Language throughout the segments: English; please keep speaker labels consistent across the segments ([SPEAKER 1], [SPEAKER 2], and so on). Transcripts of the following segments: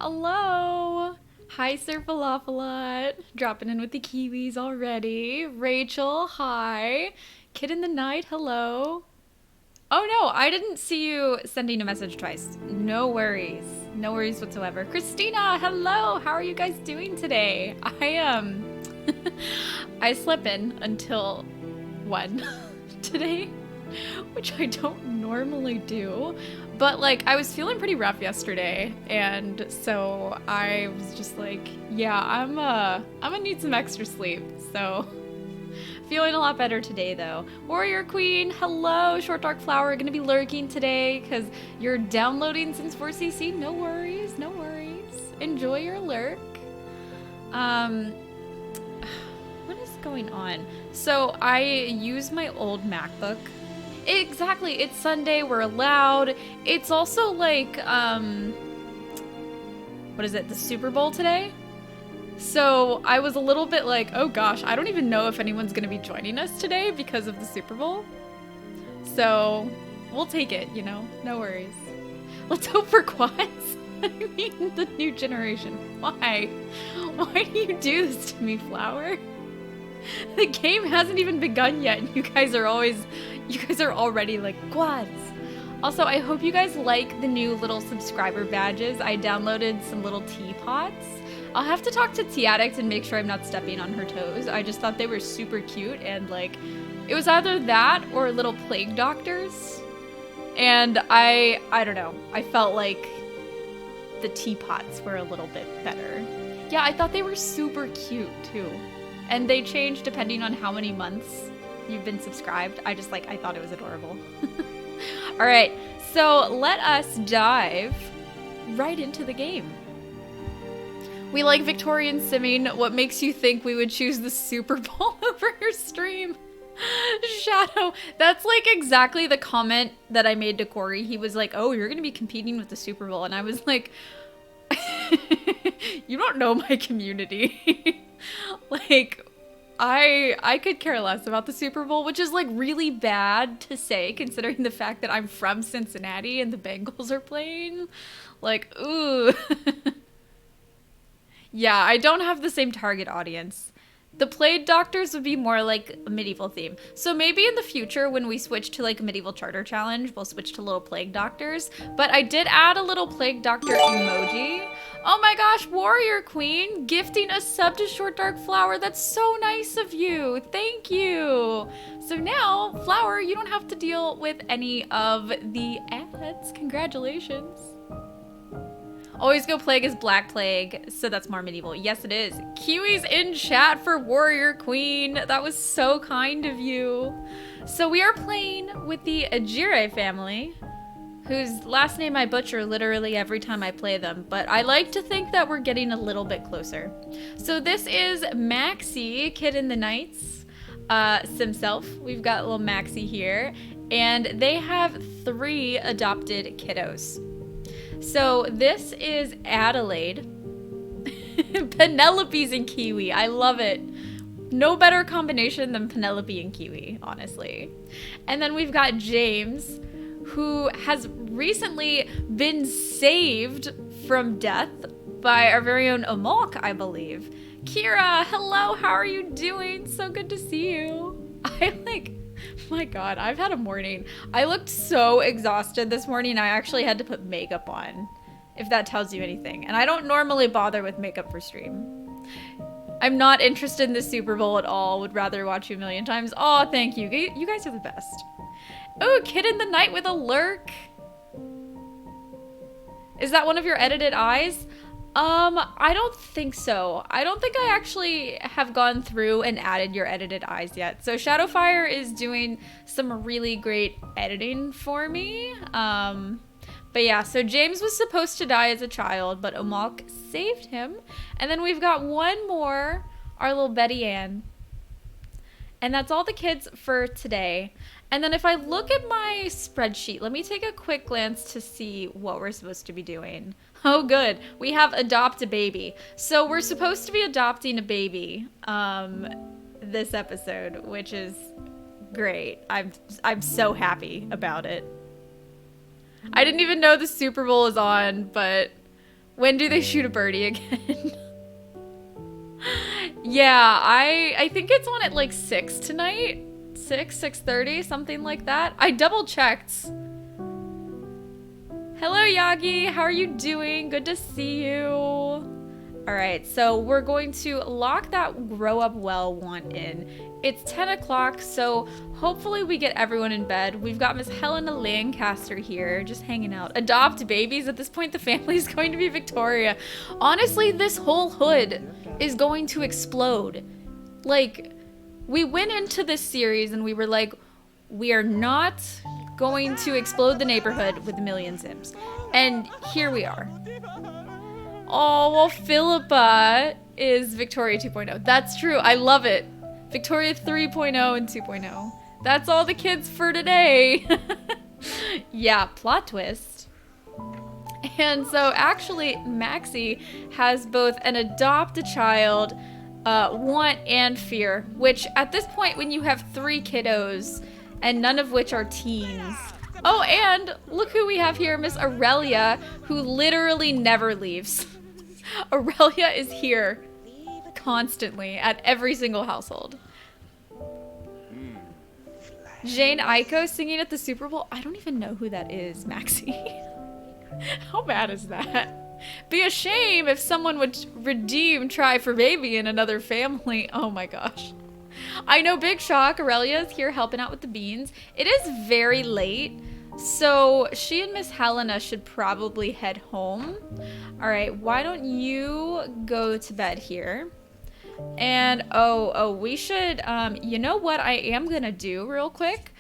[SPEAKER 1] Hello. Hi, Sir Falafelot. Dropping in with the Kiwis already. Rachel, hi. Kid in the Night, hello. Oh no, I didn't see you sending a message twice. No worries. No worries whatsoever. Christina, hello. How are you guys doing today? I slept in until 1 today, which I don't normally do. But like I was feeling pretty rough yesterday, and so I was just like, yeah, I'm gonna need some extra sleep. So feeling a lot better today though. Warrior Queen, hello. Short Dark Flower, gonna be lurking today because you're downloading since 4CC. No worries, no worries. Enjoy your lurk. What is going on? So I use my old MacBook. Exactly, it's Sunday, we're allowed. It's also like, what is it, the Super Bowl today? So I was a little bit like, oh gosh, I don't even know if anyone's gonna be joining us today because of the Super Bowl. So we'll take it, you know, no worries. Let's hope for quads. I mean, the new generation. Why? Why do you do this to me, Flower? The game hasn't even begun yet, and you guys are already like, quads. Also, I hope you guys like the new little subscriber badges. I downloaded some little teapots. I'll have to talk to Tea Addict and make sure I'm not stepping on her toes. I just thought they were super cute, and like, it was either that or little plague doctors. And I don't know. I felt like the teapots were a little bit better. Yeah, I thought they were super cute too. And they change depending on how many months you've been subscribed. I thought it was adorable. All right, so let us dive right into the game. We like Victorian simming. What makes you think we would choose the Super Bowl over your stream? Shadow, that's like exactly the comment that I made to Corey. He was like, oh, you're gonna be competing with the Super Bowl. And I was like, you don't know my community. Like, I could care less about the Super Bowl, which is like really bad to say considering the fact that I'm from Cincinnati and the Bengals are playing. Like, ooh. Yeah, I don't have the same target audience. The Plague Doctors would be more like a medieval theme. So maybe in the future when we switch to like a medieval charter challenge, we'll switch to little Plague Doctors. But I did add a little Plague Doctor emoji. Oh my gosh, Warrior Queen, gifting a sub to Short Dark Flower. That's so nice of you. Thank you. So now, Flower, you don't have to deal with any of the ads. Congratulations. Always go Plague as Black Plague, so that's more medieval. Yes, it is. Kiwi's in chat for Warrior Queen. That was so kind of you. So we are playing with the Aguire family, whose last name I butcher literally every time I play them, but I like to think that we're getting a little bit closer. So this is Maxie, Kid in the Nights, Simself. We've got little Maxie here, and they have 3 adopted kiddos. So this is Adelaide. Penelope's and Kiwi. I love it. No better combination than Penelope and Kiwi, honestly. And then we've got James, who has recently been saved from death by our very own Amok, I believe. Kira, hello, how are you doing? So good to see you. My God, I've had a morning. I looked so exhausted this morning, I actually had to put makeup on, if that tells you anything. And I don't normally bother with makeup for stream. I'm not interested in the Super Bowl at all, would rather watch you a million times. Oh, thank you. You guys are the best. Oh, Kid in the Night with a lurk. Is that one of your edited eyes? I don't think so. I don't think I actually have gone through and added your edited eyes yet. So Shadowfire is doing some really great editing for me. But yeah, so James was supposed to die as a child, but Amok saved him. And then we've got one more, our little Betty Ann. And that's all the kids for today. And then if I look at my spreadsheet, let me take a quick glance to see what we're supposed to be doing. Oh, good. We have adopt a baby. So we're supposed to be adopting a baby this episode, which is great. I'm so happy about it. I didn't even know the Super Bowl is on, but When do they shoot a birdie again? Yeah, I think it's on at like 6 tonight. 6:30, something like that. I double checked. Hello, Yagi. How are you doing? Good to see you. All right, so we're going to lock that grow up well one in. It's 10 o'clock, so hopefully we get everyone in bed. We've got Miss Helena Lancaster here, just hanging out. Adopt babies. At this point, the family is going to be Victoria. Honestly, this whole hood is going to explode. Like, we went into this series and we were like, we are not going to explode the neighborhood with a million Sims. And here we are. Oh, well, Philippa is Victoria 2.0. That's true. I love it. Victoria 3.0 and 2.0. That's all the kids for today. Yeah, plot twist. And so actually, Maxie has both an adopt a child, want, and fear, which at this point, when you have 3 kiddos, and none of which are teens. Oh, and look who we have here, Miss Aurelia, who literally never leaves. Aurelia is here constantly at every single household. Jane Aiko singing at the Super Bowl. I don't even know who that is, Maxie. How bad is that? Be a shame if someone would redeem Try for Baby in another family. Oh my gosh. I know, big shock. Aurelia is here helping out with the beans. It is very late, so she and Miss Helena should probably head home. All right, why don't you go to bed here? And oh, we should, you know what I am gonna do real quick?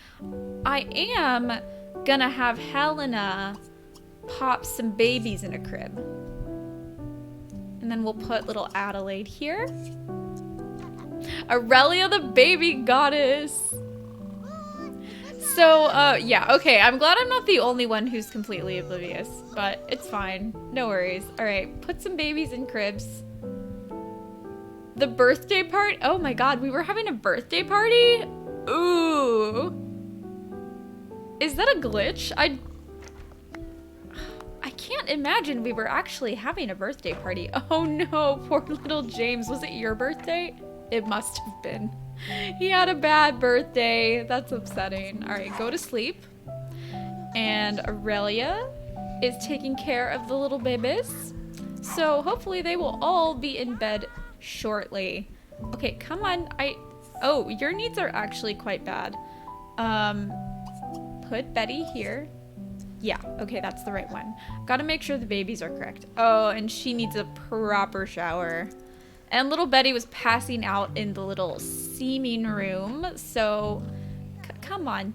[SPEAKER 1] I am gonna have Helena pop some babies in a crib. And then we'll put little Adelaide here. Aurelia the baby goddess. So, yeah, okay, I'm glad I'm not the only one who's completely oblivious, but it's fine. No worries. All right, put some babies in cribs. The birthday party? Oh my god, we were having a birthday party? Ooh. Is that a glitch? I can't imagine we were actually having a birthday party. Oh no, poor little James. Was it your birthday? It must have been. He had a bad birthday. That's upsetting. All right, go to sleep. And Aurelia is taking care of the little babies. So hopefully they will all be in bed shortly. Okay, come on. Oh, your needs are actually quite bad. Put Betty here. Yeah, okay, that's the right one. Gotta make sure the babies are correct. Oh, and she needs a proper shower. And little Betty was passing out in the little seeming room. So, come on.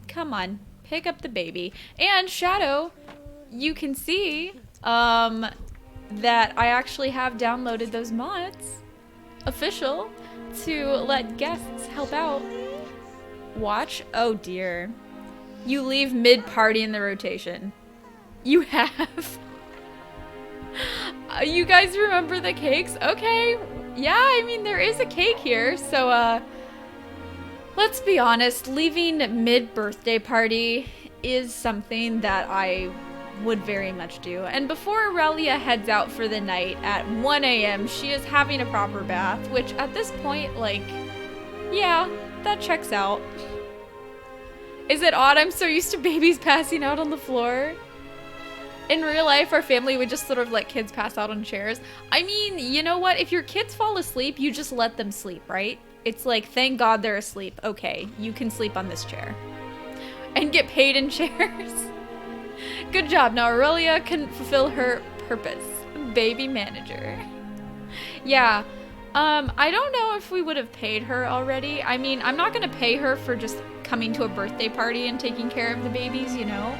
[SPEAKER 1] Pick up the baby. And Shadow, you can see that I actually have downloaded those mods. Official. To let guests help out. Watch. Oh dear. You leave mid-party in the rotation. You have. You guys remember the cakes? Okay. Yeah, I mean, there is a cake here. So, let's be honest. Leaving mid-birthday party is something that I would very much do. And before Aurelia heads out for the night at 1 a.m., she is having a proper bath, which at this point, like, yeah, that checks out. Is it odd? I'm so used to babies passing out on the floor. In real life, our family would just sort of let kids pass out on chairs. I mean, you know what? If your kids fall asleep, you just let them sleep, right? It's like, thank God they're asleep. Okay, you can sleep on this chair. And get paid in chairs. Good job. Now Aurelia can fulfill her purpose. Baby manager. Yeah. I don't know if we would have paid her already. I mean, I'm not going to pay her for just coming to a birthday party and taking care of the babies, you know?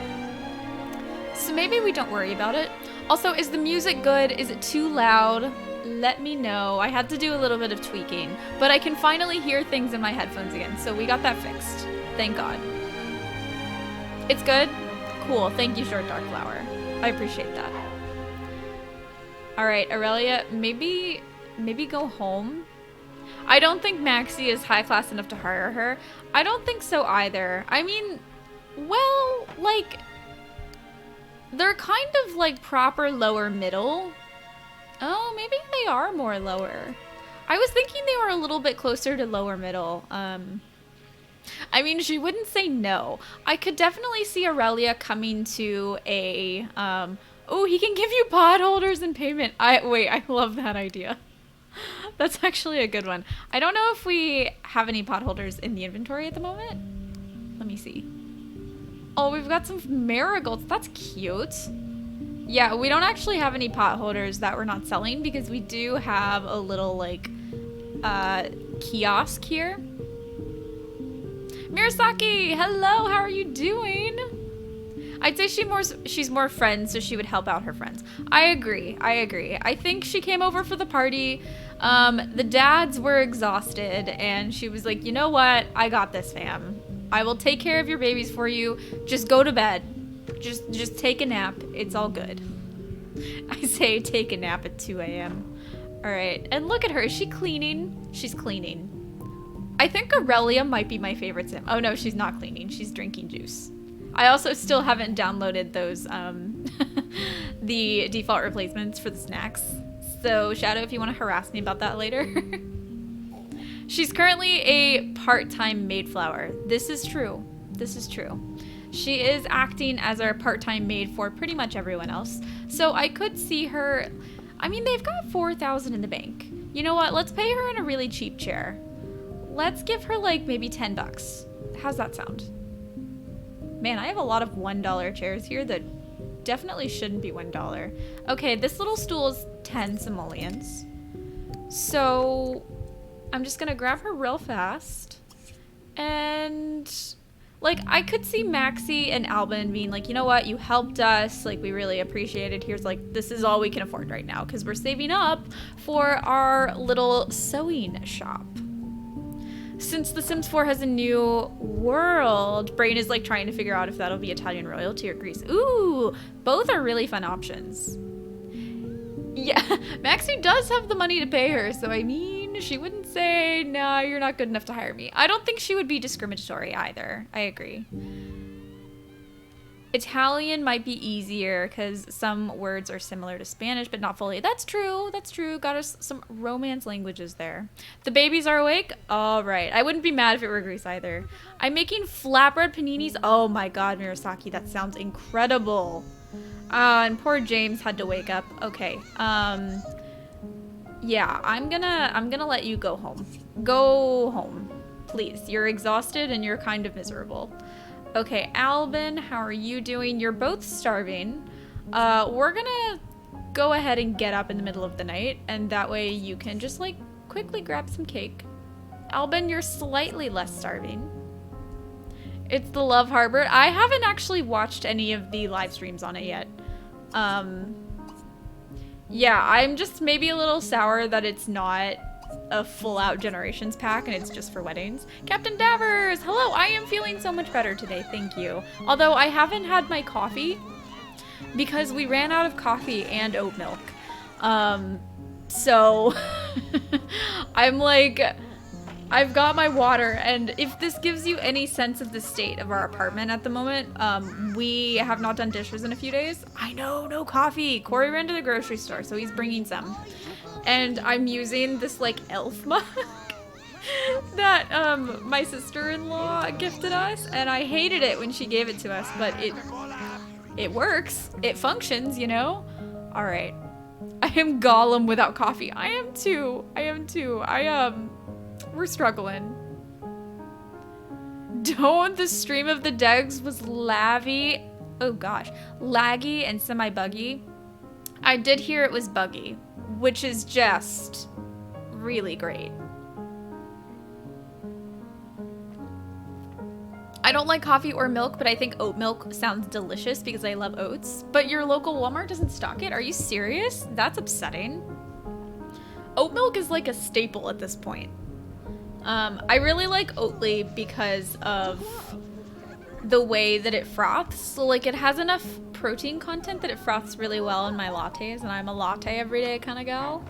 [SPEAKER 1] So maybe we don't worry about it. Also, is the music good? Is it too loud? Let me know. I had to do a little bit of tweaking, but I can finally hear things in my headphones again, so we got that fixed. Thank God. It's good? Cool. Thank you, Short Dark Flower. I appreciate that. All right, Aurelia, maybe go home. I don't think Maxie is high class enough to hire her. I don't think so either. I mean, well, like, they're kind of like proper lower middle. Oh, maybe they are more lower. I was thinking they were a little bit closer to lower middle. I mean, she wouldn't say no. I could definitely see Aurelia coming to a, oh, he can give you pot holders in payment. Wait, I love that idea. That's actually a good one. I don't know if we have any pot holders in the inventory at the moment. Let me see. Oh, we've got some marigolds. That's cute. Yeah, we don't actually have any pot holders that we're not selling because we do have a little, like, kiosk here. Mirasaki, hello, how are you doing? I'd say she's more friends, so she would help out her friends. I agree. I think she came over for the party. The dads were exhausted, and she was like, you know what? I got this, fam. I will take care of your babies for you. Just go to bed. Just take a nap. It's all good. I say take a nap at 2 a.m. All right, and look at her. Is she cleaning? She's cleaning. I think Aurelia might be my favorite sim. Oh no, she's not cleaning. She's drinking juice. I also still haven't downloaded those, the default replacements for the snacks. So Shadow, if you want to harass me about that later. She's currently a part-time maid flower. This is true. This is true. She is acting as our part-time maid for pretty much everyone else. So I could see her, I mean, they've got 4,000 in the bank. You know what? Let's pay her in a really cheap chair. Let's give her like maybe 10 bucks. How's that sound? Man, I have a lot of $1 chairs here that definitely shouldn't be $1. Okay, this little stool is 10 simoleons. So I'm just gonna grab her real fast. And like, I could see Maxie and Albin being like, you know what, you helped us, like, we really appreciate it. Here's like, this is all we can afford right now because we're saving up for our little sewing shop. Since The Sims 4 has a new world, Brain is like trying to figure out if that'll be Italian royalty or Greece. Ooh, both are really fun options. Yeah, Maxie does have the money to pay her, so I mean, she wouldn't say, nah, you're not good enough to hire me. I don't think she would be discriminatory either. I agree. Italian might be easier because some words are similar to Spanish, but not fully. That's true. That's true. Got us some Romance languages there. The babies are awake? All right. I wouldn't be mad if it were Greece either. I'm making flatbread paninis. Oh my God, Mirasaki, that sounds incredible. And poor James had to wake up. Okay. Yeah, I'm gonna let you go home. Go home, please. You're exhausted and you're kind of miserable. Okay, Albin, how are you doing? You're both starving. We're gonna go ahead and get up in the middle of the night, and that way you can just like quickly grab some cake. Albin, you're slightly less starving. It's the Love Harbor. I haven't actually watched any of the live streams on it yet. Yeah, I'm just maybe a little sour that it's not a full-out Generations pack and it's just for weddings. Captain Davers, hello, I am feeling so much better today, thank you. Although I haven't had my coffee because we ran out of coffee and oat milk. So I'm like, I've got my water, and if this gives you any sense of the state of our apartment at the moment, we have not done dishes in a few days. I know, no coffee. Corey ran to the grocery store, so he's bringing some. And I'm using this like elf mug that my sister-in-law gifted us, and I hated it when she gave it to us, but it works. It functions, you know? All right. I am Gollum without coffee. I am too. We're struggling. Don't, the stream of the Degs was laggy and semi-buggy. I did hear it was buggy, which is just really great. I don't like coffee or milk, but I think oat milk sounds delicious because I love oats. But your local Walmart doesn't stock it? Are you serious? That's upsetting. Oat milk is like a staple at this point. I really like Oatly because of the way that it froths. So like it has enough protein content that it froths really well in my lattes, and I'm a latte everyday kind of gal.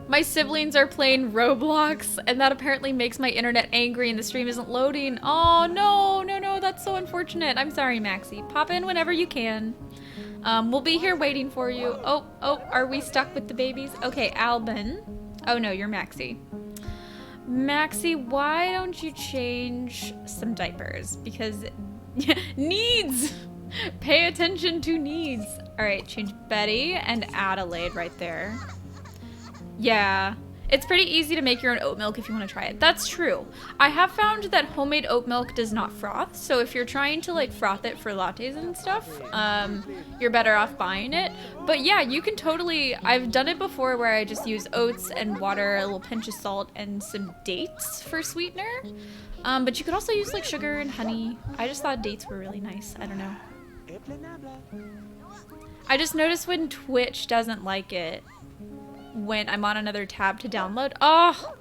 [SPEAKER 1] My siblings are playing Roblox, and that apparently makes my internet angry and the stream isn't loading. Oh no, that's so unfortunate. I'm sorry, Maxie. Pop in whenever you can. We'll be here waiting for you. Oh, are we stuck with the babies? Okay, Albin. Oh no, you're Maxie. Maxie, why don't you change some diapers? Because needs! Pay attention to needs. All right, change Betty and Adelaide right there. Yeah. It's pretty easy to make your own oat milk if you want to try it. That's true. I have found that homemade oat milk does not froth, so if you're trying to like froth it for lattes and stuff, you're better off buying it. But yeah, you can totally, I've done it before where I just use oats and water, a little pinch of salt, and some dates for sweetener. But you could also use like sugar and honey. I just thought dates were really nice. I don't know. I just noticed when Twitch doesn't like it when I'm on another tab to download. Oh,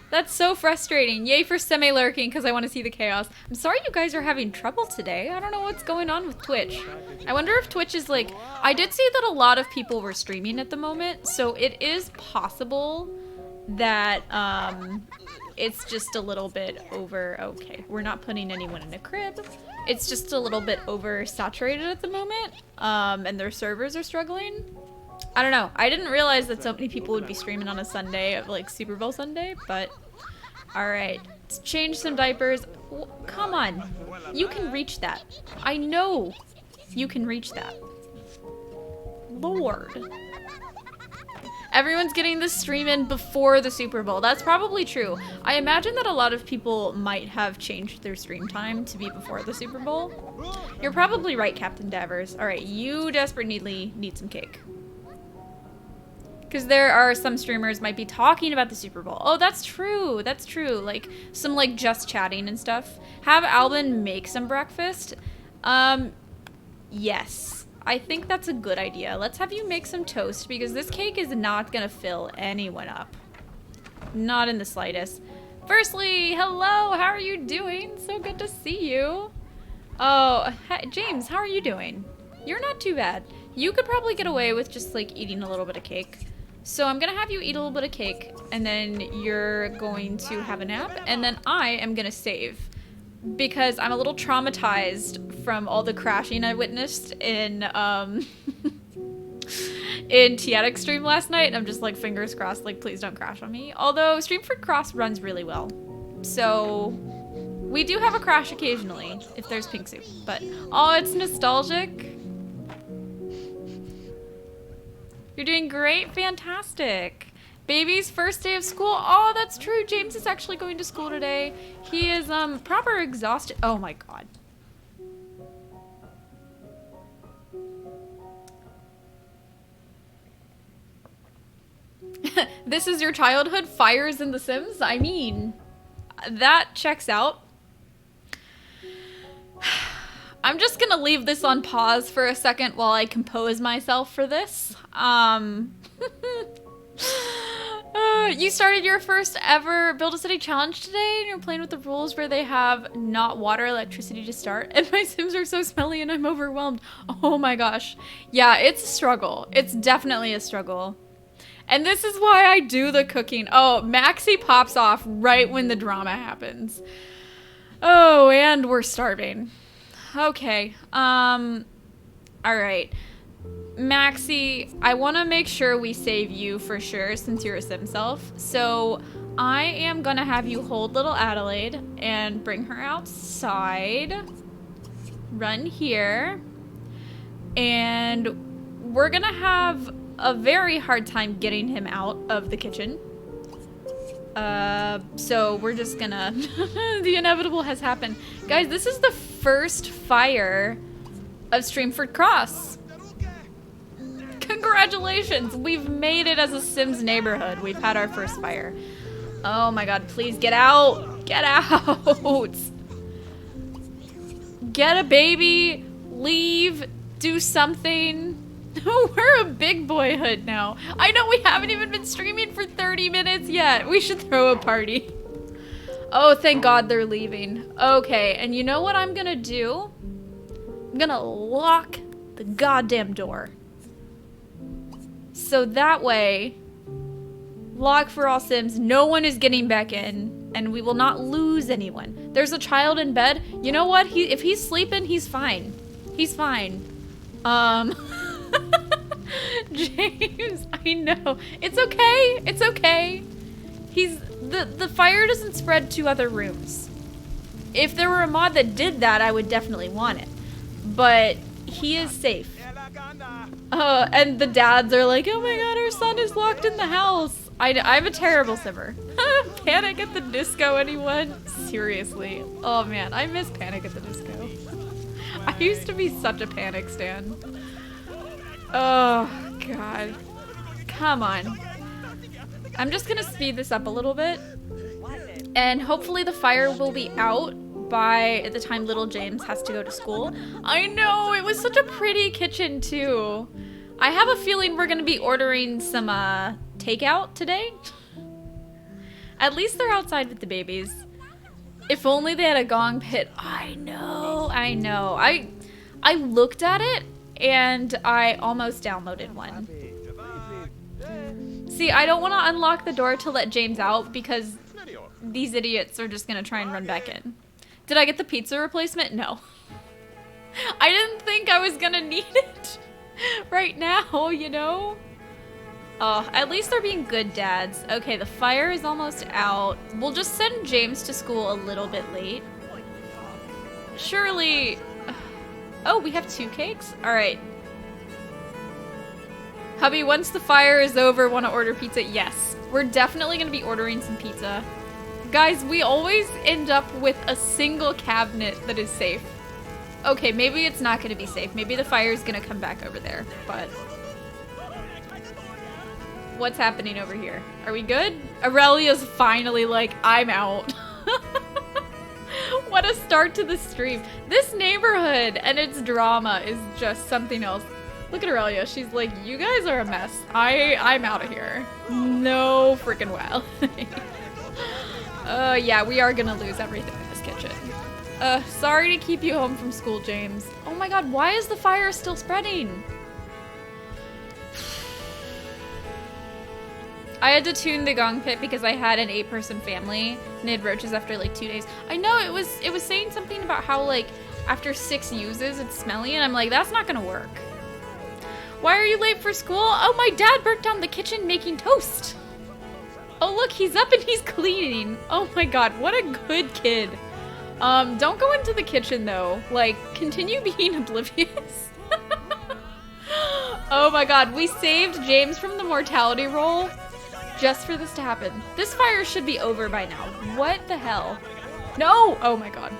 [SPEAKER 1] that's so frustrating. Yay for semi-lurking because I want to see the chaos. I'm sorry you guys are having trouble today. I don't know what's going on with Twitch. I wonder if Twitch is like... I did see that a lot of people were streaming at the moment, so it is possible that it's just a little bit over... Okay, we're not putting anyone in a crib. It's just a little bit oversaturated at the moment, and their servers are struggling. I don't know. I didn't realize that so many people would be streaming on a Sunday of like Super Bowl Sunday, but alright. Let's change some diapers. Come on. You can reach that. I know you can reach that. Lord. Everyone's getting the stream in before the Super Bowl. That's probably true. I imagine that a lot of people might have changed their stream time to be before the Super Bowl. You're probably right, Captain Davers. Alright, you desperately need some cake. Because there are some streamers might be talking about the Super Bowl. Oh, that's true. That's true. Like, some, like, just chatting and stuff. Have Albin make some breakfast. Yes. I think that's a good idea. Let's have you make some toast, because this cake is not gonna fill anyone up. Not in the slightest. Firstly, hello. How are you doing? So good to see you. Oh, hi, James, how are you doing? You're not too bad. You could probably get away with just, like, eating a little bit of cake. So I'm gonna have you eat a little bit of cake, and then you're going to have a nap, and then I am gonna save. Because I'm a little traumatized from all the crashing I witnessed in Tiatic stream last night, and I'm just like, fingers crossed, like, please don't crash on me. Although Streamford Cross runs really well. So we do have a crash occasionally, if there's pink soup, but oh, it's nostalgic. You're doing great. Fantastic. Baby's first day of school. Oh, that's true. James is actually going to school today. He is proper exhausted. Oh my god. This is your childhood? Fires in The Sims? I mean, that checks out. I'm just gonna leave this on pause for a second while I compose myself for this. You started your first ever Build a City challenge today, and you're playing with the rules where they have not water, electricity to start, and my Sims are so smelly and I'm overwhelmed. Oh my gosh. Yeah, it's a struggle. It's definitely a struggle. And this is why I do the cooking. Oh, Maxie pops off right when the drama happens. Oh, and we're starving. Okay, alright. Maxie, I want to make sure we save you for sure since you're a sim self. So I am gonna have you hold little Adelaide and bring her outside. Run here. And we're gonna have a very hard time getting him out of the kitchen. So we're just gonna... The inevitable has happened. Guys, this is the first fire of Streamford Cross. Congratulations! We've made it as a Sims neighborhood. We've had our first fire. Oh my god, please get out! Get out! Get a baby, leave, do something. We're a big boyhood now. I know we haven't even been streaming for 30 minutes yet. We should throw a party. Oh, thank God they're leaving. Okay, and you know what I'm gonna do? I'm gonna lock the goddamn door. So that way, lock for all Sims, no one is getting back in, and we will not lose anyone. There's a child in bed. You know what? If he's sleeping, he's fine. He's fine. Um, James, I know. It's okay. It's okay. The fire doesn't spread to other rooms. If there were a mod that did that, I would definitely want it. But he is safe. And the dads are like, oh my god, our son is locked in the house. I'm a terrible simmer. Panic at the Disco, anyone? Seriously. Oh man, I miss Panic at the Disco. I used to be such a Panic stan. Oh god. Come on. I'm just gonna speed this up a little bit. And hopefully the fire will be out by the time little James has to go to school. I know, it was such a pretty kitchen too. I have a feeling we're gonna be ordering some takeout today. At least they're outside with the babies. If only they had a gong pit. I know. I looked at it and I almost downloaded one. See, I don't want to unlock the door to let James out because these idiots are just gonna try and run back in. Did I get the pizza replacement? No. I didn't think I was gonna need it right now, you know? Oh, at least they're being good dads. Okay, the fire is almost out. We'll just send James to school a little bit late. Surely... Oh, we have 2 cakes? Alright. Hubby, once the fire is over, want to order pizza? Yes. We're definitely going to be ordering some pizza. Guys, we always end up with a single cabinet that is safe. Okay, maybe it's not going to be safe. Maybe the fire is going to come back over there, but... What's happening over here? Are we good? Aurelia's finally like, I'm out. What a start to the stream. This neighborhood and its drama is just something else. Look at Aurelia. She's like, you guys are a mess. I'm out of here. No freaking well. Yeah, we are gonna lose everything in this kitchen. Sorry to keep you home from school, James. Oh my god, why is the fire still spreading? I had to tune the gong pit because I had an 8-person family and they had roaches after like 2 days. I know it was saying something about how like after 6 uses it's smelly and I'm like, that's not gonna work. Why are you late for school? Oh, my dad burnt down the kitchen making toast. Oh look, he's up and he's cleaning. Oh my god, what a good kid. Don't go into the kitchen though. Like, continue being oblivious. Oh my god, we saved James from the mortality roll. Just for this to happen. This fire should be over by now. What the hell? No! Oh my god.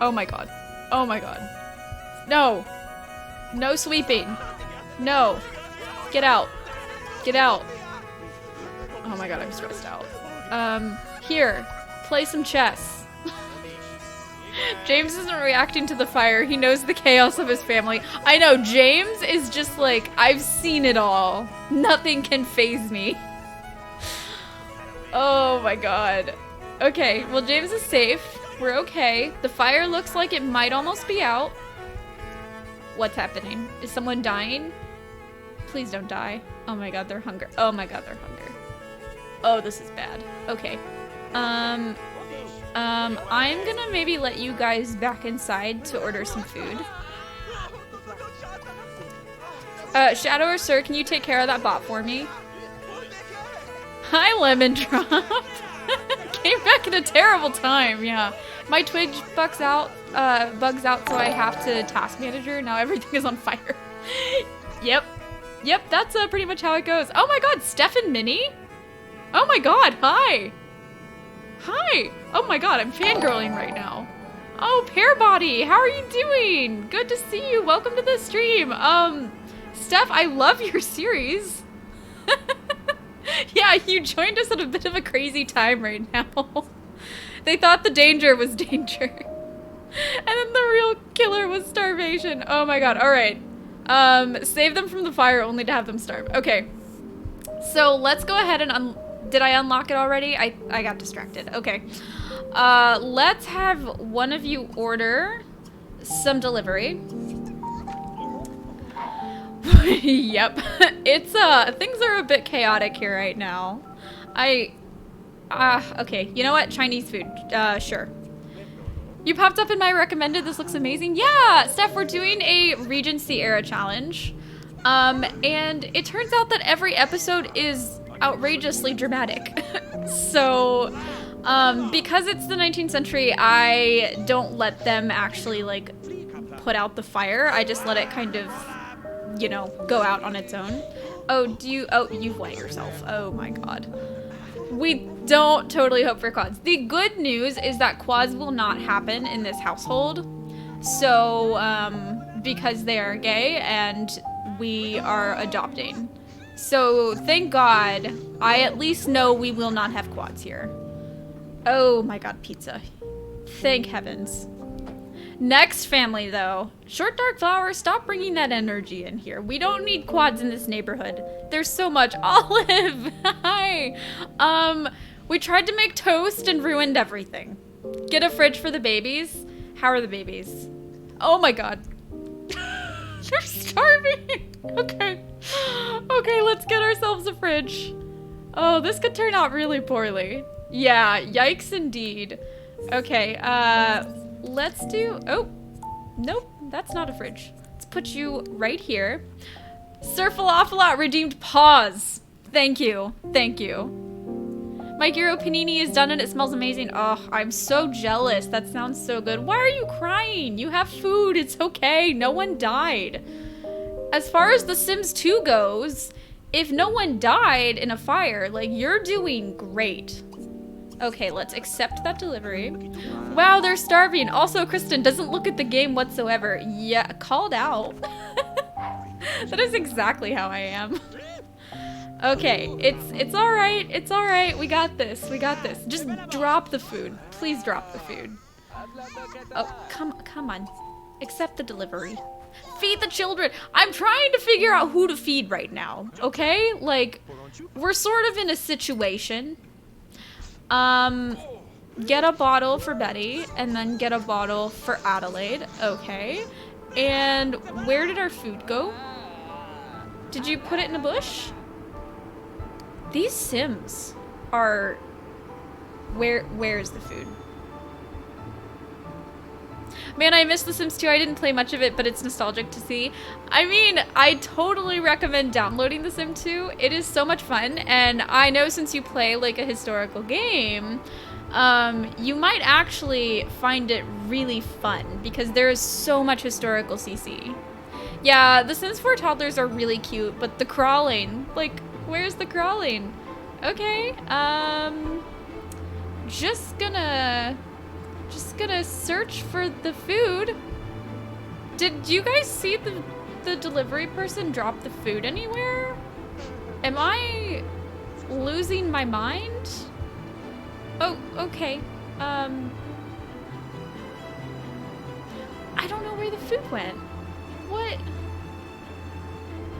[SPEAKER 1] Oh my god. Oh my god. No. No sweeping. No. Get out. Get out. Oh my god, I'm stressed out. Here. Play some chess. James isn't reacting to the fire. He knows the chaos of his family. I know, James is just like, I've seen it all. Nothing can faze me. Oh my god. Okay, well James is safe. We're okay. The fire looks like it might almost be out. What's happening? Is someone dying? Please don't die. Oh my god, they're hungry. Oh my god, they're hungry. Oh, this is bad. Okay. I'm gonna maybe let you guys back inside to order some food. Shadow or Sir, can you take care of that bot for me? Hi, Lemon Drop. Came back at a terrible time, yeah. My Twitch bugs out, so I have to task manager. Now everything is on fire. Yep, that's pretty much how it goes. Oh my god, Steph and Minnie? Oh my god, hi. Hi. Oh my god, I'm fangirling right now. Oh, Pear Body, how are you doing? Good to see you. Welcome to the stream. Steph, I love your series. Yeah, you joined us at a bit of a crazy time right now. They thought the danger was danger. And then the real killer was starvation. Oh my god, alright. Save them from the fire only to have them starve. Okay. So let's go ahead and did I unlock it already? I got distracted. Okay. Let's have one of you order some delivery. Yep. It's, things are a bit chaotic here right now. Okay, you know what? Chinese food. Sure. You popped up in my recommended. This looks amazing. Yeah, Steph, we're doing a Regency era challenge. And it turns out that every episode is outrageously dramatic. So, because it's the 19th century, I don't let them actually, like, put out the fire. I just let it kind of, you know, go out on its own. Oh, you've wet yourself. Oh my god. We don't totally hope for quads. The good news is that quads will not happen in this household. So, because they are gay and we are adopting. So, thank God, I at least know we will not have quads here. Oh my god, pizza. Thank heavens. Next family, though. Short dark flower, stop bringing that energy in here. We don't need quads in this neighborhood. There's so much. Olive! Hi! We tried to make toast and ruined everything. Get a fridge for the babies. How are the babies? Oh my god. They're starving! Okay. Okay, let's get ourselves a fridge. Oh, this could turn out really poorly. Yeah, yikes indeed. Okay, let's do... Oh, nope, that's not a fridge. Let's put you right here. Surfalafalot redeemed pause. Thank you, thank you. My gyro panini is done and it smells amazing. Oh, I'm so jealous. That sounds so good. Why are you crying? You have food, it's okay. No one died. As far as The Sims 2 goes, if no one died in a fire, like, you're doing great. Okay, let's accept that delivery. Wow, they're starving. Also, Kristen doesn't look at the game whatsoever. Yeah, called out. That is exactly how I am. Okay, it's all right. It's all right. We got this. We got this. Just drop the food. Please drop the food. Oh, come on. Accept the delivery. Feed the children. I'm trying to figure out who to feed right now. Okay? Like, we're sort of in a situation. Get a bottle for Betty, and then get a bottle for Adelaide. Okay. And where did our food go? Did you put it in a bush? These Sims are... Where's the food? Man, I miss The Sims 2. I didn't play much of it, but it's nostalgic to see. I mean, I totally recommend downloading The Sims 2. It is so much fun, and I know since you play, like, a historical game, you might actually find it really fun, because there is so much historical CC. Yeah, The Sims 4 toddlers are really cute, but the crawling, like, where's the crawling? Okay, just gonna search for the food. Did you guys see the delivery person drop the food anywhere? Am I losing my mind? Oh, okay. I don't know where the food went.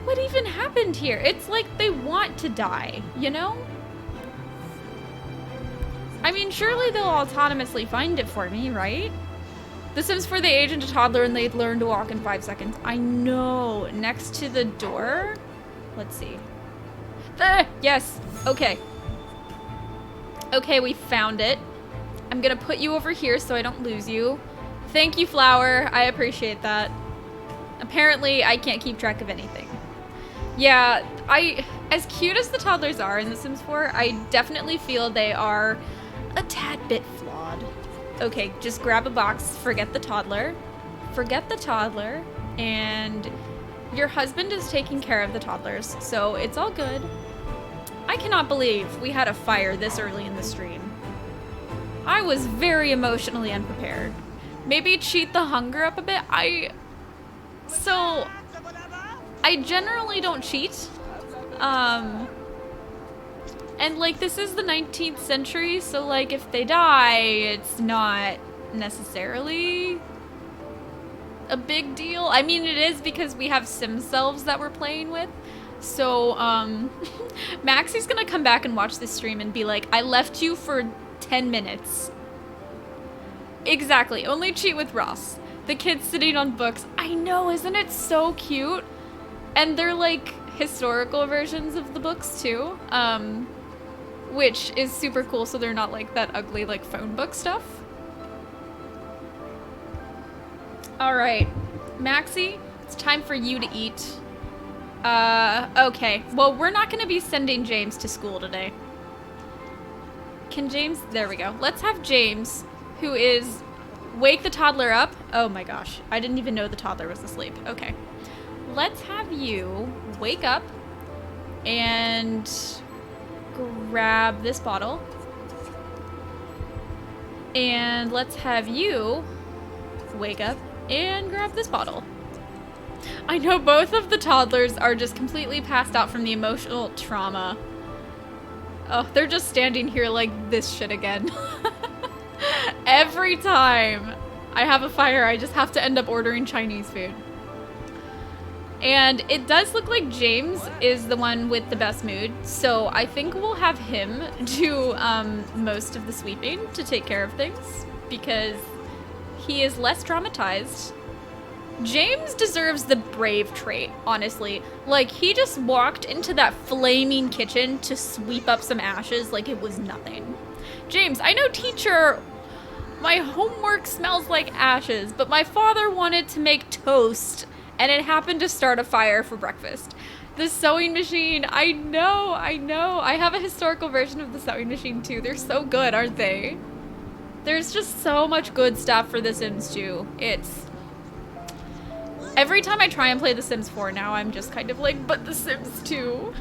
[SPEAKER 1] What even happened here? It's like they want to die, you know? I mean, surely they'll autonomously find it for me, right? The Sims 4, they age into toddler and they'd learn to walk in 5 seconds. I know. Next to the door? Let's see. Yes. Okay. Okay, we found it. I'm gonna put you over here so I don't lose you. Thank you, Flower. I appreciate that. Apparently, I can't keep track of anything. Yeah, as cute as the toddlers are in The Sims 4, I definitely feel they are a tad bit flawed. Okay, just grab a box, forget the toddler. Forget the toddler, and your husband is taking care of the toddlers, so it's all good. I cannot believe we had a fire this early in the stream. I was very emotionally unprepared. Maybe cheat the hunger up a bit. I generally don't cheat. And, like, this is the 19th century, so, like, if they die, it's not necessarily a big deal. I mean, it is because we have sim selves that we're playing with. So, Maxie's gonna come back and watch this stream and be like, I left you for 10 minutes. Exactly. Only cheat with Ross. The kids sitting on books. I know, isn't it so cute? And they're, like, historical versions of the books, too. Which is super cool, so they're not like that ugly, like, phone book stuff. All right, Maxie, it's time for you to eat. Okay. Well, we're not going to be sending James to school today. Can James... There we go. Let's have James, who is... Wake the toddler up. Oh my gosh. I didn't even know the toddler was asleep. Okay. Let's have you wake up and grab this bottle. And let's have you wake up and grab this bottle. I know both of the toddlers are just completely passed out from the emotional trauma. Oh, they're just standing here like this shit again. Every time I have a fire, I just have to end up ordering Chinese food. And it does look like James is the one with the best mood, so I think we'll have him do most of the sweeping to take care of things, because he is less traumatized. James deserves the brave trait, honestly. Like, he just walked into that flaming kitchen to sweep up some ashes like it was nothing. James, I know, teacher, my homework smells like ashes, but my father wanted to make toast, and it happened to start a fire for breakfast. The sewing machine, I know. I have a historical version of the sewing machine too. They're so good, aren't they? There's just so much good stuff for The Sims 2. It's... Every time I try and play The Sims 4 now, I'm just kind of like, but The Sims 2.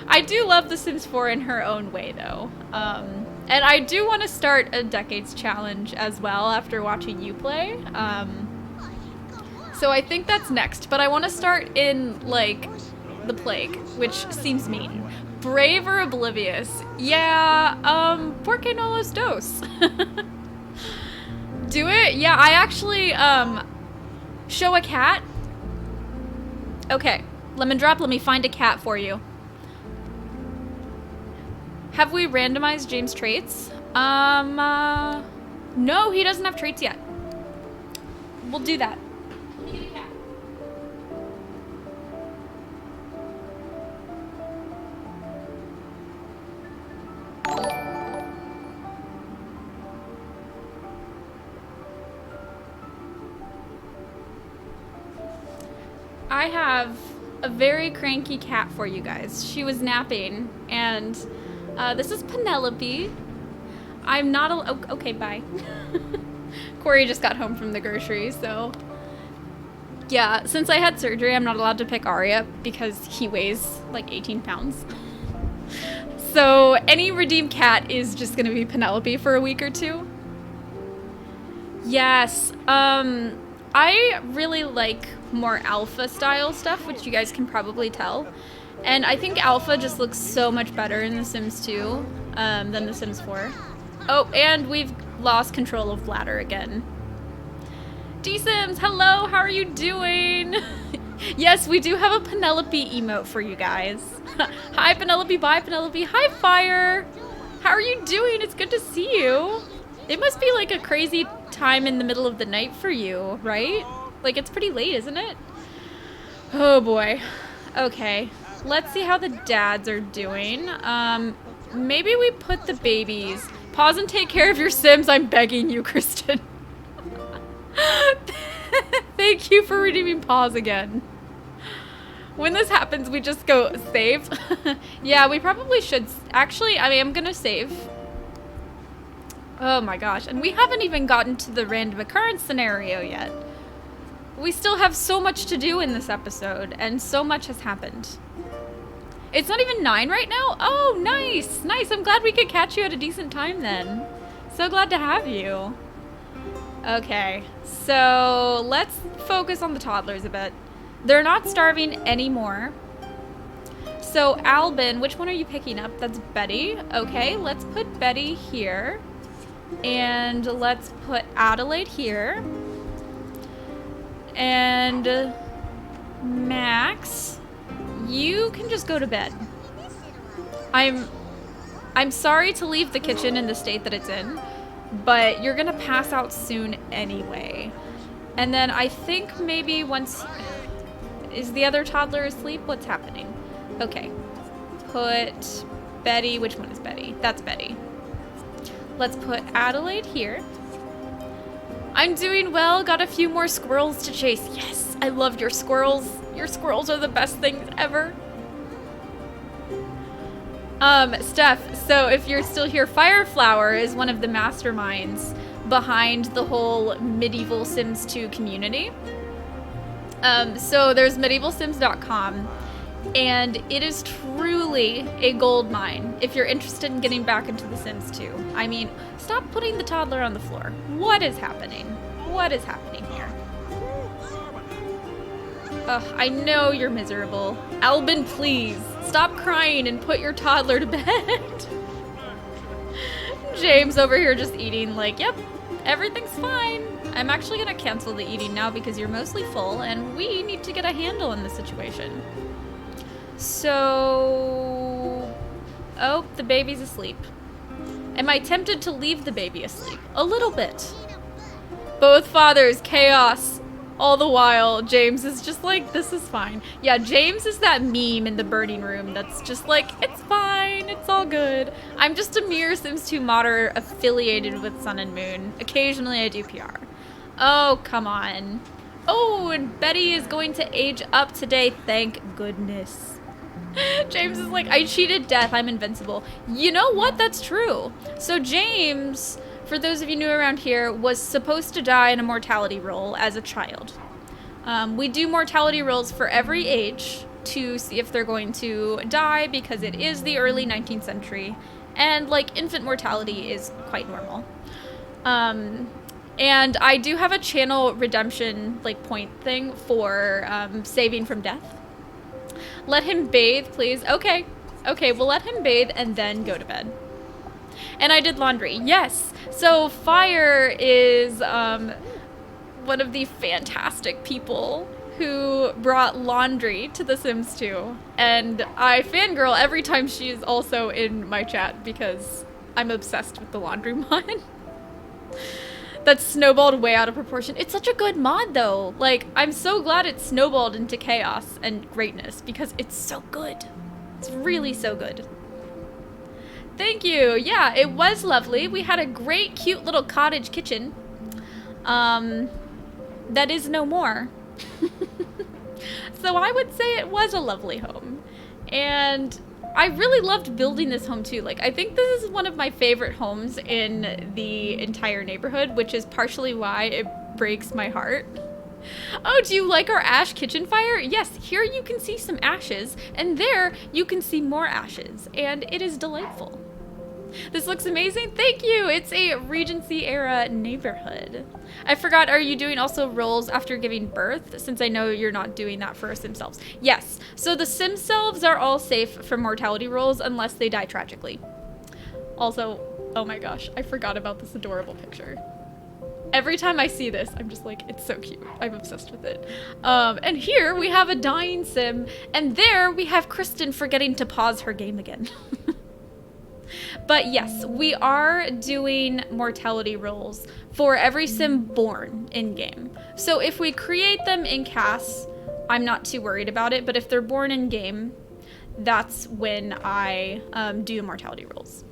[SPEAKER 1] I do love The Sims 4 in her own way, though. And I do want to start a Decades Challenge as well after watching you play. So I think that's next. But I want to start in, like, the Plague, which seems mean. Brave or Oblivious? Yeah, Porque no los dos? Do it? Yeah, I actually, show a cat? Okay, Lemon Drop, let me find a cat for you. Have we randomized James' traits? No, he doesn't have traits yet. We'll do that. Let me get a cat. I have a very cranky cat for you guys. She was napping, and this is Penelope. I'm not a... Okay, bye. Corey just got home from the grocery, so... Yeah, since I had surgery, I'm not allowed to pick Arya because he weighs like 18 pounds. So any redeemed cat is just gonna be Penelope for a week or two. Yes, I really like more alpha style stuff, which you guys can probably tell. And I think alpha just looks so much better in The Sims 2 than The Sims 4. Oh, and we've lost control of Bladder again. D-Sims, hello, how are you doing? Yes, we do have a Penelope emote for you guys. Hi, Penelope, bye, Penelope. Hi, Fire. How are you doing? It's good to see you. It must be like a crazy time in the middle of the night for you, right? Like, it's pretty late, isn't it? Oh, boy. Okay. Let's see how the dads are doing. Maybe we put the babies. Pause and take care of your Sims. I'm begging you, Kristen. Thank you for redeeming pause again. When this happens, we just go save. Yeah, we probably should. Actually, I mean, I'm gonna save. Oh my gosh. And we haven't even gotten to the random occurrence scenario yet. We still have so much to do in this episode, and so much has happened. It's not even 9 right now? Oh, nice. Nice. I'm glad we could catch you at a decent time then. So glad to have you. Okay, so let's focus on the toddlers a bit. They're not starving anymore. So Albin, which one are you picking up? That's Betty. Okay, let's put Betty here. And let's put Adelaide here. And Max, you can just go to bed. I'm sorry to leave the kitchen in the state that it's in, but you're gonna pass out soon anyway. And then I think maybe once... Is the other toddler asleep? What's happening? Okay. Put Betty... Which one is Betty? That's Betty. Let's put Adelaide here. I'm doing well. Got a few more squirrels to chase. Yes, I love your squirrels. Your squirrels are the best things ever. Steph, so if you're still here, Fireflower is one of the masterminds behind the whole Medieval Sims 2 community. So there's medievalsims.com, and it is truly a gold mine if you're interested in getting back into The Sims 2. I mean, stop putting the toddler on the floor. What is happening? What is happening here? Ugh, I know you're miserable. Albin, please, stop crying and put your toddler to bed. James over here just eating like, yep, everyth's fine. I'm actually gonna cancel the eating now because you're mostly full and we need to get a handle on the situation. So, oh, the baby's asleep. Am I tempted to leave the baby asleep? A little bit. Both fathers, chaos. All the while, James is just like, this is fine. Yeah, James is that meme in the burning room that's just like, it's fine, it's all good. I'm just a mere Sims 2 modder affiliated with Sun and Moon. Occasionally I do PR. Oh, come on. Oh, and Betty is going to age up today, thank goodness. James is like, I cheated death, I'm invincible. You know what? That's true. So James, for those of you new around here, was supposed to die in a mortality roll as a child. We do mortality rolls for every age to see if they're going to die because it is the early 19th century and like infant mortality is quite normal. And I do have a channel redemption like point thing for saving from death. Let him bathe, please. Okay, we'll let him bathe and then go to bed. And I did laundry, yes. So Fire is one of the fantastic people who brought laundry to The Sims 2. And I fangirl every time she is also in my chat because I'm obsessed with the laundry mod. That's snowballed way out of proportion. It's such a good mod though. Like, I'm so glad it snowballed into chaos and greatness because it's so good. It's really so good. Thank you. Yeah, it was lovely. We had a great, cute little cottage kitchen. That is no more. So I would say it was a lovely home. And I really loved building this home too. Like, I think this is one of my favorite homes in the entire neighborhood, which is partially why it breaks my heart. Oh, do you like our ash kitchen fire? Yes, here you can see some ashes, and there you can see more ashes, and it is delightful. This looks amazing. Thank you. It's a Regency era neighborhood. I forgot, are you doing also rolls after giving birth? Since I know you're not doing that for Sim selves. Yes. So the Sim selves are all safe from mortality rolls unless they die tragically. Also, oh my gosh, I forgot about this adorable picture. Every time I see this, I'm just like, it's so cute. I'm obsessed with it. And here we have a dying Sim, and there we have Kristen forgetting to pause her game again. But yes, we are doing mortality rolls for every Sim born in-game. So if we create them in CAS, I'm not too worried about it, but if they're born in-game, that's when I do mortality rolls.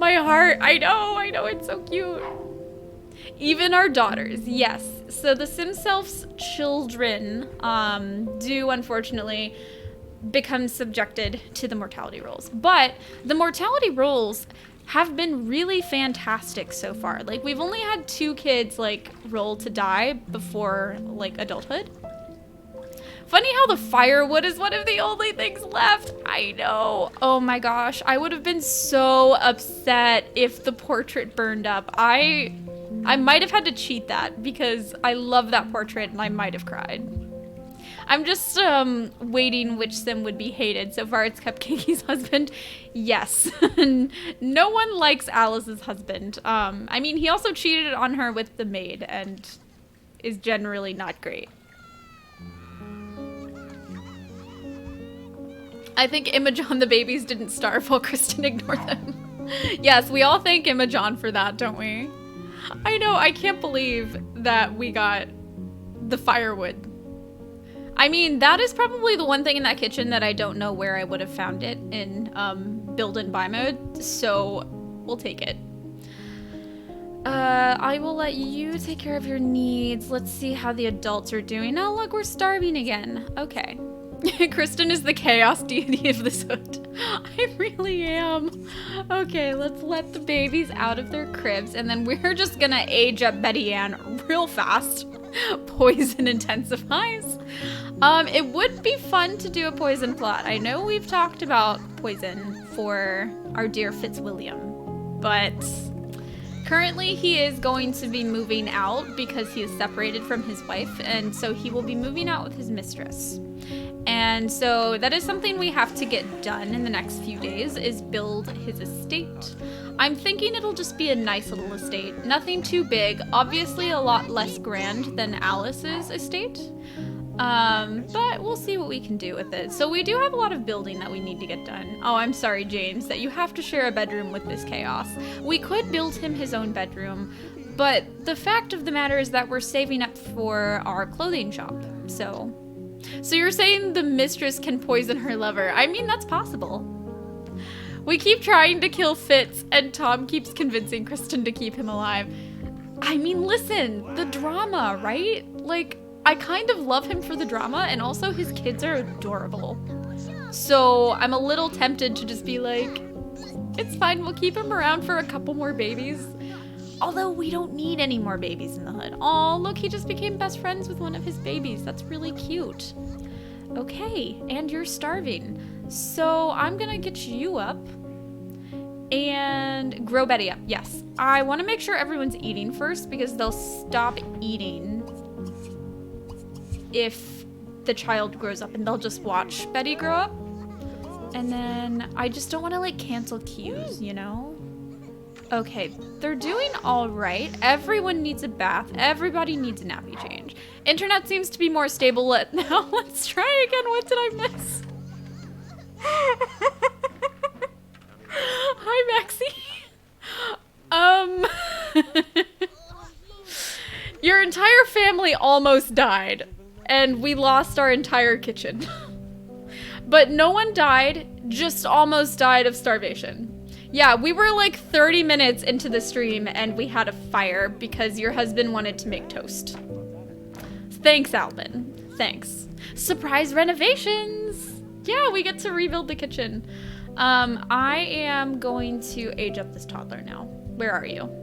[SPEAKER 1] My heart, I know, it's so cute. Even our daughters, yes. So the Sim Self's children do unfortunately become subjected to the mortality rolls. But the mortality rolls have been really fantastic so far. Like, we've only had 2 kids like roll to die before like adulthood. Funny how the firewood is one of the only things left. I know. Oh my gosh, I would have been so upset if the portrait burned up. I might have had to cheat that because I love that portrait and I might have cried. I'm just waiting which Sim would be hated. So far it's Cupcake's husband. Yes. No one likes Alice's husband. I mean, he also cheated on her with the maid and is generally not great. I think Imogen the babies didn't starve while Kristen ignored them. Yes, we all thank Imogen for that, don't we? I know, I can't believe that we got the firewood. I mean, that is probably the one thing in that kitchen that I don't know where I would have found it in build and buy mode, so we'll take it. I will let you take care of your needs. Let's see how the adults are doing. Oh, look, we're starving again. Okay. Kristen is the chaos deity of this hood. I really am. Okay, let's let the babies out of their cribs, and then we're just gonna age up Betty Ann real fast. Poison intensifies. It would be fun to do a poison plot. I know we've talked about poison for our dear Fitzwilliam, but currently he is going to be moving out because he is separated from his wife, and so he will be moving out with his mistress. And so that is something we have to get done in the next few days, is build his estate. I'm thinking it'll just be a nice little estate. Nothing too big. Obviously a lot less grand than Alice's estate. But we'll see what we can do with it. So we do have a lot of building that we need to get done. Oh, I'm sorry, James, that you have to share a bedroom with this chaos. We could build him his own bedroom, but the fact of the matter is that we're saving up for our clothing shop, so you're saying the mistress can poison her lover? I mean, that's possible. We keep trying to kill Fitz, and Tom keeps convincing Kristen to keep him alive. I mean, listen, the drama, right? Like, I kind of love him for the drama, and also his kids are adorable. So I'm a little tempted to just be like, it's fine, we'll keep him around for a couple more babies. Although we don't need any more babies in the hood. Aw, look, he just became best friends with one of his babies. That's really cute. Okay, and you're starving. So I'm gonna get you up and grow Betty up. Yes, I wanna make sure everyone's eating first because they'll stop eating if the child grows up, and they'll just watch Betty grow up. And then I just don't wanna like cancel cues, you know? Okay, they're doing all right. Everyone needs a bath. Everybody needs a nappy change. Internet seems to be more stable now. Let's try again. What did I miss? Hi, Maxie. Your entire family almost died, and we lost our entire kitchen. But no one died, just almost died of starvation. Yeah, we were like 30 minutes into the stream and we had a fire because your husband wanted to make toast. Thanks, Alvin. Thanks. Surprise renovations! Yeah, we get to rebuild the kitchen. I am going to age up this toddler now. Where are you?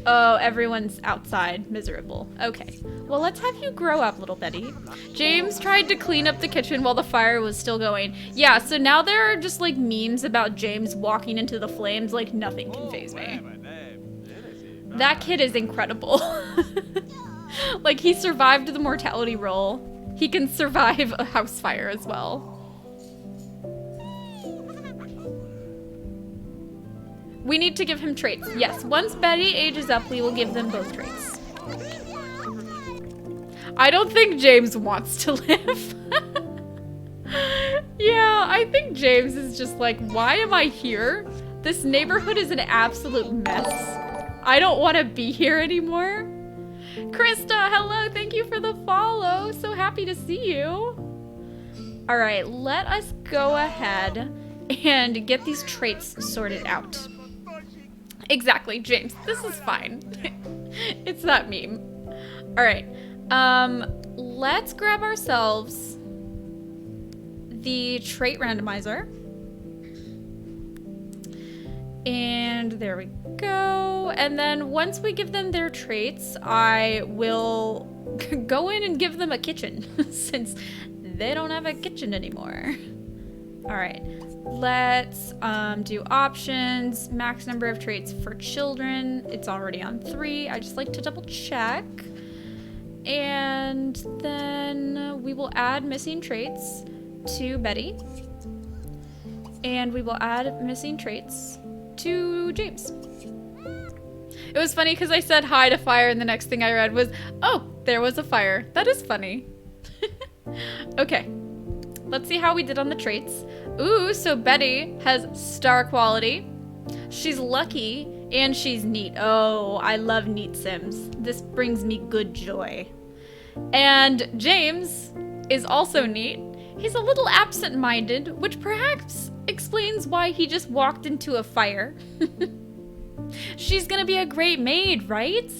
[SPEAKER 1] Oh, everyone's outside, miserable. Okay, well, let's have you grow up, little Betty. James tried to clean up the kitchen while the fire was still going. Yeah, so now there are just like memes about James walking into the flames like nothing can faze me. That kid is incredible. Like, he survived the mortality roll. He can survive a house fire as well. We need to give him traits. Yes, once Betty ages up, we will give them both traits. I don't think James wants to live. Yeah, I think James is just like, why am I here? This neighborhood is an absolute mess. I don't want to be here anymore. Krista, hello, thank you for the follow. So happy to see you. All right, let us go ahead and get these traits sorted out. Exactly, James. This is fine. It's that meme. All right. Let's grab ourselves the trait randomizer. And there we go. And then once we give them their traits, I will go in and give them a kitchen since they don't have a kitchen anymore. All right. Let's do options, max number of traits for children. It's already on 3. I just like to double check. And then we will add missing traits to Betty. And we will add missing traits to James. It was funny because I said hi to fire and the next thing I read was, oh, there was a fire. That is funny. Okay. Let's see how we did on the traits. Ooh, so Betty has star quality. She's lucky and she's neat. Oh, I love neat Sims. This brings me good joy. And James is also neat. He's a little absent-minded, which perhaps explains why he just walked into a fire. She's gonna be a great maid, right?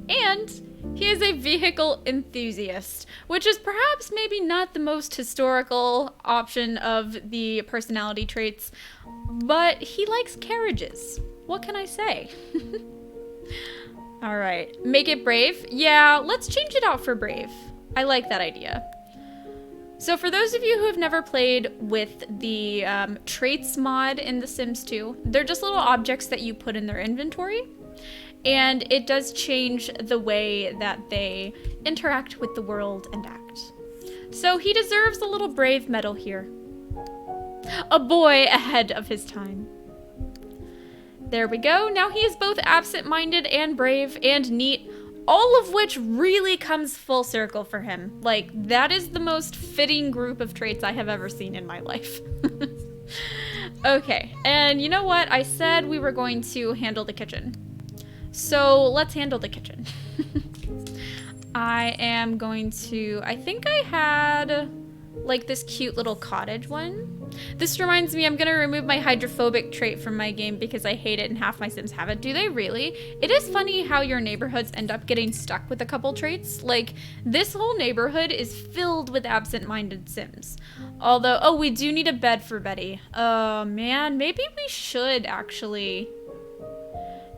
[SPEAKER 1] And he is a vehicle enthusiast, which is perhaps maybe not the most historical option of the personality traits, but he likes carriages. What can I say? All right, make it brave. Yeah, let's change it out for brave. I like that idea. So for those of you who have never played with the traits mod in The Sims 2, they're just little objects that you put in their inventory. And it does change the way that they interact with the world and act. So he deserves a little brave medal here. A boy ahead of his time. There we go. Now he is both absent-minded and brave and neat, all of which really comes full circle for him. Like, that is the most fitting group of traits I have ever seen in my life. Okay, and you know what? I said we were going to handle the kitchen. So let's handle the kitchen. I am going to, I think I had like this cute little cottage one. This reminds me, I'm gonna remove my hydrophobic trait from my game because I hate it and half my Sims have it. Do they really? It is funny how your neighborhoods end up getting stuck with a couple traits. Like, this whole neighborhood is filled with absent-minded Sims. Although, oh, we do need a bed for Betty. Oh man, maybe we should actually.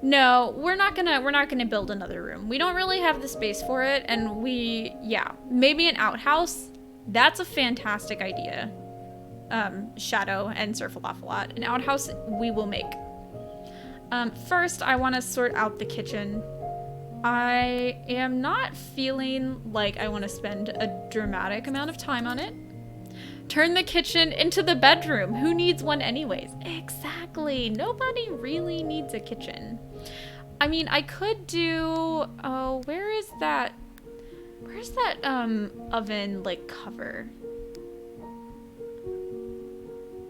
[SPEAKER 1] No, we're not gonna build another room. We don't really have the space for it, and yeah, maybe an outhouse. That's a fantastic idea. Shadow and Sir Falafel-Lot. An outhouse we will make. First, I want to sort out the kitchen. I am not feeling like I want to spend a dramatic amount of time on it. Turn the kitchen into the bedroom. Who needs one anyways? Exactly. Nobody really needs a kitchen. I mean, I could do... Oh, where's that oven, like, cover?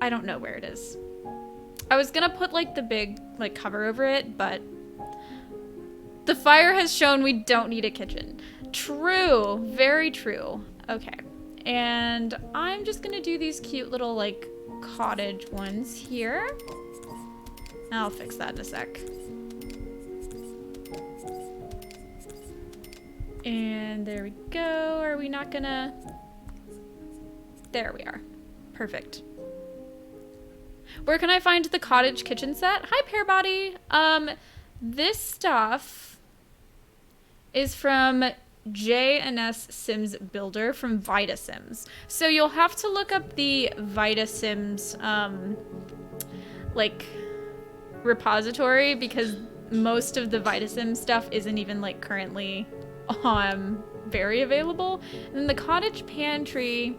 [SPEAKER 1] I don't know where it is. I was gonna put, like, the big, like, cover over it, but... The fire has shown we don't need a kitchen. True. Very true. Okay. And I'm just gonna do these cute little, like, cottage ones here. I'll fix that in a sec. And there we go. Are we not gonna... There we are. Perfect. Where can I find the cottage kitchen set? Hi, Pearbody. This stuff is from J&S Sims Builder from Vita Sims. So you'll have to look up the Vita Sims, like, repository, because most of the Vita Sims stuff isn't even, like, currently very available. And then the cottage pantry,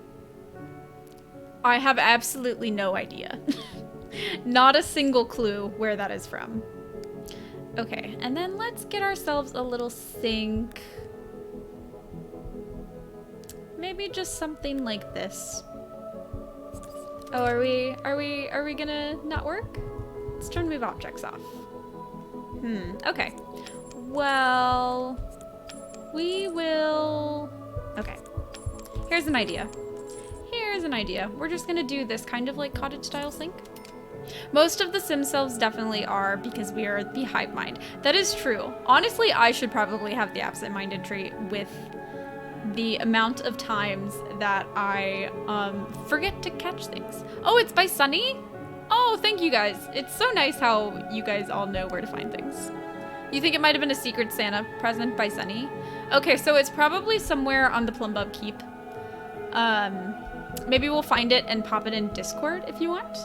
[SPEAKER 1] I have absolutely no idea. Not a single clue where that is from. Okay, and then let's get ourselves a little sink. Maybe just something like this. Oh, are we gonna not work? Let's turn move objects off. Okay. Well, we will... Okay. Here's an idea. We're just gonna do this kind of like cottage style sink. Most of the Sim selves definitely are, because we are the hive mind. That is true. Honestly, I should probably have the absent-minded trait with the amount of times that I forget to catch things. Oh, it's by Sunny? Oh, thank you guys. It's so nice how you guys all know where to find things. You think it might have been a Secret Santa present by Sunny? Okay, so it's probably somewhere on the Plumbub Keep. Maybe we'll find it and pop it in Discord if you want.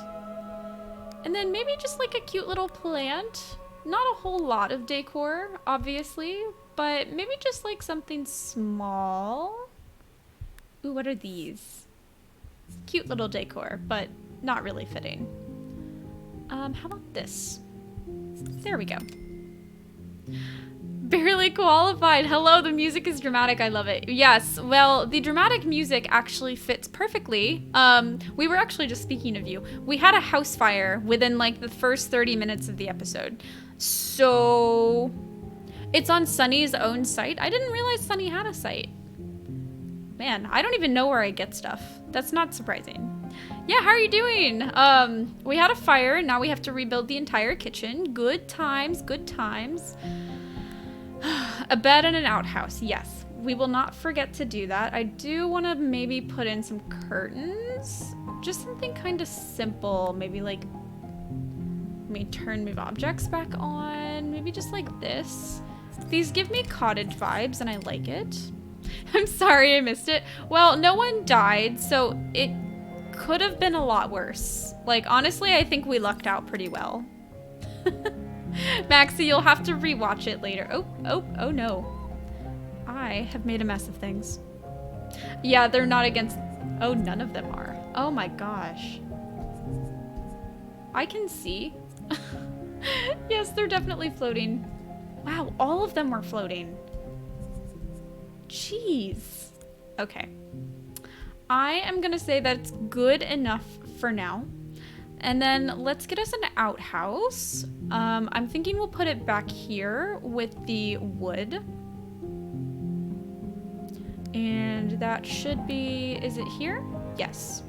[SPEAKER 1] And then maybe just like a cute little plant. Not a whole lot of decor, obviously, but maybe just like something small. Ooh, what are these? Cute little decor, but not really fitting. How about this? There we go. Barely qualified. Hello, the music is dramatic. I love it. Yes, well, the dramatic music actually fits perfectly. We were actually just speaking of you. We had a house fire within like the first 30 minutes of the episode. So it's on Sunny's own site. I didn't realize Sunny had a site. Man, I don't even know where I get stuff. That's not surprising. Yeah, how are you doing? We had a fire and now we have to rebuild the entire kitchen. Good times, good times. A bed and an outhouse, yes. We will not forget to do that. I do want to maybe put in some curtains. Just something kind of simple. Maybe like, move objects back on. Maybe just like this. These give me cottage vibes and I like it. I'm sorry I missed it. Well, no one died, so it could have been a lot worse. Like, honestly, I think we lucked out pretty well. Maxie, you'll have to rewatch it later. Oh no. I have made a mess of things. Yeah, they're not against... Oh, none of them are. Oh my gosh. I can see. Yes, they're definitely floating. Wow, all of them were floating. Jeez. Okay. I am gonna say that it's good enough for now. And then let's get us an outhouse. I'm thinking we'll put it back here with the wood. And that should be, is it here? Yes.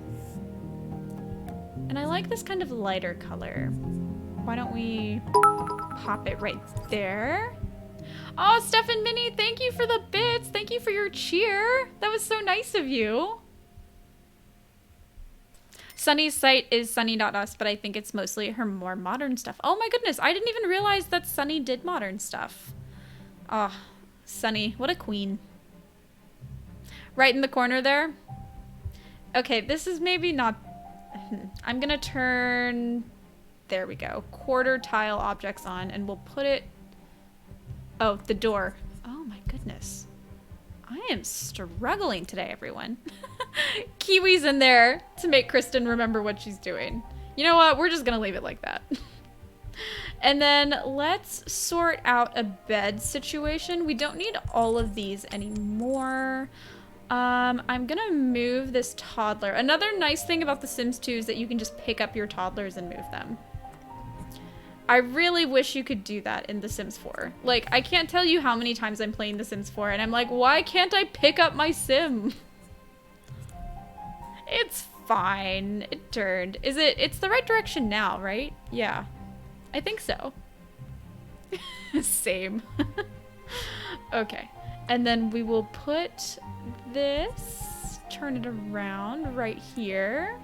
[SPEAKER 1] And I like this kind of lighter color. Why don't we pop it right there? Oh, Steph and Minnie, thank you for the bits. Thank you for your cheer. That was so nice of you. Sunny's site is sunny.us, but I think it's mostly her more modern stuff. Oh my goodness, I didn't even realize that Sunny did modern stuff. Oh, Sunny, what a queen. Right in the corner there. Okay, this is maybe not... I'm gonna turn... There we go. Quarter tile objects on, and we'll put it... Oh, the door. Oh my goodness. I am struggling today, everyone. Kiwi's in there to make Kristen remember what she's doing. You know what? We're just gonna leave it like that. And then let's sort out a bed situation. We don't need all of these anymore. I'm gonna move this toddler. Another nice thing about The Sims 2 is that you can just pick up your toddlers and move them. I really wish you could do that in The Sims 4. Like, I can't tell you how many times I'm playing The Sims 4 and I'm like, why can't I pick up my sim? It's fine. It turned. It's the right direction now, right? Yeah. I think so. Same. Okay. And then we will put this, turn it around right here.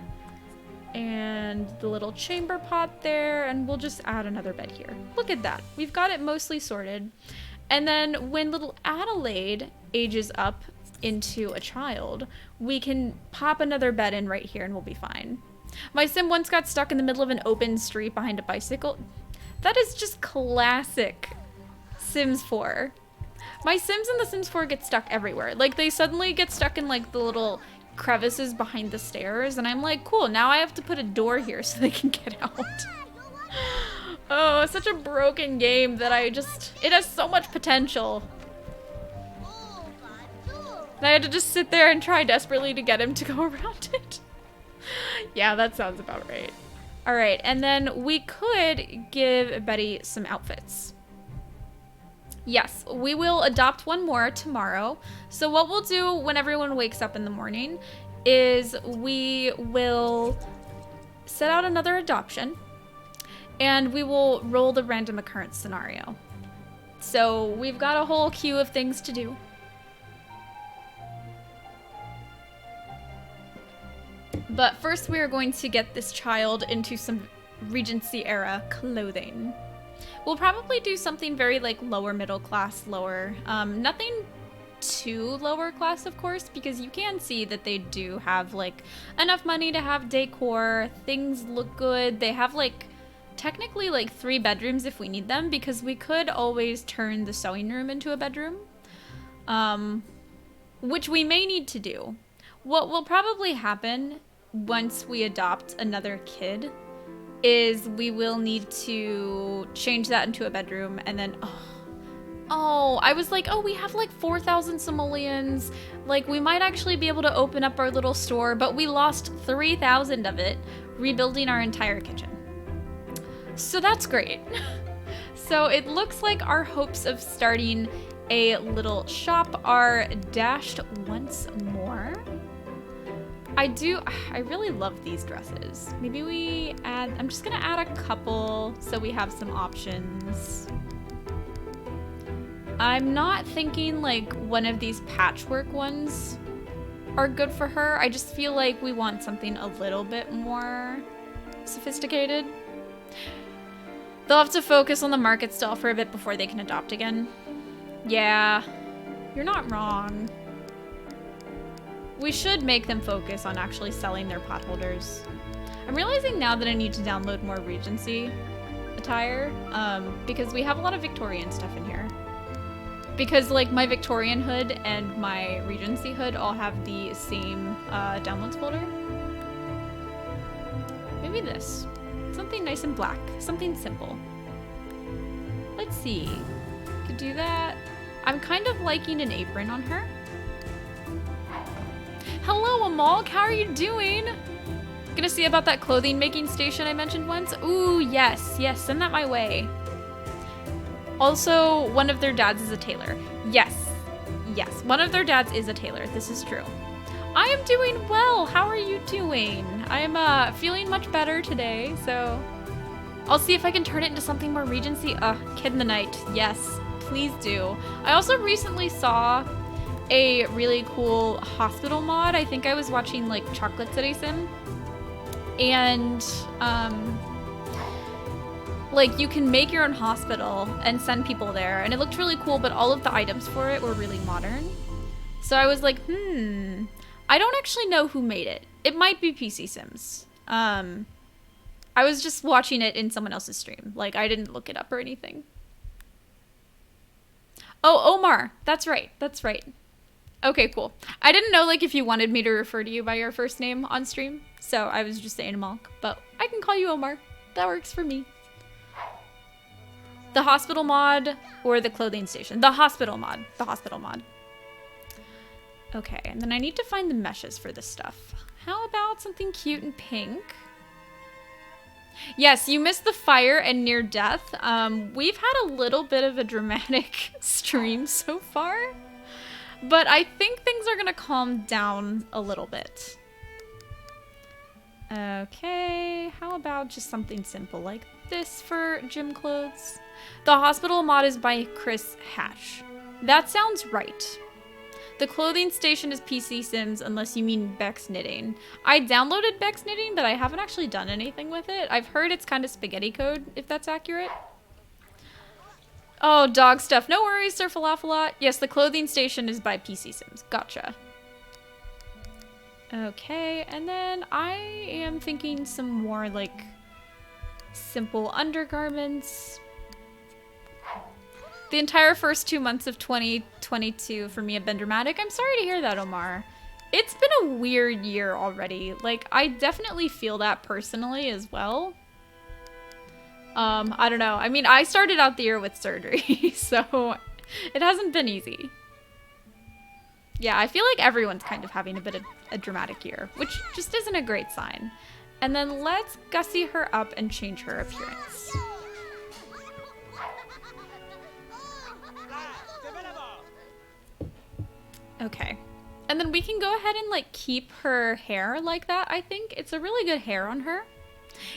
[SPEAKER 1] And the little chamber pot there, and we'll just add another bed here. Look at that. We've got it mostly sorted. And then when little Adelaide ages up into a child, we can pop another bed in right here and we'll be fine. My sim once got stuck in the middle of an open street behind a bicycle. That is just classic Sims 4. My sims in The Sims 4 get stuck everywhere. Like, they suddenly get stuck in like the little crevices behind the stairs, and I'm like, cool, now I have to put a door here so they can get out. Oh, such a broken game that it has so much potential. And I had to just sit there and try desperately to get him to go around it. Yeah, that sounds about right. All right, and then we could give Betty some outfits. Yes, we will adopt one more tomorrow. So what we'll do when everyone wakes up in the morning is we will set out another adoption and we will roll the random occurrence scenario. So we've got a whole queue of things to do. But first we are going to get this child into some Regency era clothing. We'll probably do something very like lower middle class, nothing too lower class, of course, because you can see that they do have like enough money to have decor. Things look good. They have like technically like 3 bedrooms if we need them, because we could always turn the sewing room into a bedroom, which we may need to do. What will probably happen once we adopt another kid is we will need to change that into a bedroom, and then I was like, oh, we have like 4,000 simoleons, like we might actually be able to open up our little store, but we lost 3,000 of it rebuilding our entire kitchen. So that's great. So it looks like our hopes of starting a little shop are dashed once more. I really love these dresses. Maybe we add, I'm just gonna add a couple so we have some options. I'm not thinking like one of these patchwork ones are good for her. I just feel like we want something a little bit more sophisticated. They'll have to focus on the market stall for a bit before they can adopt again. Yeah, you're not wrong. We should make them focus on actually selling their potholders. I'm realizing now that I need to download more Regency attire, because we have a lot of Victorian stuff in here. Because like my Victorian hood and my Regency hood all have the same downloads folder. Maybe this. Something nice and black. Something simple. Let's see. Could do that. I'm kind of liking an apron on her. Hello, Amalk. How are you doing? Gonna see about that clothing making station I mentioned once? Ooh, yes. Yes, send that my way. Also, one of their dads is a tailor. Yes. Yes, one of their dads is a tailor. This is true. I am doing well. How are you doing? I am feeling much better today, so I'll see if I can turn it into something more Regency. Kid in the Night. Yes, please do. I also recently saw a really cool hospital mod. I think I was watching like Chocolate City Sim, and like you can make your own hospital and send people there, and it looked really cool, but all of the items for it were really modern. So I was like, I don't actually know who made it. It might be PC Sims. I was just watching it in someone else's stream. Like, I didn't look it up or anything. Oh, Omar. That's right. That's right. Okay, cool. I didn't know, like, if you wanted me to refer to you by your first name on stream. So I was just saying Amalk. But I can call you Omar. That works for me. The hospital mod or the clothing station? The hospital mod. The hospital mod. Okay, and then I need to find the meshes for this stuff. How about something cute and pink? Yes, you missed the fire and near death. We've had a little bit of a dramatic stream so far, but I think things are gonna calm down a little bit. Okay, how about just something simple like this for gym clothes? The hospital mod is by Chris Hatch. That sounds right. The clothing station is PC Sims, unless you mean Beck's Knitting. I downloaded Beck's Knitting, but I haven't actually done anything with it. I've heard it's kind of spaghetti code, if that's accurate. Oh, dog stuff. No worries, Sir Falafelot. Yes, the clothing station is by PC Sims. Gotcha. Okay, and then I am thinking some more, like, simple undergarments. The entire first 2 months of 2022 for me have been dramatic. I'm sorry to hear that, Omar. It's been a weird year already. Like, I definitely feel that personally as well. I don't know. I mean, I started out the year with surgery, so it hasn't been easy. Yeah, I feel like everyone's kind of having a bit of a dramatic year, which just isn't a great sign. And then let's gussy her up and change her appearance. Okay. And then we can go ahead and like keep her hair like that, I think. It's a really good hair on her.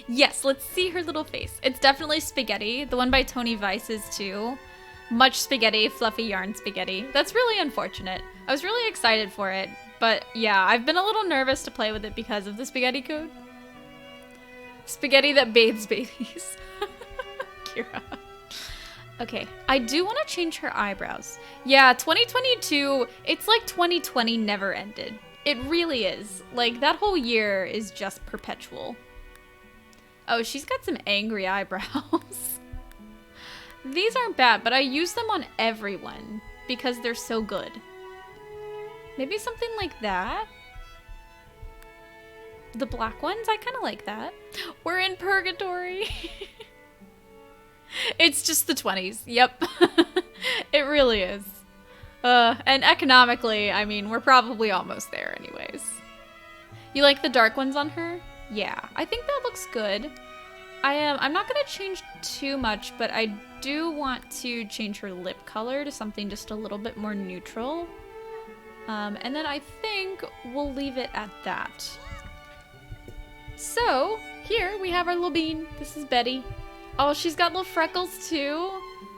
[SPEAKER 1] Yes, let's see her little face. It's definitely spaghetti. The one by Tony Vice is too. Much spaghetti, fluffy yarn spaghetti. That's really unfortunate. I was really excited for it. But yeah, I've been a little nervous to play with it because of the spaghetti code. Spaghetti that bathes babies. Kira. Okay, I do want to change her eyebrows. Yeah, 2022, it's like 2020 never ended. It really is. Like, that whole year is just perpetual. Oh, she's got some angry eyebrows. These aren't bad, but I use them on everyone because they're so good. Maybe something like that? The black ones, I kind of like that. We're in purgatory. It's just the 20s. Yep. It really is. And economically, I mean, we're probably almost there anyways. You like the dark ones on her? Yeah, I think that looks good. I'm not going to change too much, but I do want to change her lip color to something just a little bit more neutral. And then I think we'll leave it at that. So, here we have our little bean. This is Betty. Oh, she's got little freckles too.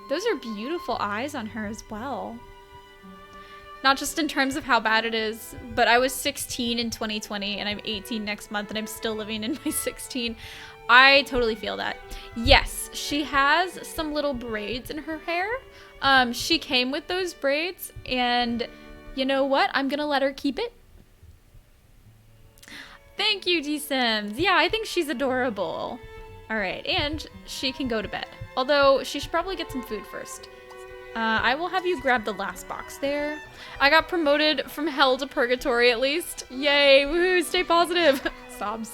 [SPEAKER 1] Those are beautiful eyes on her as well. Not just in terms of how bad it is, but I was 16 in 2020 and I'm 18 next month and I'm still living in my 16. I totally feel that. Yes, she has some little braids in her hair. She came with those braids and you know what? I'm gonna let her keep it. Thank you, D-Sims. Yeah, I think she's adorable. All right, and she can go to bed. Although, she should probably get some food first. I will have you grab the last box there. I got promoted from hell to purgatory at least. Yay, woohoo, stay positive. Sobs.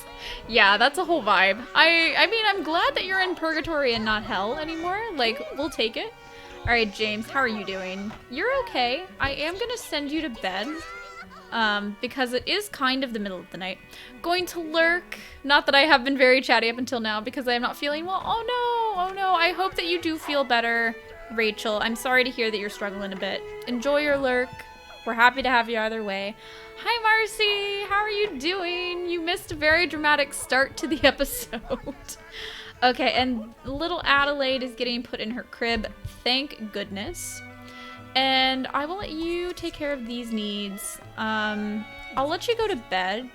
[SPEAKER 1] Yeah, that's a whole vibe. I mean, I'm glad that you're in purgatory and not hell anymore. Like, we'll take it. All right, James, how are you doing? You're okay. I am gonna send you to bed. Because it is kind of the middle of the night. Going to lurk. Not that I have been very chatty up until now because I am not feeling well. Oh no, I hope that you do feel better, Rachel. I'm sorry to hear that you're struggling a bit. Enjoy your lurk. We're happy to have you either way. Hi, Marcy. How are you doing? You missed a very dramatic start to the episode. Okay, and little Adelaide is getting put in her crib. Thank goodness. And I will let you take care of these needs. I'll let you go to bed.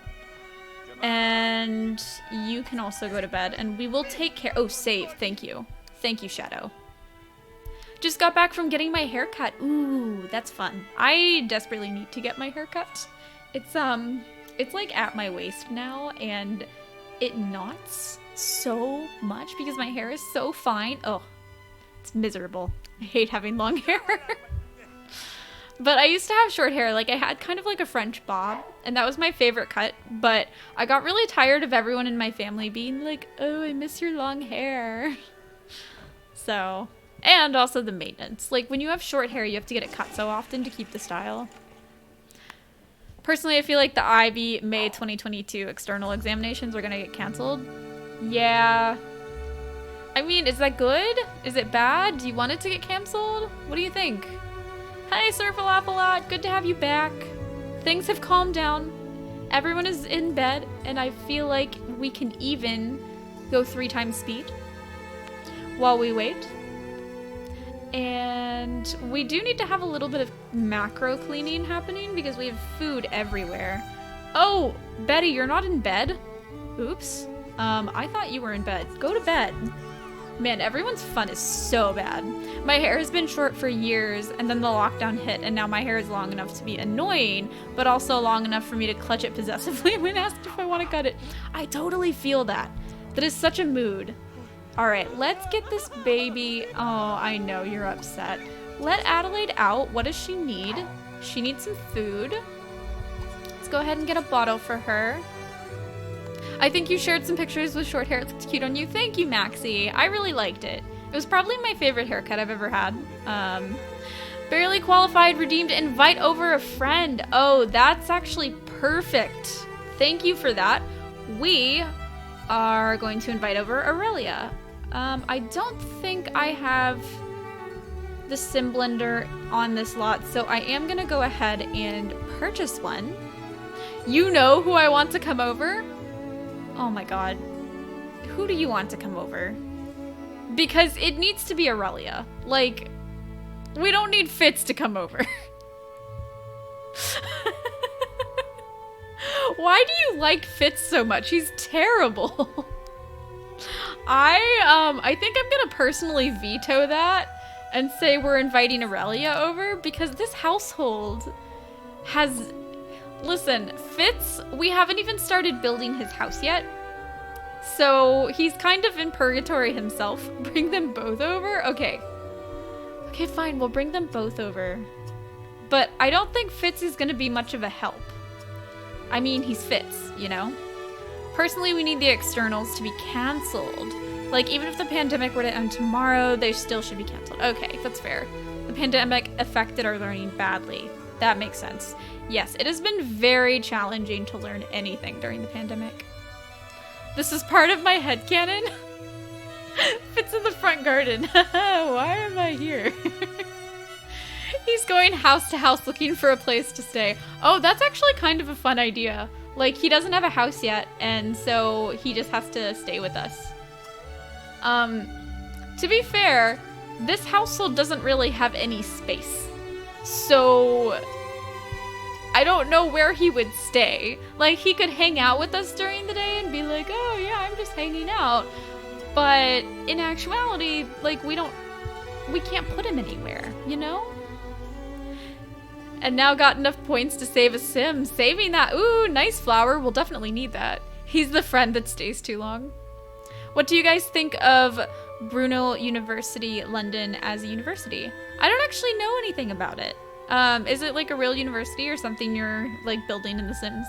[SPEAKER 1] And you can also go to bed. And we will take care- Oh, save. Thank you. Thank you, Shadow. Just got back from getting my hair cut. Ooh, that's fun. I desperately need to get my hair cut. It's like at my waist now. And it knots so much because my hair is so fine. Oh, it's miserable. I hate having long hair. But I used to have short hair. Like, I had kind of like a French bob, and that was my favorite cut. But I got really tired of everyone in my family being like, oh, I miss your long hair. So, and also the maintenance. Like, when you have short hair, you have to get it cut so often to keep the style. Personally, I feel like the IB May 2022 external examinations are gonna get canceled. Yeah. I mean, is that good? Is it bad? Do you want it to get canceled? What do you think? Hi, Surfalapalot. Good to have you back. Things have calmed down. Everyone is in bed, and I feel like we can even go 3 times speed while we wait. And we do need to have a little bit of macro cleaning happening because we have food everywhere. Oh, Betty, you're not in bed? Oops. I thought you were in bed. Go to bed. Man, everyone's fun is so bad. My hair has been short for years, and then the lockdown hit, and now my hair is long enough to be annoying, but also long enough for me to clutch it possessively when asked if I want to cut it. I totally feel that. That is such a mood. All right, let's get this baby. Oh, I know you're upset. Let Adelaide out. What does she need? She needs some food. Let's go ahead and get a bottle for her. I think you shared some pictures with short hair. It looks cute on you. Thank you, Maxie. I really liked it. It was probably my favorite haircut I've ever had. Barely qualified, redeemed, invite over a friend. Oh, that's actually perfect. Thank you for that. We are going to invite over Aurelia. I don't think I have the sim blender on this lot, so I am gonna go ahead and purchase one. You know who I want to come over? Oh my god. Who do you want to come over? Because it needs to be Aurelia. Like, we don't need Fitz to come over. Why do you like Fitz so much? He's terrible. I think I'm gonna personally veto that and say we're inviting Aurelia over because this household has... Listen, Fitz, we haven't even started building his house yet. So he's kind of in purgatory himself. Bring them both over? Okay. Okay, fine, we'll bring them both over. But I don't think Fitz is gonna be much of a help. I mean, he's Fitz, you know? Personally, we need the externals to be canceled. Like, even if the pandemic were to end tomorrow, they still should be canceled. Okay, that's fair. The pandemic affected our learning badly. That makes sense. Yes, it has been very challenging to learn anything during the pandemic. This is part of my headcanon. Fits in the front garden. Why am I here? He's going house to house looking for a place to stay. Oh, that's actually kind of a fun idea. Like, he doesn't have a house yet, and so he just has to stay with us. To be fair, this household doesn't really have any space. So I don't know where he would stay. Like, he could hang out with us during the day and be like, oh yeah, I'm just hanging out. But in actuality, like, we can't put him anywhere, you know? And now got enough points to save a sim. Saving that, ooh, nice flower. We'll definitely need that. He's the friend that stays too long. What do you guys think of Brunel University London as a university? I don't actually know anything about it. Is it like a real university or something you're like building in The Sims?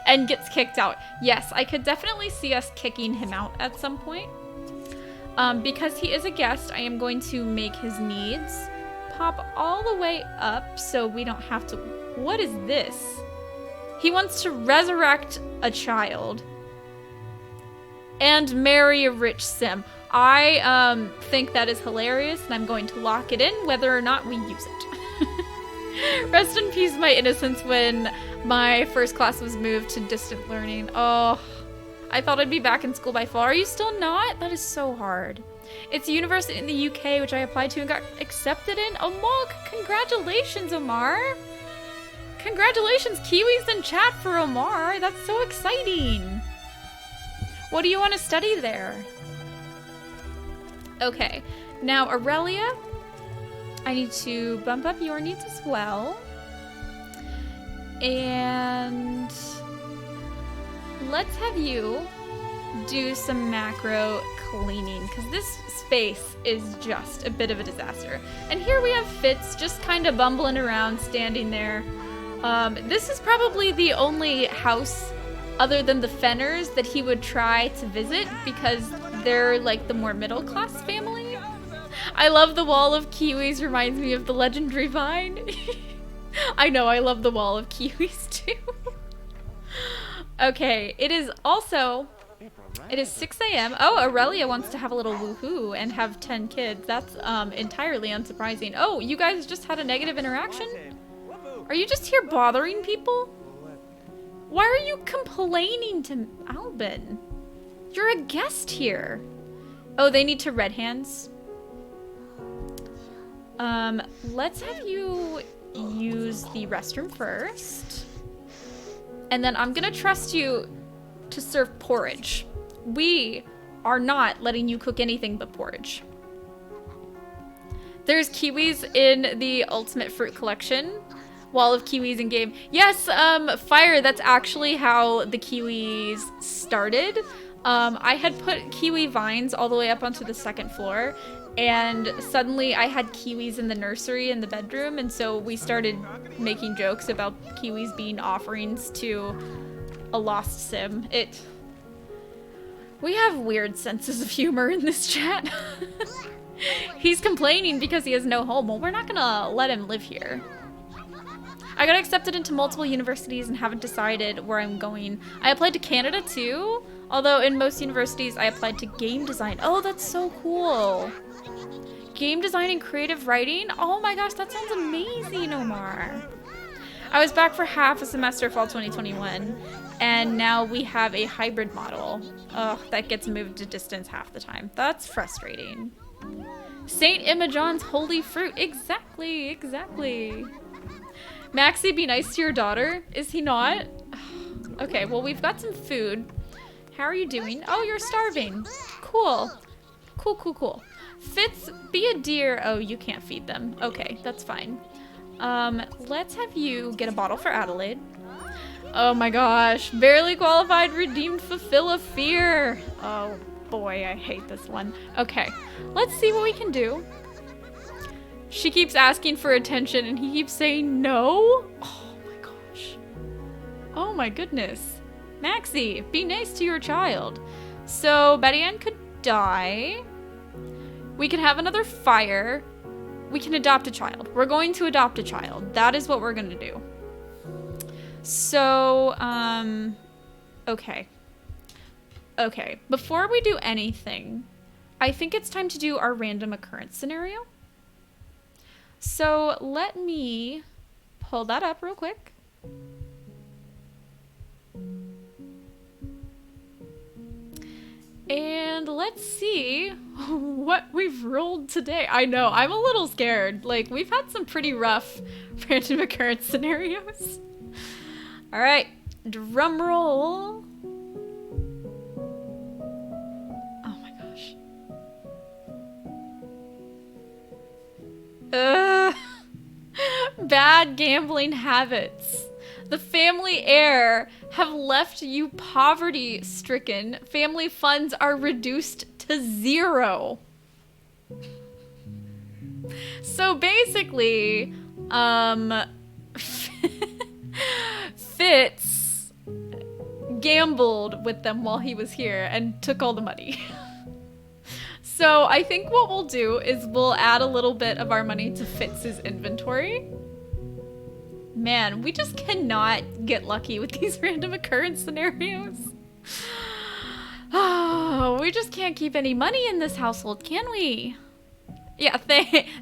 [SPEAKER 1] And gets kicked out. Yes, I could definitely see us kicking him out at some point. Because he is a guest, I am going to make his needs pop all the way up so we don't have to... What is this? He wants to resurrect a child and marry a rich sim. I think that is hilarious, and I'm going to lock it in whether or not we use it. Rest in peace, my innocence, when my first class was moved to distant learning. Oh, I thought I'd be back in school by fall. Are you still not? That is so hard. It's a university in the UK, which I applied to and got accepted in. Oh, congratulations, Omar. Congratulations, Kiwis in chat for Omar. That's so exciting. What do you want to study there? Okay, now Aurelia, I need to bump up your needs as well. And let's have you do some macro cleaning, because this space is just a bit of a disaster. And here we have Fitz just kind of bumbling around, standing there. This is probably the only house other than the Fenners that he would try to visit, because they're like the more middle class family. I love the wall of kiwis, reminds me of the legendary vine. I know, I love the wall of kiwis too. Okay, it is 6 a.m. Oh, Aurelia wants to have a little woohoo and have 10 kids. That's entirely unsurprising. Oh, you guys just had a negative interaction? Are you just here bothering people? Why are you complaining to Albin? You're a guest here. Oh, they need to red hands. Let's have you use the restroom first. And then I'm gonna trust you to serve porridge. We are not letting you cook anything but porridge. There's kiwis in the Ultimate Fruit Collection. Wall of kiwis in game. Yes, Fire, that's actually how the kiwis started. I had put kiwi vines all the way up onto the second floor, and suddenly I had kiwis in the nursery in the bedroom, and so we started making jokes about kiwis being offerings to a lost sim. We have weird senses of humor in this chat. He's complaining because he has no home. Well, we're not gonna let him live here. I got accepted into multiple universities and haven't decided where I'm going. I applied to Canada too, although in most universities I applied to game design. Oh, that's so cool. Game design and creative writing? Oh my gosh, that sounds amazing, Omar. I was back for half a semester fall 2021, and now we have a hybrid model. Oh, that gets moved to distance half the time. That's frustrating. Saint Imogen's holy fruit. Exactly. Maxie, be nice to your daughter. Is he not? Okay, well, we've got some food. How are you doing? Oh, you're starving. Cool. Fitz, be a dear. Oh, you can't feed them. Okay, that's fine. Let's have you get a bottle for Adelaide. Oh my gosh. Barely qualified, redeemed, fulfill a fear. Oh boy, I hate this one. Okay, let's see what we can do. She keeps asking for attention and he keeps saying no. Oh my gosh. Oh my goodness. Maxie, be nice to your child. So Betty Ann could die. We can have another fire. We can adopt a child. We're going to adopt a child. That is what we're going to do. So, okay. Okay, before we do anything, I think it's time to do our random occurrence scenario. So let me pull that up real quick. And let's see what we've rolled today. I know, I'm a little scared. Like, we've had some pretty rough random occurrence scenarios. All right, drum roll. Oh my gosh. Bad gambling habits. The family heir have left you poverty-stricken. Family funds are reduced to 0. So basically, Fitz gambled with them while he was here and took all the money. So I think what we'll do is we'll add a little bit of our money to Fitz's inventory. Man, we just cannot get lucky with these random occurrence scenarios. Oh, we just can't keep any money in this household, can we? Yeah,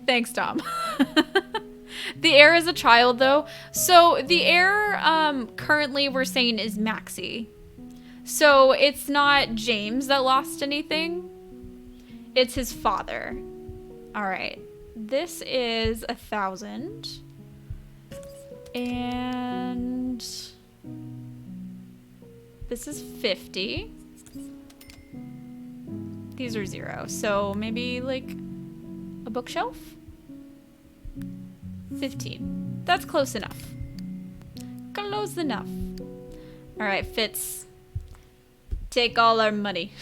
[SPEAKER 1] thanks, Tom. The heir is a child, though. So the heir currently we're saying is Maxie. So it's not James that lost anything. It's his father. All right. This is 1,000. And this is 50. These are 0. So maybe like a bookshelf? 15. That's close enough. Close enough. All right, Fitz. Take all our money.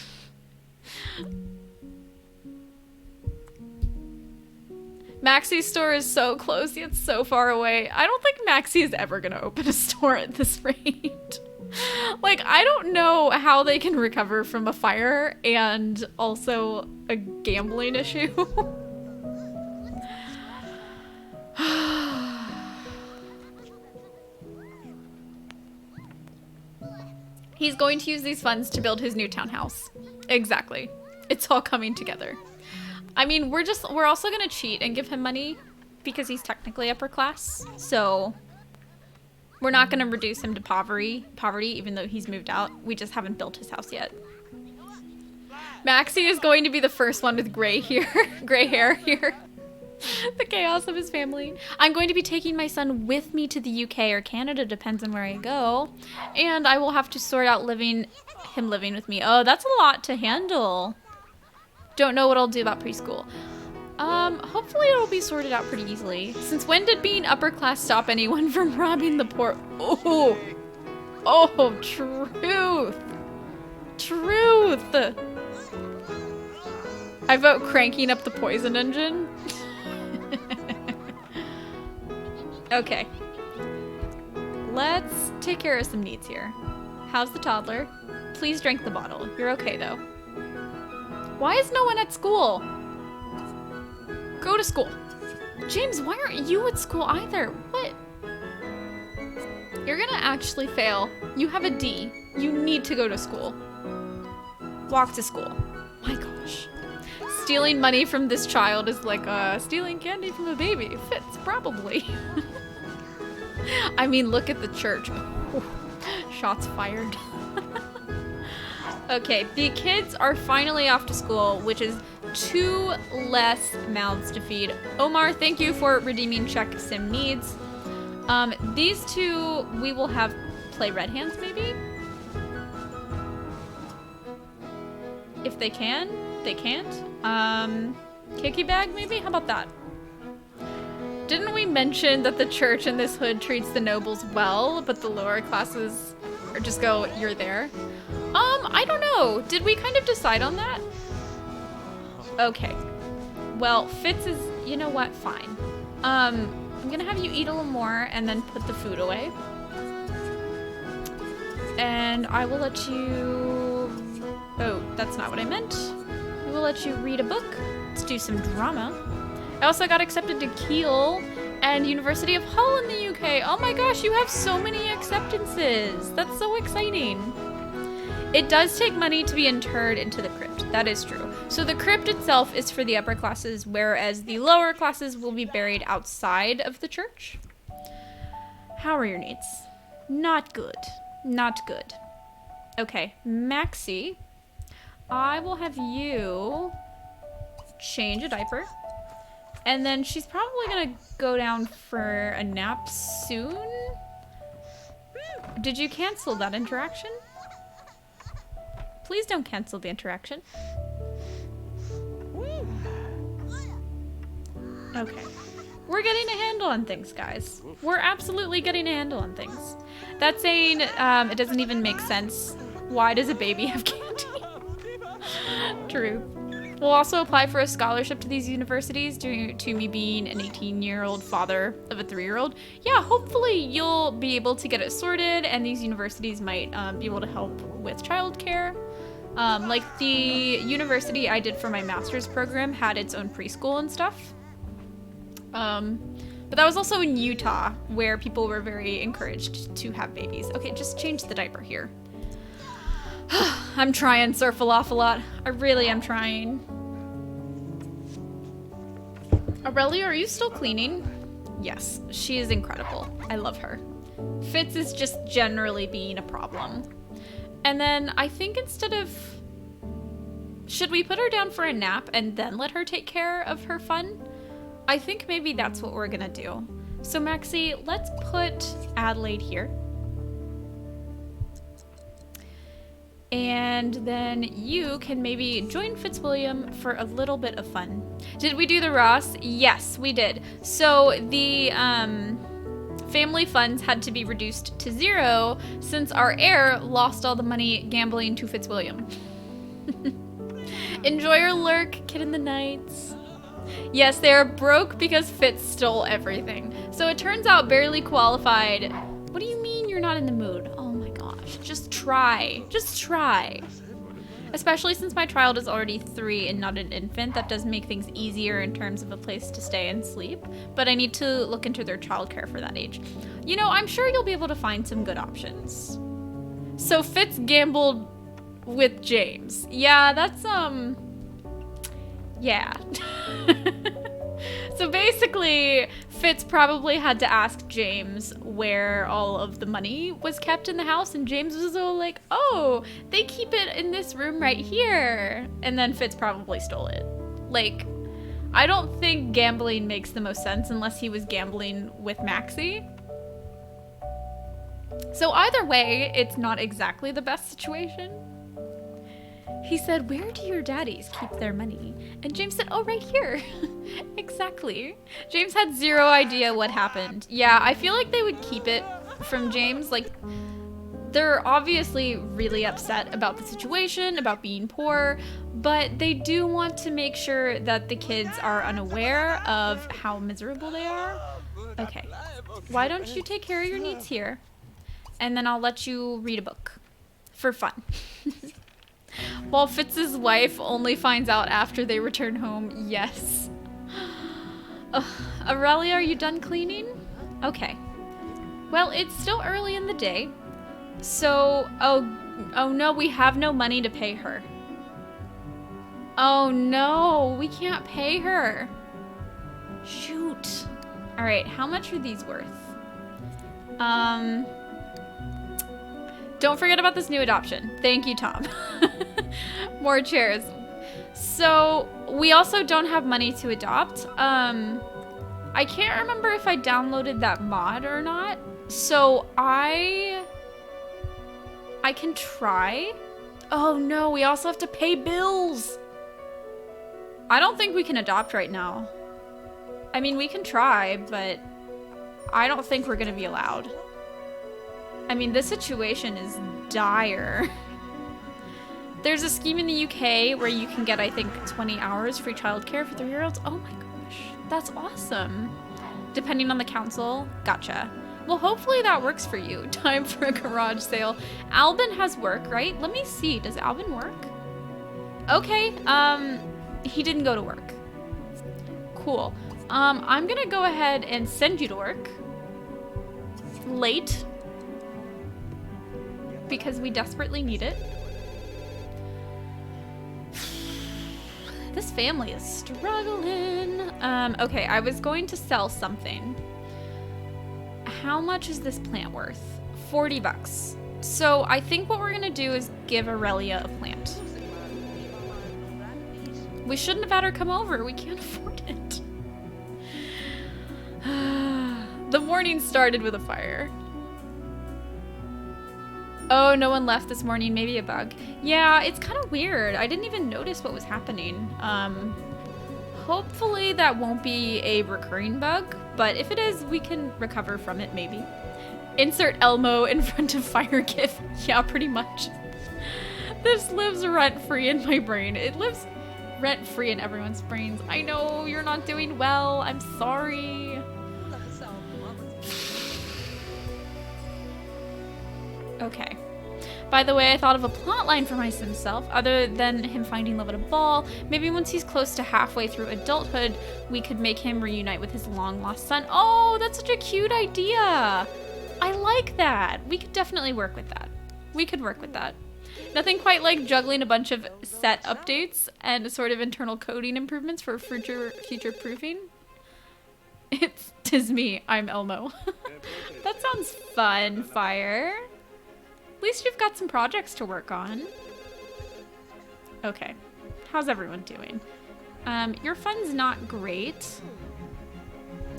[SPEAKER 1] Maxie's store is so close yet so far away. I don't think Maxie is ever gonna open a store at this rate. Like, I don't know how they can recover from a fire and also a gambling issue. He's going to use these funds to build his new townhouse. Exactly. It's all coming together. I mean, we're also gonna cheat and give him money because he's technically upper class. So we're not gonna reduce him to poverty even though he's moved out. We just haven't built his house yet. Maxie is going to be the first one with gray hair here. The chaos of his family. I'm going to be taking my son with me to the UK or Canada, depends on where I go. And I will have to sort out him living with me. Oh, that's a lot to handle. Don't know what I'll do about preschool. Hopefully it'll be sorted out pretty easily. Since when did being upper class stop anyone from robbing the poor? Oh, truth. I vote cranking up the poison engine. Okay. Let's take care of some needs here. How's the toddler? Please drink the bottle. You're okay though. Why is no one at school? Go to school. James, why aren't you at school either? What? You're gonna actually fail. You have a D. You need to go to school. Walk to school. My gosh. Stealing money from this child is like stealing candy from a baby. Fits, probably. I mean, look at the church. Ooh, shots fired. Okay, the kids are finally off to school, which is 2 less mouths to feed. Omar, thank you for redeeming check sim needs. These 2, we will have play red hands, maybe? If they can. They can't. Kicky bag, maybe? How about that? Didn't we mention that the church in this hood treats the nobles well, but the lower classes just go, you're there? I don't know. Did we kind of decide on that? Okay. Well, Fitz is, you know what? Fine. I'm gonna have you eat a little more and then put the food away. And I will let you... Oh, that's not what I meant. I will let you read a book. Let's do some drama. I also got accepted to Kiel and University of Hull in the UK. Oh my gosh, you have so many acceptances. That's so exciting. It does take money to be interred into the crypt. That is true. So the crypt itself is for the upper classes, whereas the lower classes will be buried outside of the church. How are your needs? Not good. Not good. Okay, Maxie, I will have you change a diaper. And then she's probably gonna go down for a nap soon. Did you cancel that interaction? Please don't cancel the interaction. Okay. We're getting a handle on things, guys. We're absolutely getting a handle on things. That's saying it doesn't even make sense. Why does a baby have candy? True. We'll also apply for a scholarship to these universities due to me being an 18-year-old father of a 3-year-old. Yeah, hopefully you'll be able to get it sorted, and these universities might be able to help with childcare. Like the university I did for my master's program had its own preschool and stuff. But that was also in Utah, where people were very encouraged to have babies. Okay, just change the diaper here. I'm trying, Sir Falafalot. I really am trying. Aurelia, are you still cleaning? Yes, she is incredible. I love her. Fitz is just generally being a problem. And then I think instead of... Should we put her down for a nap and then let her take care of her fun? I think maybe that's what we're gonna do. So Maxie, let's put Adelaide here. And then you can maybe join Fitzwilliam for a little bit of fun. Did we do the Ross? Yes, we did. So the family funds had to be reduced to 0 since our heir lost all the money gambling to Fitzwilliam. Enjoy your lurk, Kid in the Nights. Yes, they are broke because Fitz stole everything. So it turns out barely qualified. What do you mean you're not in the mood? Oh my gosh, just try. Just try. Especially since my child is already 3 and not an infant, that does make things easier in terms of a place to stay and sleep. But I need to look into their childcare for that age. You know, I'm sure you'll be able to find some good options. So Fitz gambled with James. Yeah, that's, yeah. So basically, Fitz probably had to ask James where all of the money was kept in the house, and James was all like, oh, they keep it in this room right here. And then Fitz probably stole it. Like, I don't think gambling makes the most sense unless he was gambling with Maxie. So either way, it's not exactly the best situation. He said, where do your daddies keep their money? And James said, oh, right here. Exactly. James had 0 idea what happened. Yeah, I feel like they would keep it from James. Like, they're obviously really upset about the situation, about being poor, but they do want to make sure that the kids are unaware of how miserable they are. Okay. Why don't you take care of your needs here? And then I'll let you read a book. For fun. While Fitz's wife only finds out after they return home. Yes. Aurelia, are you done cleaning? Okay. Well, it's still early in the day. So, oh no, we have no money to pay her. Oh no, we can't pay her. Shoot. All right, how much are these worth? Don't forget about this new adoption. Thank you, Tom. More chairs. So we also don't have money to adopt. I can't remember if I downloaded that mod or not. So I can try. Oh no, we also have to pay bills. I don't think we can adopt right now. I mean, we can try, but I don't think we're gonna be allowed. I mean, this situation is dire. There's a scheme in the UK where you can get, I think, 20 hours free childcare for 3-year-olds. Oh my gosh, that's awesome. Depending on the council. Gotcha. Well, hopefully that works for you. Time for a garage sale. Albin has work, right? Let me see. Does Albin work? Okay, he didn't go to work. Cool. I'm gonna go ahead and send you to work. Late. Because we desperately need it. This family is struggling. Okay, I was going to sell something. How much is this plant worth? 40 bucks. So I think what we're gonna do is give Aurelia a plant. We shouldn't have had her come over. We can't afford it. The morning started with a fire. Oh, no one left this morning. Maybe a bug. Yeah, it's kind of weird. I didn't even notice what was happening. Hopefully that won't be a recurring bug, but if it is, we can recover from it, maybe. Insert Elmo in front of fire gif. Yeah, pretty much. This lives rent-free in my brain. It lives rent-free in everyone's brains. I know you're not doing well. I'm sorry. Okay. By the way, I thought of a plot line for my sim self, other than him finding love at a ball. Maybe once he's close to halfway through adulthood, we could make him reunite with his long-lost son. Oh, that's such a cute idea. I like that. We could definitely work with that. We could work with that. Nothing quite like juggling a bunch of set updates and sort of internal coding improvements for future proofing. Tis me, I'm Elmo. That sounds fun, Fire. At least you've got some projects to work on. Okay, how's everyone doing? Your fun's not great.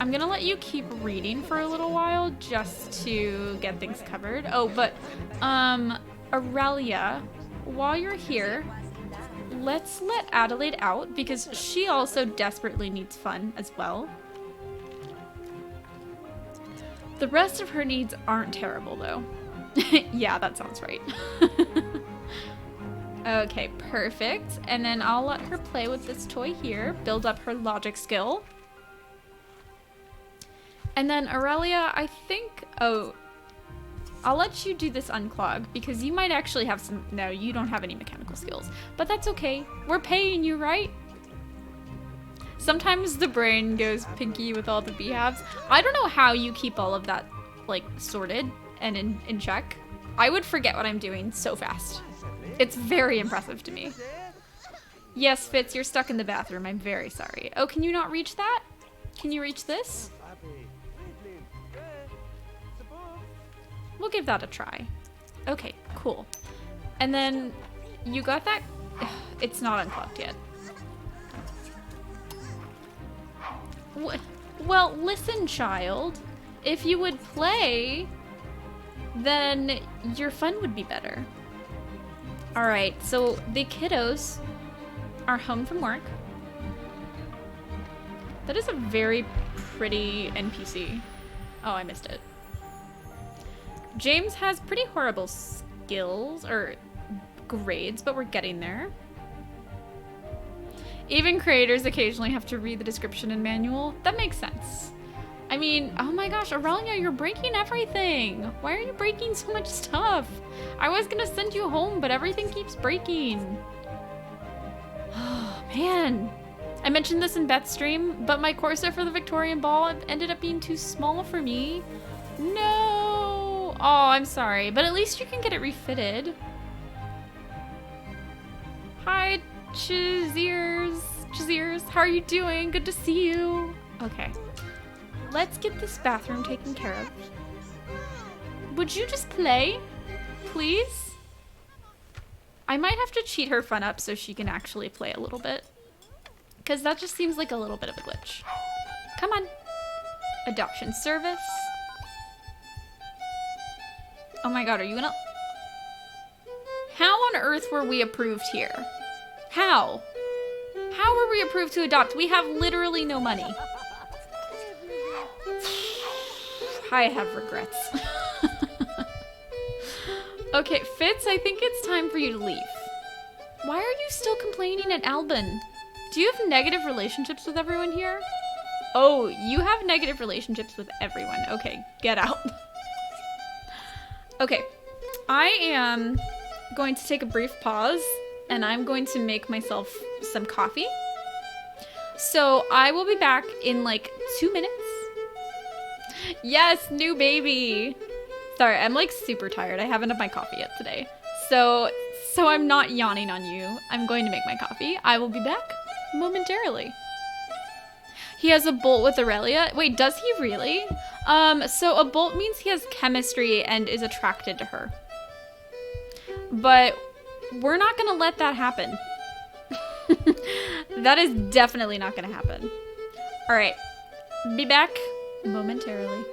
[SPEAKER 1] I'm gonna let you keep reading for a little while just to get things covered. Oh, but Aurelia, while you're here, let's let Adelaide out because she also desperately needs fun as well. The rest of her needs aren't terrible though. Yeah, that sounds right. Okay, perfect. And then I'll let her play with this toy here, build up her logic skill. And then Aurelia, I think, oh, I'll let you do this unclog because you might actually have some, no, you don't have any mechanical skills, but that's okay. We're paying you, right? Sometimes the brain goes pinky with all the beehives. I don't know how you keep all of that, like, sorted and in check. I would forget what I'm doing so fast. It's very impressive to me. Yes, Fitz, you're stuck in the bathroom. I'm very sorry. Oh, can you not reach that? Can you reach this? We'll give that a try. Okay, cool. And then you got that? It's not unclogged yet. Well, listen, child. If you would play, then your fun would be better. All right, so the kiddos are home from work. That is a very pretty NPC. Oh, I missed it. James has pretty horrible skills, or grades, but we're getting there. Even creators occasionally have to read the description and manual. That makes sense. I mean, oh my gosh, Aurelia, you're breaking everything. Why are you breaking so much stuff? I was gonna send you home, but everything keeps breaking. Oh, man. I mentioned this in Beth's stream, but my corset for the Victorian ball ended up being too small for me. No. Oh, I'm sorry, but at least you can get it refitted. Hi, Cheers. How are you doing? Good to see you. Okay. Let's get this bathroom taken care of. Would you just play? Please? I might have to cheat her fun up so she can actually play a little bit. Because that just seems like a little bit of a glitch. Come on. Adoption service. Oh my god, are you gonna... How on earth were we approved here? How? How were we approved to adopt? We have literally no money. I have regrets. Okay, Fitz, I think it's time for you to leave. Why are you still complaining at Albin? Do you have negative relationships with everyone here? Oh, you have negative relationships with everyone. Okay, get out. Okay, I am going to take a brief pause and I'm going to make myself some coffee. So I will be back in like 2 minutes. Yes, new baby. Sorry, I'm like super tired. I haven't had my coffee yet today. So I'm not yawning on you. I'm going to make my coffee. I will be back momentarily. He has a bolt with Aurelia. Wait, does he really? So a bolt means he has chemistry and is attracted to her. But we're not gonna let that happen. That is definitely not gonna happen. All right, be back momentarily.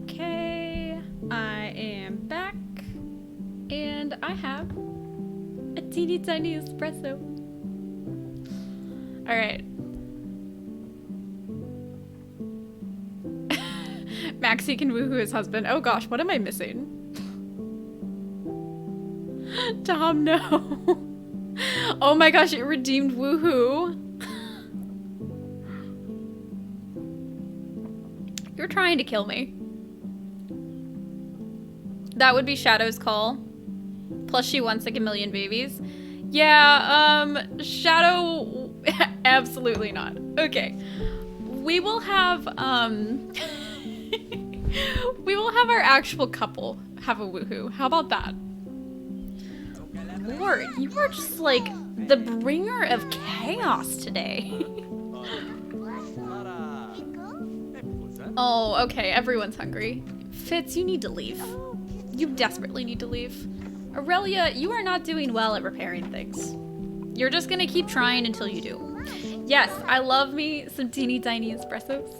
[SPEAKER 1] Okay, I am back, and I have a teeny tiny espresso. All right. Maxie can woohoo his husband. Oh gosh, what am I missing? Tom, no. Oh my gosh, it redeemed woohoo. You're trying to kill me. That would be Shadow's call. Plus she wants like 1,000,000 babies. Yeah, Shadow, absolutely not. Okay. We will have, we will have our actual couple have a woohoo. How about that? Lord, you are just like the bringer of chaos today. Oh, okay, everyone's hungry. Fitz, you need to leave. You desperately need to leave. Aurelia, you are not doing well at repairing things. You're just gonna keep trying until you do. Yes, I love me some teeny tiny espressos.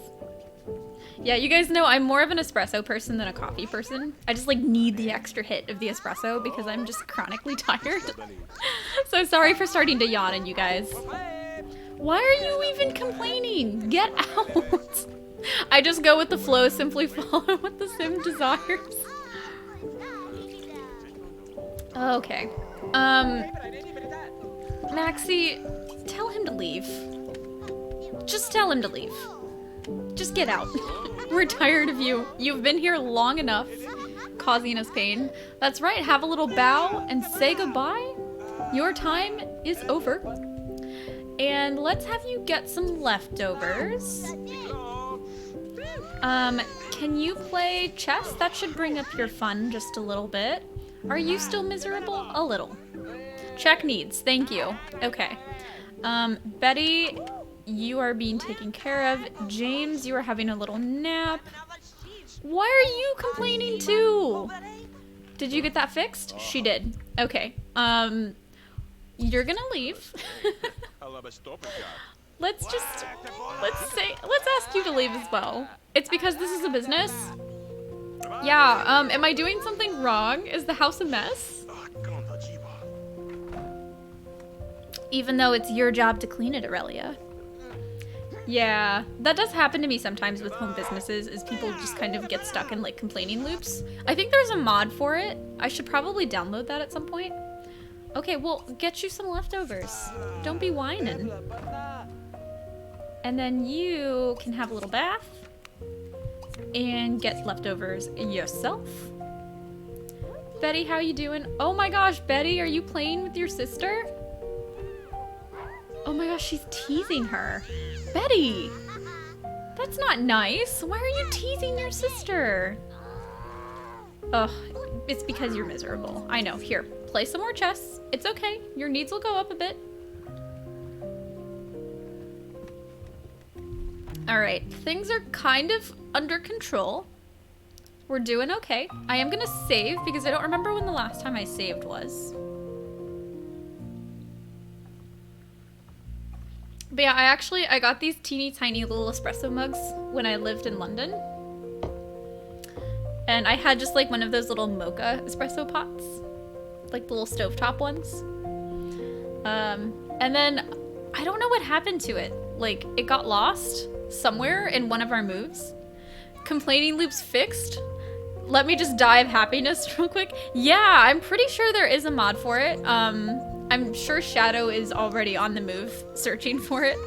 [SPEAKER 1] Yeah, you guys know I'm more of an espresso person than a coffee person. I just like need the extra hit of the espresso because I'm just chronically tired. So sorry for starting to yawn on you guys. Why are you even complaining? Get out. I just go with the flow, simply follow what the sim desires. Okay. Maxie, tell him to leave. Just tell him to leave. just get out. We're tired of you. You've been here long enough, causing us pain. That's right, have a little bow and say goodbye. Your time is over. And let's have you get some leftovers. Can you play chess? That should bring up your fun just a little bit. Are you still miserable? A little. Check needs, thank you. Okay. Betty, you are being taken care of. James, you are having a little nap. Why are you complaining too? Did you get that fixed? She did. Okay. You're gonna leave. Let's ask you to leave as well. It's because this is a business. Yeah, am I doing something wrong? Is the house a mess? Even though it's your job to clean it, Aurelia. Yeah, that does happen to me sometimes with home businesses, is people just kind of get stuck in like complaining loops. I think there's a mod for it. I should probably download that at some point. Okay, well, get you some leftovers. Don't be whining. And then you can have a little bath and get leftovers yourself. Betty, how you doing? Oh my gosh, Betty, are you playing with your sister? Oh my gosh, she's teasing her. Betty, that's not nice. Why are you teasing your sister? Ugh, it's because you're miserable. I know. Here, play some more chess. It's okay. Your needs will go up a bit. All right, things are kind of under control. We're doing okay. I am gonna save because I don't remember when the last time I saved was. But yeah, I got these teeny tiny little espresso mugs when I lived in London. And I had just like one of those little mocha espresso pots. Like the little stovetop ones. And then I don't know what happened to it. Like it got lost somewhere in one of our moves. Complaining loops fixed. Let me just die of happiness real quick. Yeah, I'm pretty sure there is a mod for it. I'm sure Shadow is already on the move searching for it.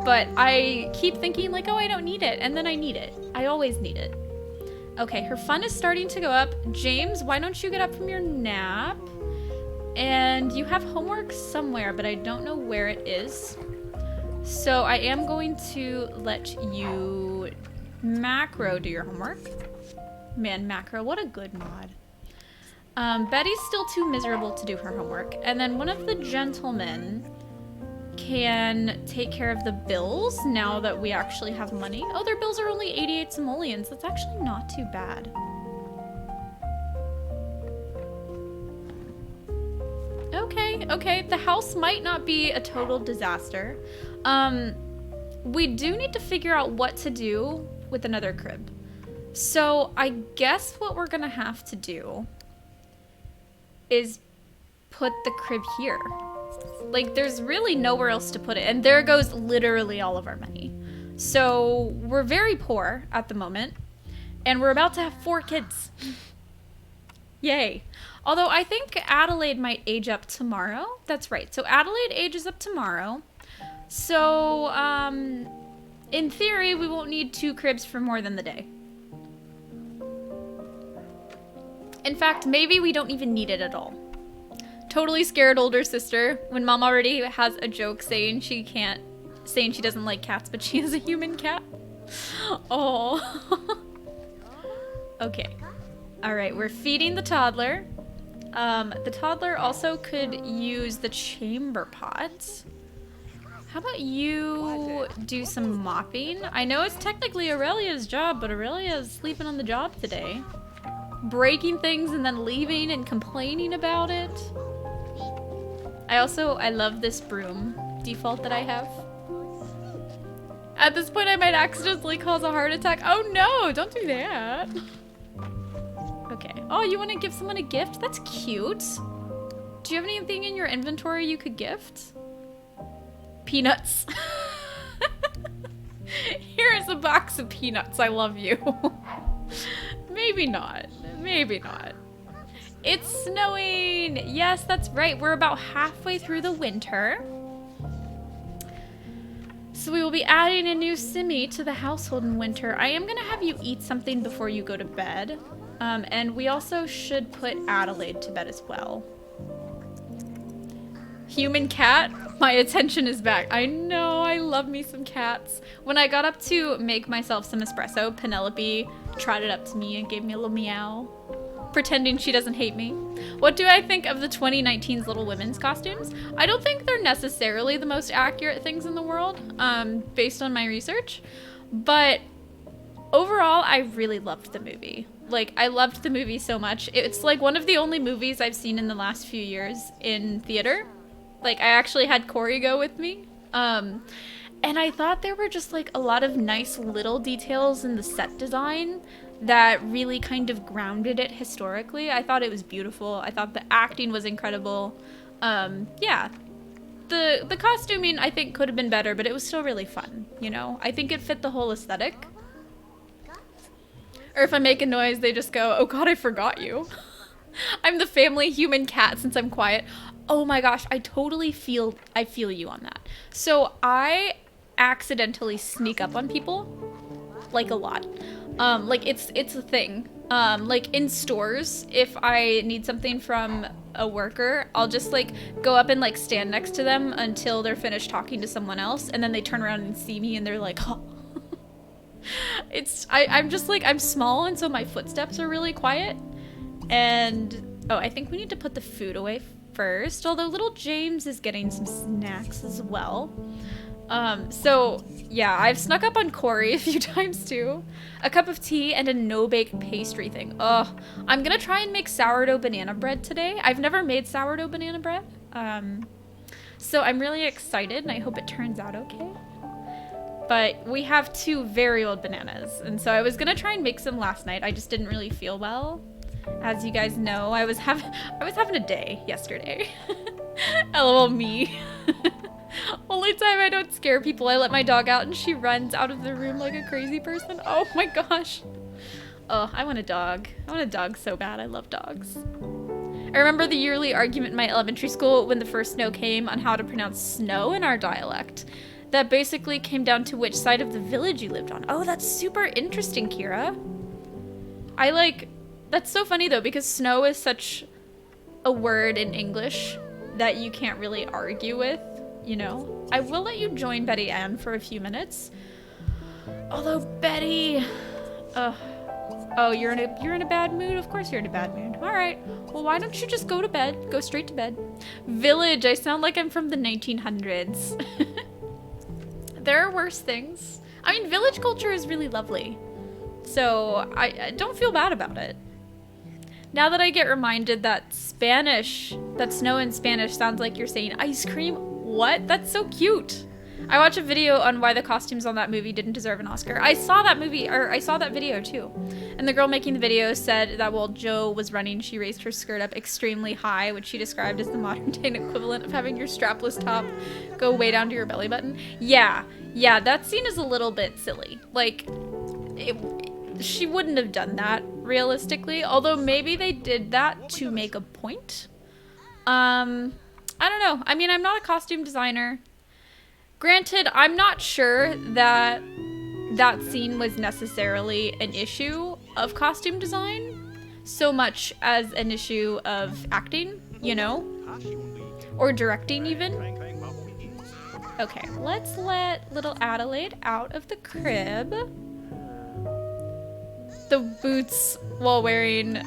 [SPEAKER 1] But I keep thinking like, oh, I don't need it. And then I need it. I always need it. Okay, her fun is starting to go up. James, why don't you get up from your nap? And you have homework somewhere, but I don't know where it is. So I am going to let you Macro do your homework. Man, Macro, what a good mod. Betty's still too miserable to do her homework. And then one of the gentlemen can take care of the bills now that we actually have money. Oh, their bills are only 88 simoleons. That's actually not too bad. Okay. The house might not be a total disaster. We do need to figure out what to do with another crib. So I guess what we're gonna have to do is put the crib here. Like, there's really nowhere else to put it. And there goes literally all of our money. So we're very poor at the moment. And we're about to have 4 kids. Yay. Although I think Adelaide might age up tomorrow. That's right. So Adelaide ages up tomorrow. So, in theory, we won't need 2 cribs for more than the day. In fact, maybe we don't even need it at all. Totally scared older sister when mom already has a joke saying she doesn't like cats, but she is a human cat. Oh. Okay. All right, we're feeding the toddler. The toddler also could use the chamber pot. How about you do some mopping? I know it's technically Aurelia's job, but Aurelia is sleeping on the job today. Breaking things and then leaving and complaining about it. I love this broom default that I have. At this point, I might accidentally cause a heart attack. Oh no, don't do that. Okay. Oh, you want to give someone a gift? That's cute. Do you have anything in your inventory you could gift? Peanuts. Here's a box of peanuts. I love you. Maybe not. Maybe not. It's snowing. Yes, that's right. We're about halfway through the winter. So we will be adding a new Simi to the household in winter. I am gonna have you eat something before you go to bed. And we also should put Adelaide to bed as well. Human cat, my attention is back. I know, I love me some cats. When I got up to make myself some espresso, Penelope trotted up to me and gave me a little meow, pretending she doesn't hate me. What do I think of the 2019's Little Women's costumes? I don't think they're necessarily the most accurate things in the world, based on my research, but overall, I really loved the movie. Like, I loved the movie so much. It's like one of the only movies I've seen in the last few years in theater. Like, I actually had Corey go with me. And I thought there were just like a lot of nice little details in the set design that really kind of grounded it historically. I thought it was beautiful. I thought the acting was incredible. Yeah. The costuming I think could have been better, but it was still really fun, you know? I think it fit the whole aesthetic. Or if I make a noise, they just go, oh god, I forgot you. I'm the family human cat since I'm quiet. Oh my gosh, I feel you on that. So I accidentally sneak up on people, like a lot. Like it's a thing. Like in stores, if I need something from a worker, I'll just like go up and like stand next to them until they're finished talking to someone else, and then they turn around and see me and they're like, oh. I'm just like, I'm small, and so my footsteps are really quiet. And oh, I think we need to put the food away first, although little James is getting some snacks as well. So yeah, I've snuck up on Corey a few times too. A cup of tea and a no-bake pastry thing. Ugh. I'm gonna try and make sourdough banana bread today. I've never made sourdough banana bread. So I'm really excited and I hope it turns out okay. But we have 2 very old bananas, and so I was gonna try and make some last night. I just didn't really feel well. As you guys know, I was having a day yesterday. LOL me. Only time I don't scare people, I let my dog out and she runs out of the room like a crazy person. Oh my gosh. Oh, I want a dog. I want a dog so bad. I love dogs. I remember the yearly argument in my elementary school when the first snow came on how to pronounce snow in our dialect. That basically came down to which side of the village you lived on. Oh, that's super interesting, Kira. That's so funny though, because snow is such a word in English that you can't really argue with, you know? I will let you join Betty Ann for a few minutes. Although Betty, oh, you're in a bad mood? Of course you're in a bad mood. All right, well, why don't you just go to bed? Go straight to bed. Village, I sound like I'm from the 1900s. There are worse things. I mean, village culture is really lovely. So I don't feel bad about it. Now that I get reminded that snow in Spanish sounds like you're saying ice cream. What? That's so cute. I watched a video on why the costumes on that movie didn't deserve an Oscar. I saw that video too. And the girl making the video said that while Jo was running, she raised her skirt up extremely high, which she described as the modern day equivalent of having your strapless top go way down to your belly button. Yeah, that scene is a little bit silly. Like, she wouldn't have done that realistically, although maybe they did that to make a point. I don't know. I mean, I'm not a costume designer. Granted, I'm not sure that that scene was necessarily an issue of costume design so much as an issue of acting, you know? Or directing even. Okay, let's let little Adelaide out of the crib. The boots while wearing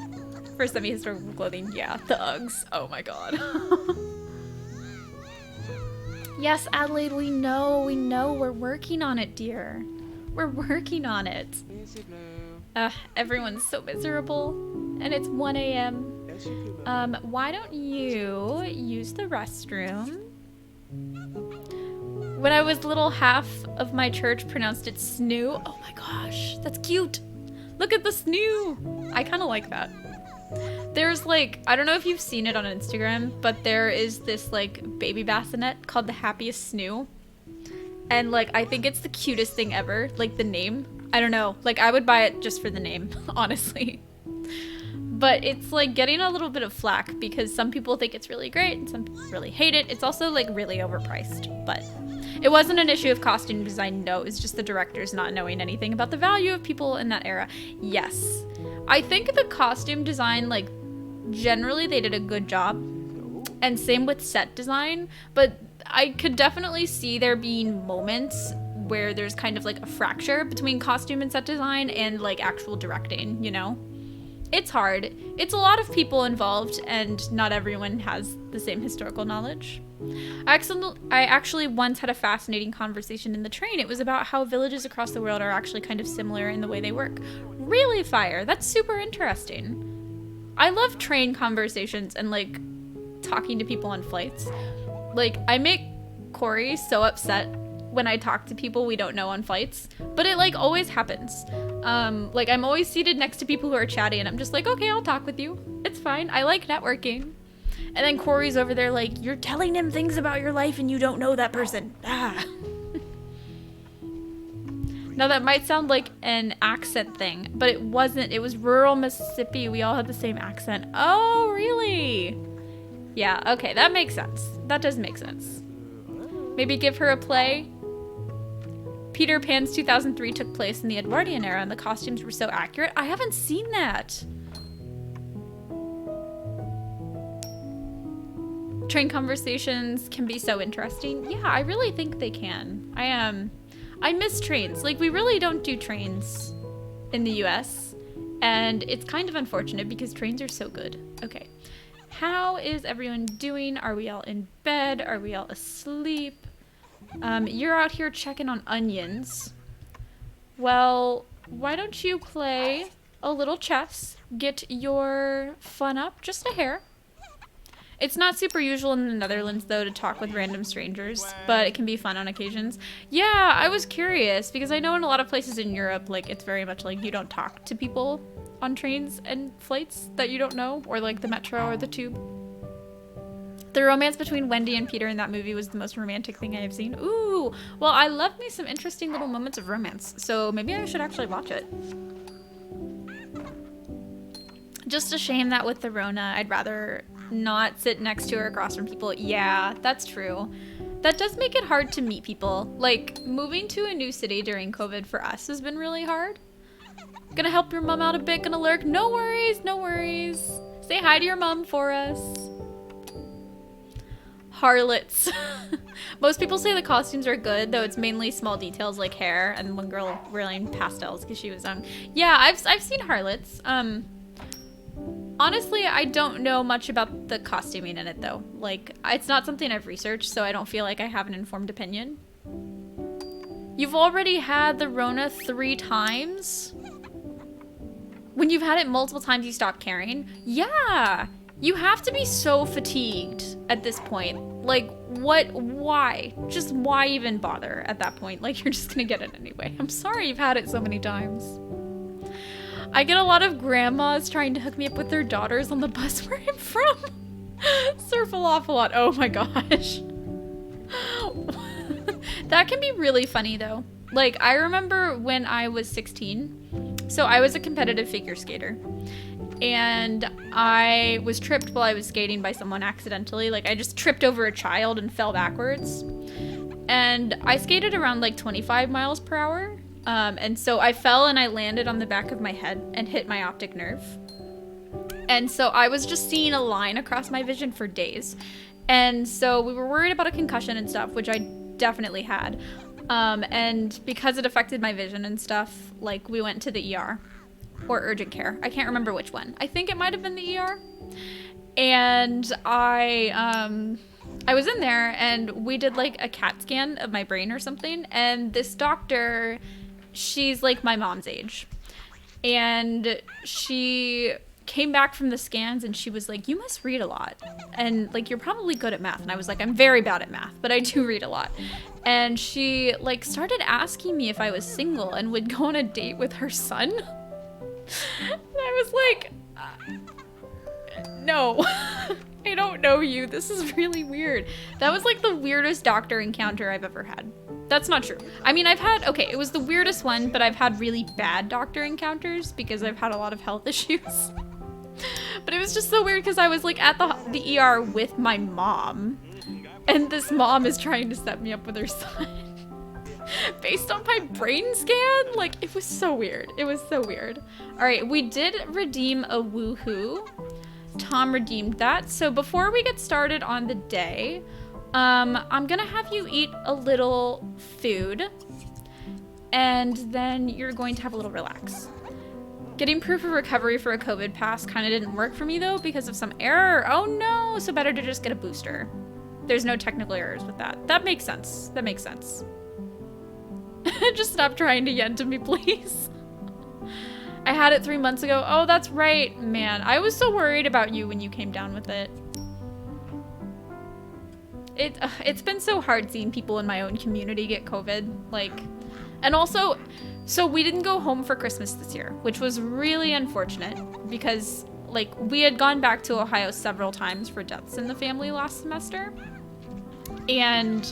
[SPEAKER 1] for semi-historical clothing. Yeah, the Uggs. Oh my god. Yes, Adelaide, we know, we're working on it, dear. We're working on it. Everyone's so miserable, and it's 1 a.m. Why don't you use the restroom? When I was little, half of my church pronounced it snoo. Oh my gosh, that's cute. Look at the snoo. I kind of like that. There's like, I don't know if you've seen it on Instagram, but there is this like baby bassinet called the Happiest Snoo. And like, I think it's the cutest thing ever. Like the name, I don't know, like I would buy it just for the name, honestly. But it's like getting a little bit of flack because some people think it's really great and some people really hate it. It's also like really overpriced, but It wasn't an issue of costume design, no. It was just the directors not knowing anything about the value of people in that era. Yes. I think the costume design, like, generally they did a good job. And same with set design. But I could definitely see there being moments where there's kind of like a fracture between costume and set design and like actual directing, you know? It's hard. It's a lot of people involved, and not everyone has the same historical knowledge. I actually once had a fascinating conversation in the train. It was about how villages across the world are actually kind of similar in the way they work. Really, Fire? That's super interesting. I love train conversations and, like, talking to people on flights. Like, I make Corey so upset when I talk to people we don't know on flights, but it, like, always happens. Like, I'm always seated next to people who are chatty, and I'm just like, okay, I'll talk with you. It's fine. I like networking. And then Corey's over there like, you're telling him things about your life and you don't know that person. Ah. Now, that might sound like an accent thing, but it wasn't. It was rural Mississippi. We all had the same accent. Oh, really? Yeah, okay, that makes sense. That does make sense. Maybe give her a play. Peter Pan's 2003 took place in the Edwardian era, and the costumes were so accurate. I haven't seen that. Train conversations can be so interesting. Yeah, I really think they can. I miss trains. Like, we really don't do trains in the US, and it's kind of unfortunate because trains are so good. Okay. How is everyone doing? Are we all in bed? Are we all asleep? You're out here checking on onions. Well, why don't you play a little chess? Get your fun up just a hair. It's not super usual in the Netherlands, though, to talk with random strangers, but it can be fun on occasions. Yeah, I was curious, because I know in a lot of places in Europe, like, it's very much like you don't talk to people on trains and flights that you don't know, or like the metro or the tube. The romance between Wendy and Peter in that movie was the most romantic thing I have seen. Ooh, well, I love me some interesting little moments of romance, so maybe I should actually watch it. Just a shame that with the Rona, I'd rather not sit next to or across from people. Yeah, that's true. That does make it hard to meet people. Like, moving to a new city during COVID for us has been really hard. Gonna help your mom out a bit, gonna lurk. No worries, no worries. Say hi to your mom for us. Harlots. Most people say the costumes are good, though it's mainly small details like hair and one girl wearing pastels because she was young. Yeah, I've seen harlots. Honestly, I don't know much about the costuming in it, though. Like, it's not something I've researched, so I don't feel like I have an informed opinion. You've already had the Rona 3 times? When you've had it multiple times, you stop caring? Yeah! You have to be so fatigued at this point. Like, what? Why? Just why even bother at that point? Like, you're just gonna get it anyway. I'm sorry you've had it so many times. I get a lot of grandmas trying to hook me up with their daughters on the bus where I'm from. Surf-a-lot. Oh my gosh. That can be really funny though. Like, I remember when I was 16, so I was a competitive figure skater. And I was tripped while I was skating by someone accidentally. Like, I just tripped over a child and fell backwards. And I skated around like 25 miles per hour. And so I fell and I landed on the back of my head and hit my optic nerve. And so I was just seeing a line across my vision for days. And so we were worried about a concussion and stuff, which I definitely had. And because it affected my vision and stuff, like, we went to the ER or urgent care. I can't remember which one. I think it might have been the ER. And I was in there and we did like a CAT scan of my brain or something. And this doctor, she's like my mom's age. And she came back from the scans and she was like, you must read a lot. And like, you're probably good at math. And I was like, I'm very bad at math, but I do read a lot. And she like started asking me if I was single and would go on a date with her son. And I was like, no, I don't know you. This is really weird. That was like the weirdest doctor encounter I've ever had. That's not true. I mean, okay, it was the weirdest one, but I've had really bad doctor encounters because I've had a lot of health issues. But it was just so weird because I was like at the ER with my mom. And this mom is trying to set me up with her son. Based on my brain scan? Like, it was so weird. It was so weird. All right, we did redeem a woohoo. Tom redeemed that. So before we get started on the day, I'm gonna have you eat a little food, and then you're going to have a little relax. Getting proof of recovery for a COVID pass kind of didn't work for me though because of some error. Oh no, so better to just get a booster. There's no technical errors with that. That makes sense. That makes sense. Just stop trying to yen to me, please. I had it 3 months ago. Oh, that's right. Man, I was so worried about you when you came down with it. It's been so hard seeing people in my own community get COVID. Like, and also, so we didn't go home for Christmas this year, which was really unfortunate because, like, we had gone back to Ohio several times for deaths in the family last semester. And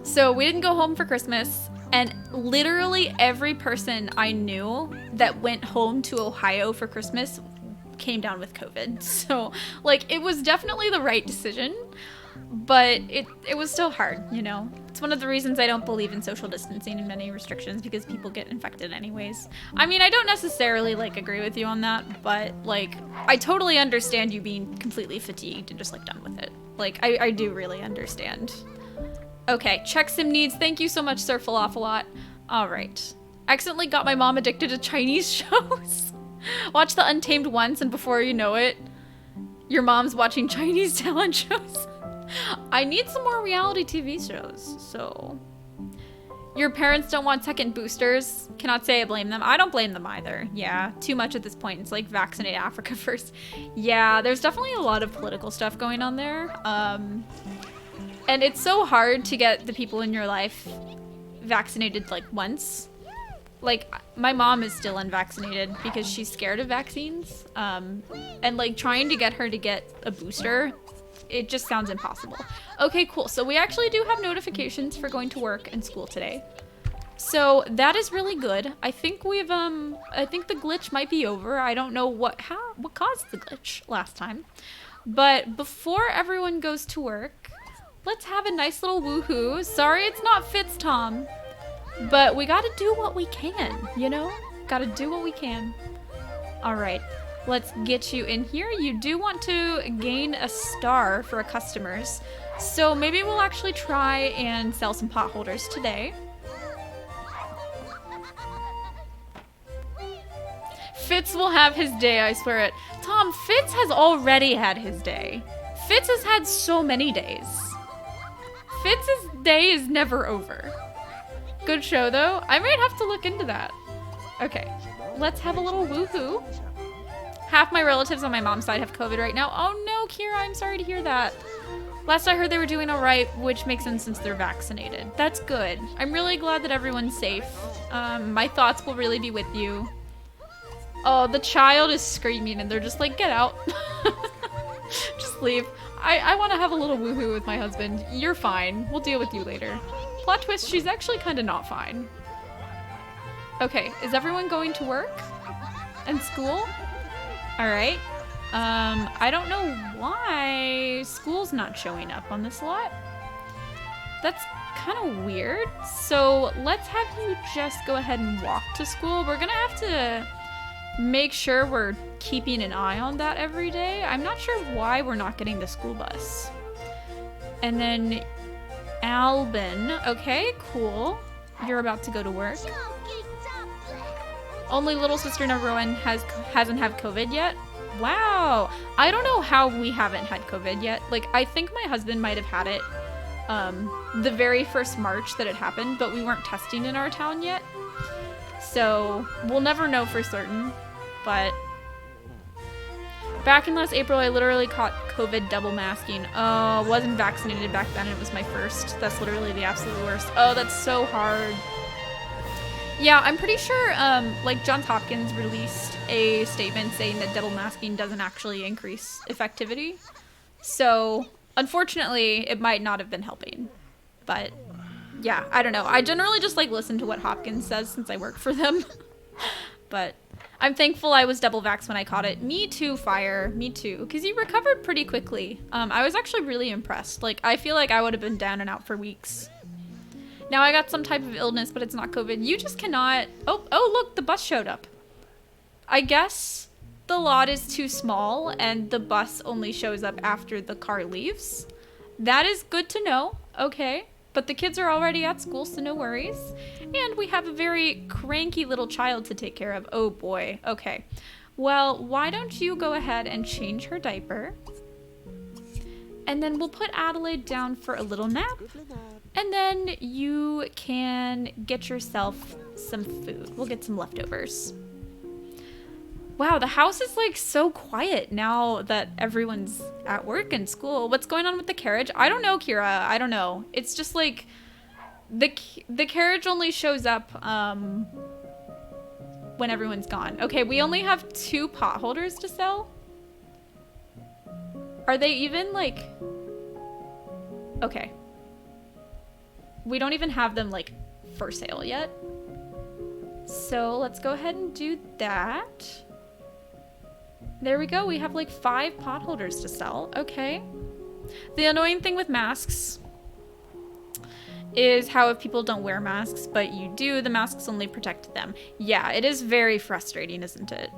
[SPEAKER 1] so we didn't go home for Christmas. And literally every person I knew that went home to Ohio for Christmas came down with COVID. So, like, it was definitely the right decision, but it was still hard, you know? It's one of the reasons I don't believe in social distancing and many restrictions, because people get infected anyways. I mean, I don't necessarily, like, agree with you on that, but, like, I totally understand you being completely fatigued and just, like, done with it. Like, I do really understand. Okay, check sim needs. Thank you so much, Sir Falafalot. All right. Accidentally got my mom addicted to Chinese shows. Watch The Untamed once, and before you know it, your mom's watching Chinese talent shows. I need some more reality TV shows, so... Your parents don't want second boosters. Cannot say I blame them. I don't blame them either. Yeah, too much at this point. It's like vaccinate Africa first. Yeah, there's definitely a lot of political stuff going on there. And it's so hard to get the people in your life vaccinated, like, once. Like, my mom is still unvaccinated because she's scared of vaccines. And, like, trying to get her to get a booster, it just sounds impossible. Okay, cool. So we actually do have notifications for going to work and school today. So that is really good. I think we've, I think the glitch might be over. I don't know what caused the glitch last time. But before everyone goes to work, let's have a nice little woohoo. Sorry it's not Fitz, Tom. But we gotta do what we can, you know? Gotta do what we can. Alright, let's get you in here. You do want to gain a star for customers. So maybe we'll actually try and sell some pot holders today. Fitz will have his day, I swear it. Tom, Fitz has already had his day. Fitz has had so many days. Fitz's day is never over. Good show, though. I might have to look into that. Okay, let's have a little woohoo. Half my relatives on my mom's side have COVID right now. Oh no, Kira, I'm sorry to hear that. Last I heard they were doing all right, which makes sense since they're vaccinated. That's good. I'm really glad that everyone's safe. My thoughts will really be with you. Oh, the child is screaming and they're just like, get out. Just leave. I want to have a little woohoo with my husband. You're fine. We'll deal with you later. Plot twist, she's actually kind of not fine. Okay, is everyone going to work? And school? Alright. I don't know why school's not showing up on this lot. That's kind of weird. So let's have you just go ahead and walk to school. We're gonna have to make sure we're keeping an eye on that every day. I'm not sure why we're not getting the school bus. And then Albin. Okay, cool. You're about to go to work. Only little sister number one hasn't had COVID yet. Wow. I don't know how we haven't had COVID yet. Like, I think my husband might have had it the very first March that it happened, but we weren't testing in our town yet. So we'll never know for certain, but back in last April, I literally caught COVID double masking. Oh, wasn't vaccinated back then. It was my first. That's literally the absolute worst. Oh, that's so hard. Yeah, I'm pretty sure, like, Johns Hopkins released a statement saying that double masking doesn't actually increase effectivity. So, unfortunately, it might not have been helping. But, yeah, I don't know. I generally just, like, listen to what Hopkins says since I work for them. But I'm thankful I was double vaxxed when I caught it. Me too, Fire. Me too. Because you recovered pretty quickly. I was actually really impressed. Like, I feel like I would have been down and out for weeks. Now I got some type of illness, but it's not COVID. You just cannot... Oh, look, the bus showed up. I guess the lot is too small and the bus only shows up after the car leaves. That is good to know. Okay. But the kids are already at school, so no worries. And we have a very cranky little child to take care of. Oh boy. Okay. Well, why don't you go ahead and change her diaper? And then we'll put Adelaide down for a little nap. And then you can get yourself some food. We'll get some leftovers. Wow, the house is like so quiet now that everyone's at work and school. What's going on with the carriage? I don't know, Kira. I don't know. It's just like the carriage only shows up when everyone's gone. Okay, we only have 2 pot holders to sell. Are they even like... Okay. We don't even have them like for sale yet. So let's go ahead and do that. There we go. We have like 5 pot holders to sell. Okay. The annoying thing with masks is how if people don't wear masks, but you do, the masks only protect them. Yeah, it is very frustrating, isn't it?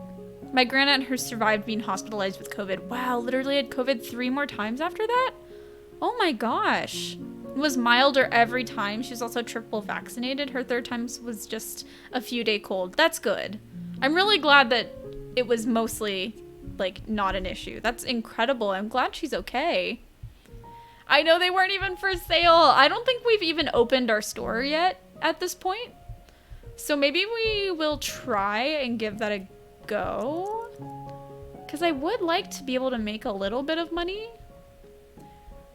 [SPEAKER 1] My grandaunt who survived being hospitalized with COVID. Wow, literally had COVID 3 more times after that? Oh my gosh. It was milder every time. She was also triple vaccinated. Her 3rd time was just a few day cold. That's good. I'm really glad that it was mostly like not an issue. That's incredible. I'm glad she's okay. I know they weren't even for sale. I don't think we've even opened our store yet at this point. So maybe we will try and give that a go. Because I would like to be able to make a little bit of money.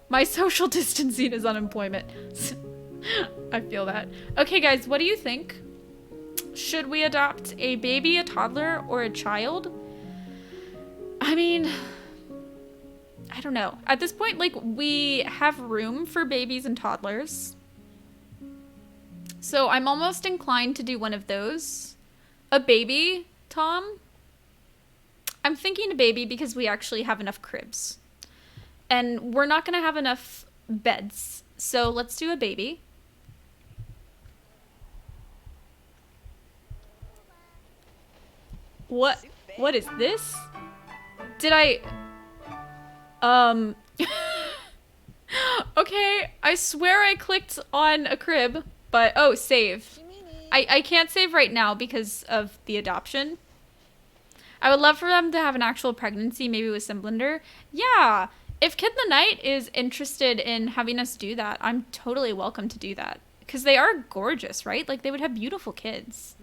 [SPEAKER 1] My social distancing is unemployment. I feel that. Okay, guys, what do you think? Should we adopt a baby, a toddler, or a child? I mean, I don't know. At this point, like, we have room for babies and toddlers. So I'm almost inclined to do one of those. A baby, Tom? I'm thinking a baby because we actually have enough cribs. And we're not going to have enough beds. So let's do a baby. What is this? Did I... Okay, I swear I clicked on a crib, but... Oh, save. I can't save right now because of the adoption. I would love for them to have an actual pregnancy, maybe with Simblender. Yeah, if Kid the Night is interested in having us do that, I'm totally welcome to do that. Because they are gorgeous, right? Like, they would have beautiful kids.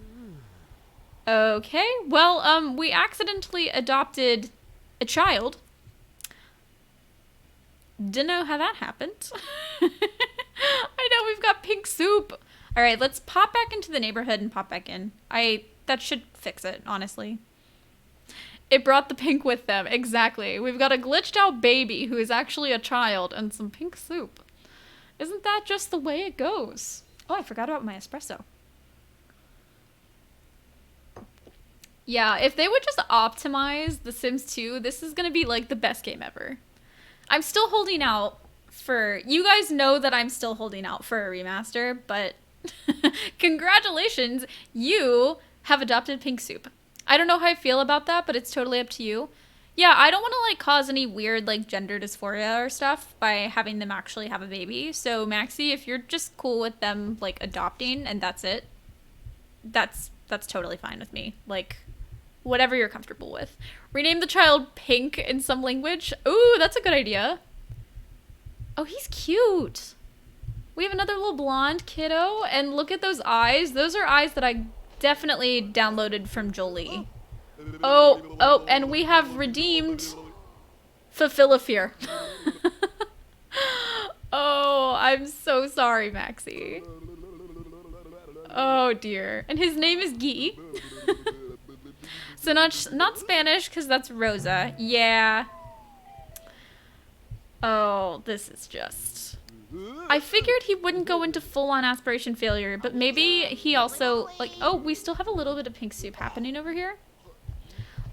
[SPEAKER 1] Okay, well, we accidentally adopted a child. Didn't know how that happened. I know, we've got pink soup. All right, let's pop back into the neighborhood and pop back in. That should fix it, honestly. It brought the pink with them. Exactly. We've got a glitched out baby who is actually a child and some pink soup. Isn't that just the way it goes? Oh, I forgot about my espresso. Yeah, if they would just optimize The Sims 2, this is going to be like the best game ever. I'm still holding out for... You guys know that I'm still holding out for a remaster, but congratulations, you have adopted pink soup. I don't know how I feel about that, but it's totally up to you. Yeah, I don't want to like cause any weird like gender dysphoria or stuff by having them actually have a baby. So Maxie, if you're just cool with them like adopting and that's it, that's totally fine with me. Like whatever you're comfortable with. Rename the child Pink in some language. Ooh, that's a good idea. Oh, he's cute. We have another little blonde kiddo, and look at those eyes. Those are eyes that I definitely downloaded from Jolie. Oh, and we have redeemed Fulfill a Fear. Oh, I'm so sorry, Maxie. Oh dear. And his name is Guy. So not Spanish, because that's Rosa. Yeah. Oh, this is just... I figured he wouldn't go into full-on aspiration failure, but maybe he also, like... Oh, we still have a little bit of pink soup happening over here.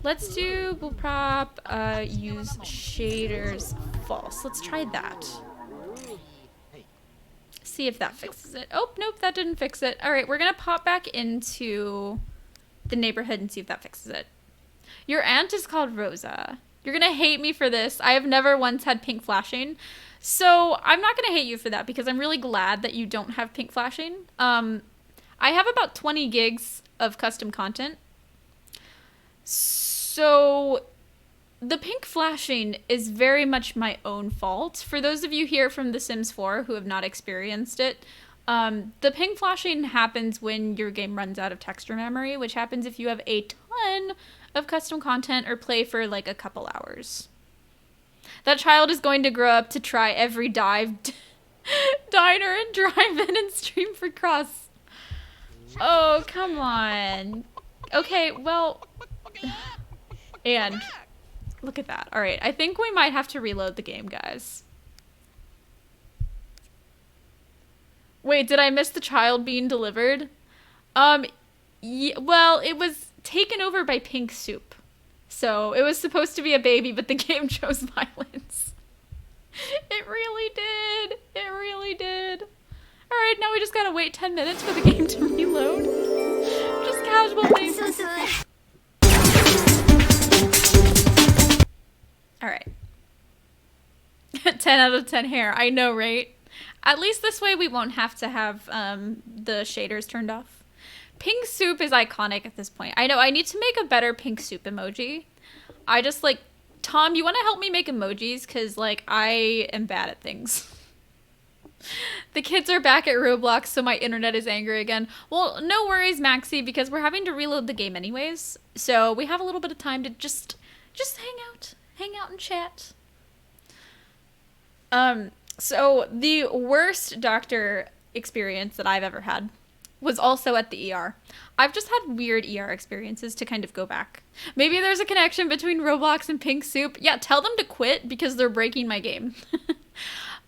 [SPEAKER 1] Let's do bullprop, use shaders false. Let's try that. See if that fixes it. Oh, nope, that didn't fix it. All right, we're gonna pop back into the neighborhood and see if that fixes it. Your aunt is called Rosa. You're gonna hate me for this. I have never once had pink flashing. So I'm not gonna hate you for that because I'm really glad that you don't have pink flashing. I have about 20 gigs of custom content. So the pink flashing is very much my own fault. For those of you here from The Sims 4 who have not experienced it, the pink flashing happens when your game runs out of texture memory, which happens if you have a ton of custom content or play for like a couple hours. That child is going to grow up to try every dive, diner, and drive-in and stream for cross. Oh, come on. Okay, well... And... Look at that. Alright, I think we might have to reload the game, guys. Wait, did I miss the child being delivered? Yeah, well, it was taken over by Pink Soup. So, it was supposed to be a baby, but the game chose violence. It really did. It really did. Alright, now we just gotta wait 10 minutes for the game to reload. Just casual things. Alright. 10 out of 10 hair. I know, right? At least this way we won't have to have the shaders turned off. Pink Soup is iconic at this point. I know, I need to make a better Pink Soup emoji. I just, like... Tom, you want to help me make emojis? Because, like, I am bad at things. The kids are back at Roblox, so my internet is angry again. Well, no worries, Maxie, because we're having to reload the game anyways. So we have a little bit of time to just hang out and chat. So the worst doctor experience that I've ever had was also at the ER. I've just had weird ER experiences to kind of go back. Maybe there's a connection between Roblox and Pink Soup. Yeah, tell them to quit because they're breaking my game.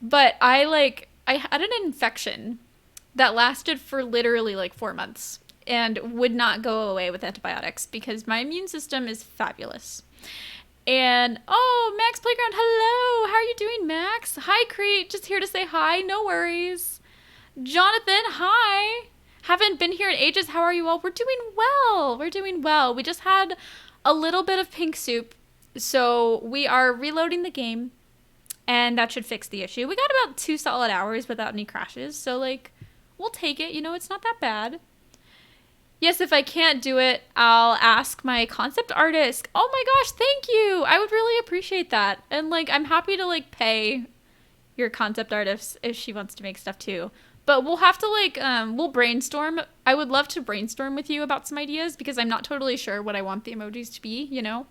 [SPEAKER 1] But I had an infection that lasted for literally like 4 months and would not go away with antibiotics because my immune system is fabulous. And, oh, Max Playground, hello! How are you doing, Max? Hi, Crete, just here to say hi, no worries. Jonathan, hi! Haven't been here in ages, how are you all? We're doing well. We just had a little bit of Pink Soup, so we are reloading the game, and that should fix the issue. We got about 2 solid hours without any crashes, so, like, we'll take it, you know, it's not that bad. Yes, if I can't do it, I'll ask my concept artist. Oh my gosh, thank you! I would really appreciate that. And, like, I'm happy to, like, pay your concept artist if she wants to make stuff, too. But we'll have to, like, we'll brainstorm. I would love to brainstorm with you about some ideas because I'm not totally sure what I want the emojis to be, you know?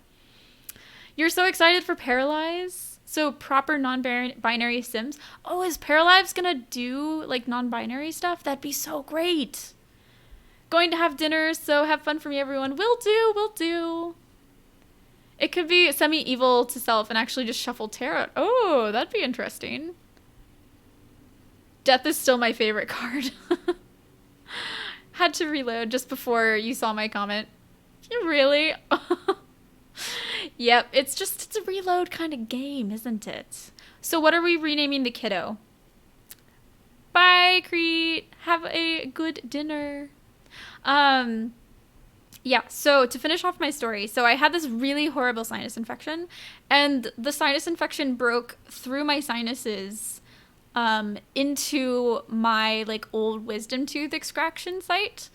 [SPEAKER 1] You're so excited for Paralyze? So, proper non-binary Sims? Oh, is Paralyze gonna do, like, non-binary stuff? That'd be so great! Going to have dinner, so have fun for me, everyone. Will do. It could be semi-evil to self and actually just shuffle tarot. Oh, that'd be interesting. Death is still my favorite card. Had to reload just before you saw my comment. Really? Yep, it's a reload kind of game, isn't it? So what are we renaming the kiddo? Bye, Crete. Have a good dinner. Yeah, so to finish off my story, so I had this really horrible sinus infection, and the sinus infection broke through my sinuses, into my, like, old wisdom tooth extraction site,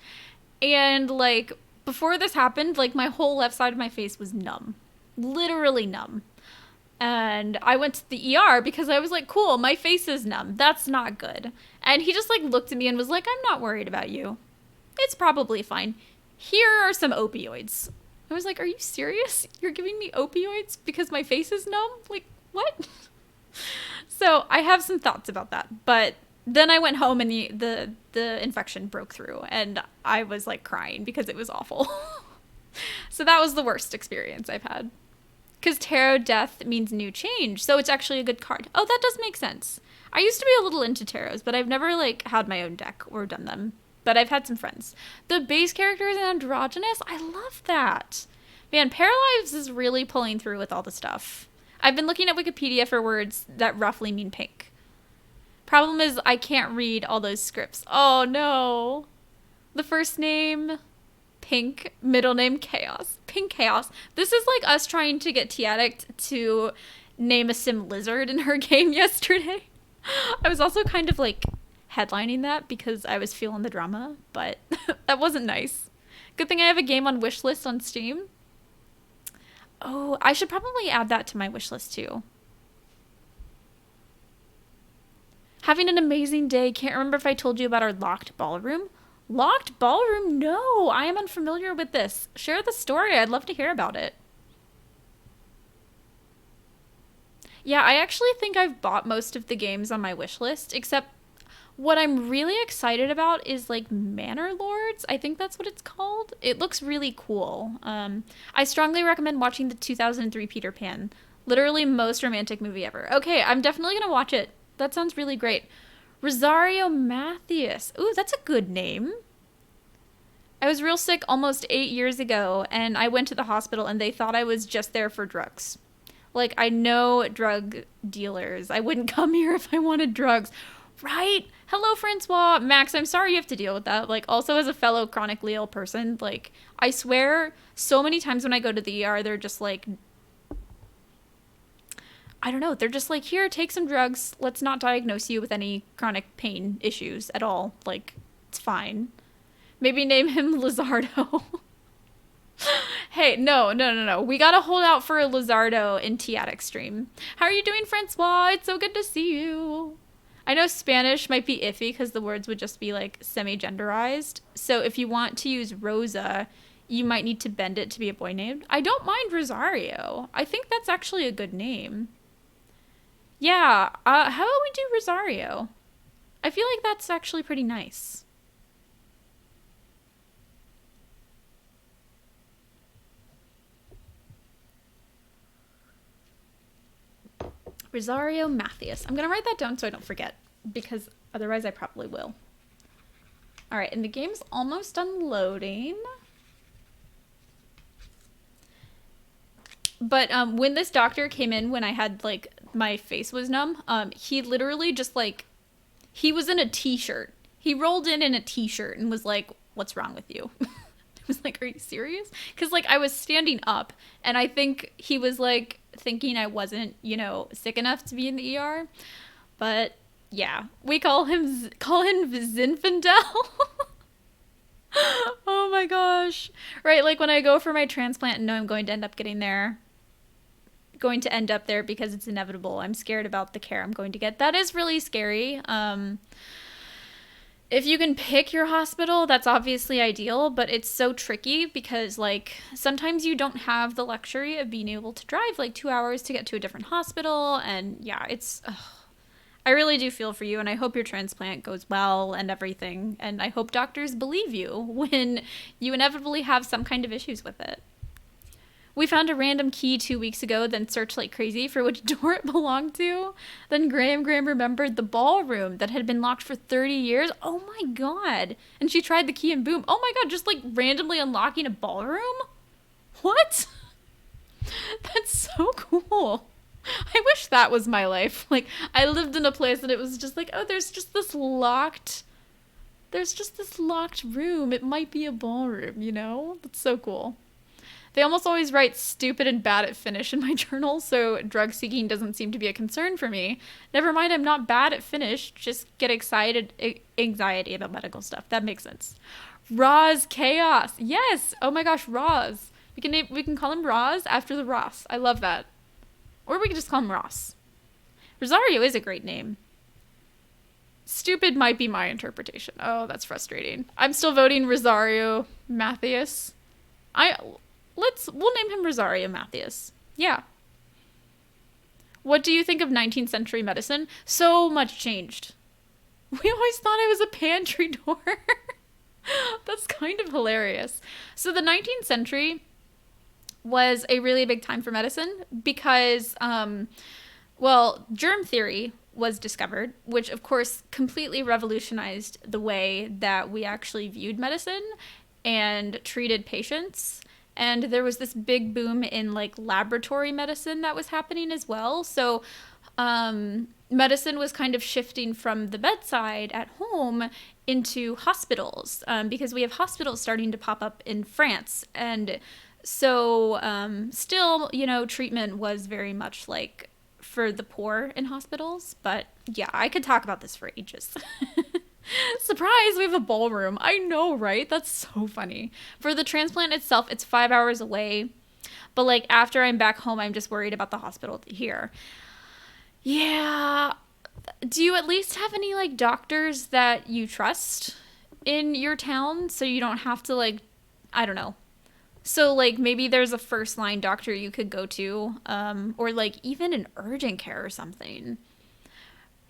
[SPEAKER 1] and, like, before this happened, like, my whole left side of my face was numb. Literally numb. And I went to the ER because I was like, cool, my face is numb. That's not good. And he just, like, looked at me and was like, I'm not worried about you. It's probably fine. Here are some opioids. I was like, are you serious? You're giving me opioids because my face is numb? Like, what? So I have some thoughts about that. But then I went home and the infection broke through and I was like crying because it was awful. So that was the worst experience I've had. Because tarot death means new change. So it's actually a good card. Oh, that does make sense. I used to be a little into tarots, but I've never like had my own deck or done them. But I've had some friends. The base character is androgynous. I love that. Man, Paralyzed is really pulling through with all the stuff. I've been looking at Wikipedia for words that roughly mean pink. Problem is, I can't read all those scripts. Oh no. The first name, Pink. Middle name, Chaos. Pink Chaos. This is like us trying to get T-Addict to name a sim lizard in her game yesterday. I was also kind of like headlining that because I was feeling the drama, but that wasn't nice. Good thing I have a game on wishlist on Steam. Oh, I should probably add that to my wishlist too. Having an amazing day. Can't remember if I told you about our locked ballroom. Locked ballroom? No, I am unfamiliar with this. Share the story. I'd love to hear about it. Yeah, I actually think I've bought most of the games on my wish list, except what I'm really excited about is like Manor Lords. I think that's what it's called. It looks really cool. I strongly recommend watching the 2003 Peter Pan. Literally most romantic movie ever. Okay, I'm definitely gonna watch it. That sounds really great. Rosario Mathias. Ooh, that's a good name. I was real sick almost 8 years ago, and I went to the hospital and they thought I was just there for drugs. Like, I know drug dealers. I wouldn't come here if I wanted drugs. Right? Hello, Francois. Max, I'm sorry you have to deal with that. Like, also as a fellow chronically ill person, like, I swear so many times when I go to the ER, they're just like, I don't know. They're just like, here, take some drugs. Let's not diagnose you with any chronic pain issues at all. Like, it's fine. Maybe name him Lizardo. Hey, no. We gotta hold out for a Lizardo in T-Addict stream. How are you doing, Francois? It's so good to see you. I know Spanish might be iffy because the words would just be like semi-genderized. So if you want to use Rosa, you might need to bend it to be a boy name. I don't mind Rosario. I think that's actually a good name. Yeah, how about we do Rosario? I feel like that's actually pretty nice. Rosario Mathias. I'm going to write that down so I don't forget, because otherwise I probably will. All right, and the game's almost unloading. But when this doctor came in, when I had, like, my face was numb, he literally just, like, he was in a t-shirt. He rolled in a t-shirt and was like, what's wrong with you? I was like, are you serious? Because, like, I was standing up, and I think he was, like, thinking I wasn't, you know, sick enough to be in the ER. But, yeah. We call him Zinfandel. Oh, my gosh. Right, like, when I go for my transplant and know I'm going to end up getting there, going to end up there because it's inevitable. I'm scared about the care I'm going to get. That is really scary. If you can pick your hospital, that's obviously ideal, but it's so tricky because, like, sometimes you don't have the luxury of being able to drive, like, 2 hours to get to a different hospital, and, yeah, it's... I really do feel for you, and I hope your transplant goes well and everything, and I hope doctors believe you when you inevitably have some kind of issues with it. We found a random key 2 weeks ago, then searched like crazy for which door it belonged to. Then Graham remembered the ballroom that had been locked for 30 years. Oh my god. And she tried the key and boom. Oh my god, just like randomly unlocking a ballroom? What? That's so cool. I wish that was my life. Like, I lived in a place and it was just like, oh, there's just this locked room. It might be a ballroom, you know? That's so cool. They almost always write stupid and bad at Finnish in my journal, so drug seeking doesn't seem to be a concern for me. Never mind, I'm not bad at Finnish, just get anxiety about medical stuff. That makes sense. Roz Chaos. Yes. Oh my gosh, Roz. We can call him Roz after the Ross. I love that. Or we can just call him Ross. Rosario is a great name. Stupid might be my interpretation. Oh, that's frustrating. I'm still voting Rosario Mathias. We'll name him Rosario Mathias. Yeah. What do you think of 19th century medicine? So much changed. We always thought it was a pantry door. That's kind of hilarious. So the 19th century was a really big time for medicine because, germ theory was discovered, which of course completely revolutionized the way that we actually viewed medicine and treated patients. and there was this big boom in like laboratory medicine that was happening as well. So medicine was kind of shifting from the bedside at home into hospitals, because we have hospitals starting to pop up in France. And so still, you know, treatment was very much like for the poor in hospitals. But yeah, I could talk about this for ages. Surprise, we have a ballroom. I know, right? That's so funny. For the transplant itself, it's 5 hours away. But like after I'm back home, I'm just worried about the hospital here. Yeah. Do you at least have any like doctors that you trust in your town so you don't have to like, I don't know. So like maybe there's a first line doctor you could go to, or like even an urgent care or something.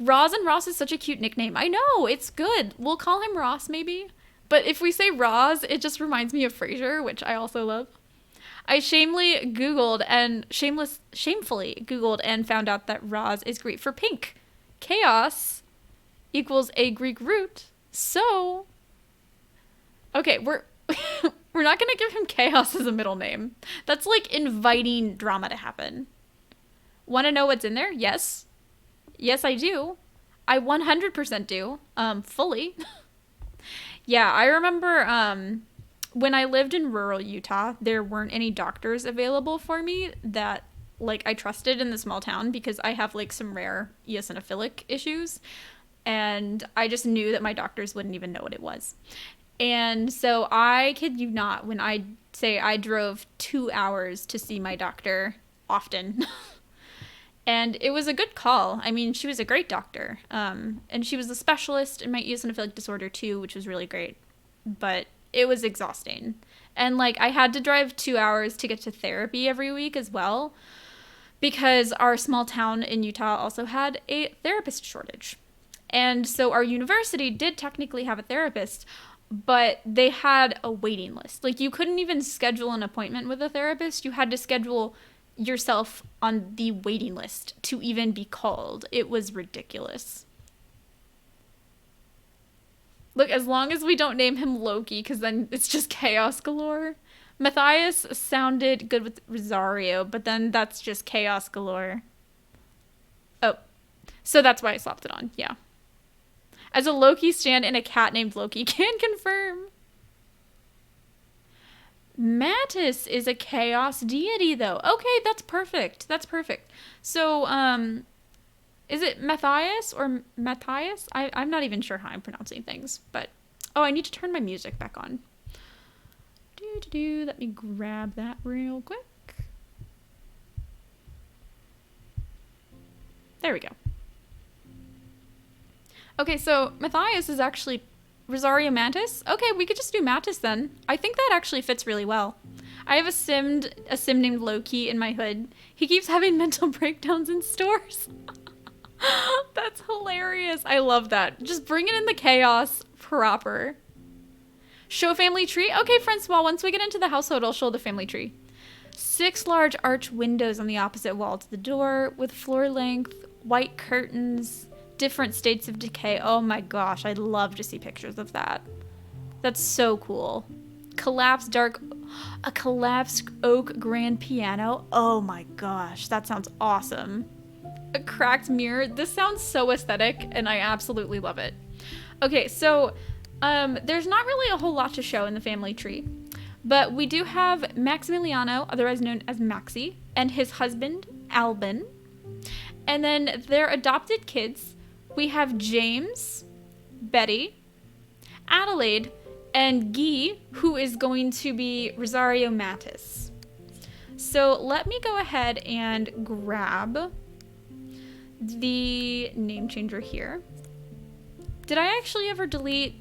[SPEAKER 1] Roz and Ross is such a cute nickname. I know, it's good. We'll call him Ross maybe. But if we say Roz, it just reminds me of Frasier, which I also love. I shamefully Googled and found out that Roz is Greek for pink. Chaos equals a Greek root. So, okay, we're we're not going to give him Chaos as a middle name. That's like inviting drama to happen. Want to know what's in there? Yes. Yes, I do. I 100% do. Fully. Yeah, I remember when I lived in rural Utah, there weren't any doctors available for me that like I trusted in the small town because I have like some rare eosinophilic issues, and I just knew that my doctors wouldn't even know what it was. And so I kid you not when I say I drove 2 hours to see my doctor often. And it was a good call. I mean, she was a great doctor. And she was a specialist in my eosinophilic disorder too, which was really great. But it was exhausting. And like I had to drive 2 hours to get to therapy every week as well, because our small town in Utah also had a therapist shortage. And so our university did technically have a therapist, but they had a waiting list. Like you couldn't even schedule an appointment with a therapist. You had to schedule yourself on the waiting list to even be called. It was ridiculous. Look, as long as we don't name him Loki, because then it's just chaos galore. Matthias sounded good with Rosario, but then that's just chaos galore. Oh, so that's why I slapped it on, yeah. As a Loki stan and a cat named Loki can confirm. Mattis is a chaos deity, though. Okay, that's perfect. That's perfect. So, is it Matthias or Matthias? I'm not even sure how I'm pronouncing things, but... Oh, I need to turn my music back on. Let me grab that real quick. There we go. Okay, so Matthias is actually Rosario Mantis. Okay, we could just do Mantis then. I think that actually fits really well. I have a sim named Loki in my hood. He keeps having mental breakdowns in stores. That's hilarious. I love that. Just bringing in the chaos proper. Show family tree? Okay, Francois, once we get into the household, I'll show the family tree. 6 large arch windows on the opposite wall to the door with floor length, white curtains, different states of decay. Oh my gosh, I'd love to see pictures of that. That's so cool. A collapsed oak grand piano. Oh my gosh, that sounds awesome. A cracked mirror. This sounds so aesthetic and I absolutely love it. Okay, so there's not really a whole lot to show in the family tree, but we do have Maximiliano, otherwise known as Maxi, and his husband, Albin. And then their adopted kids, we have James, Betty, Adelaide, and Guy, who is going to be Rosario Mattis. So let me go ahead and grab the name changer here. Did I actually ever delete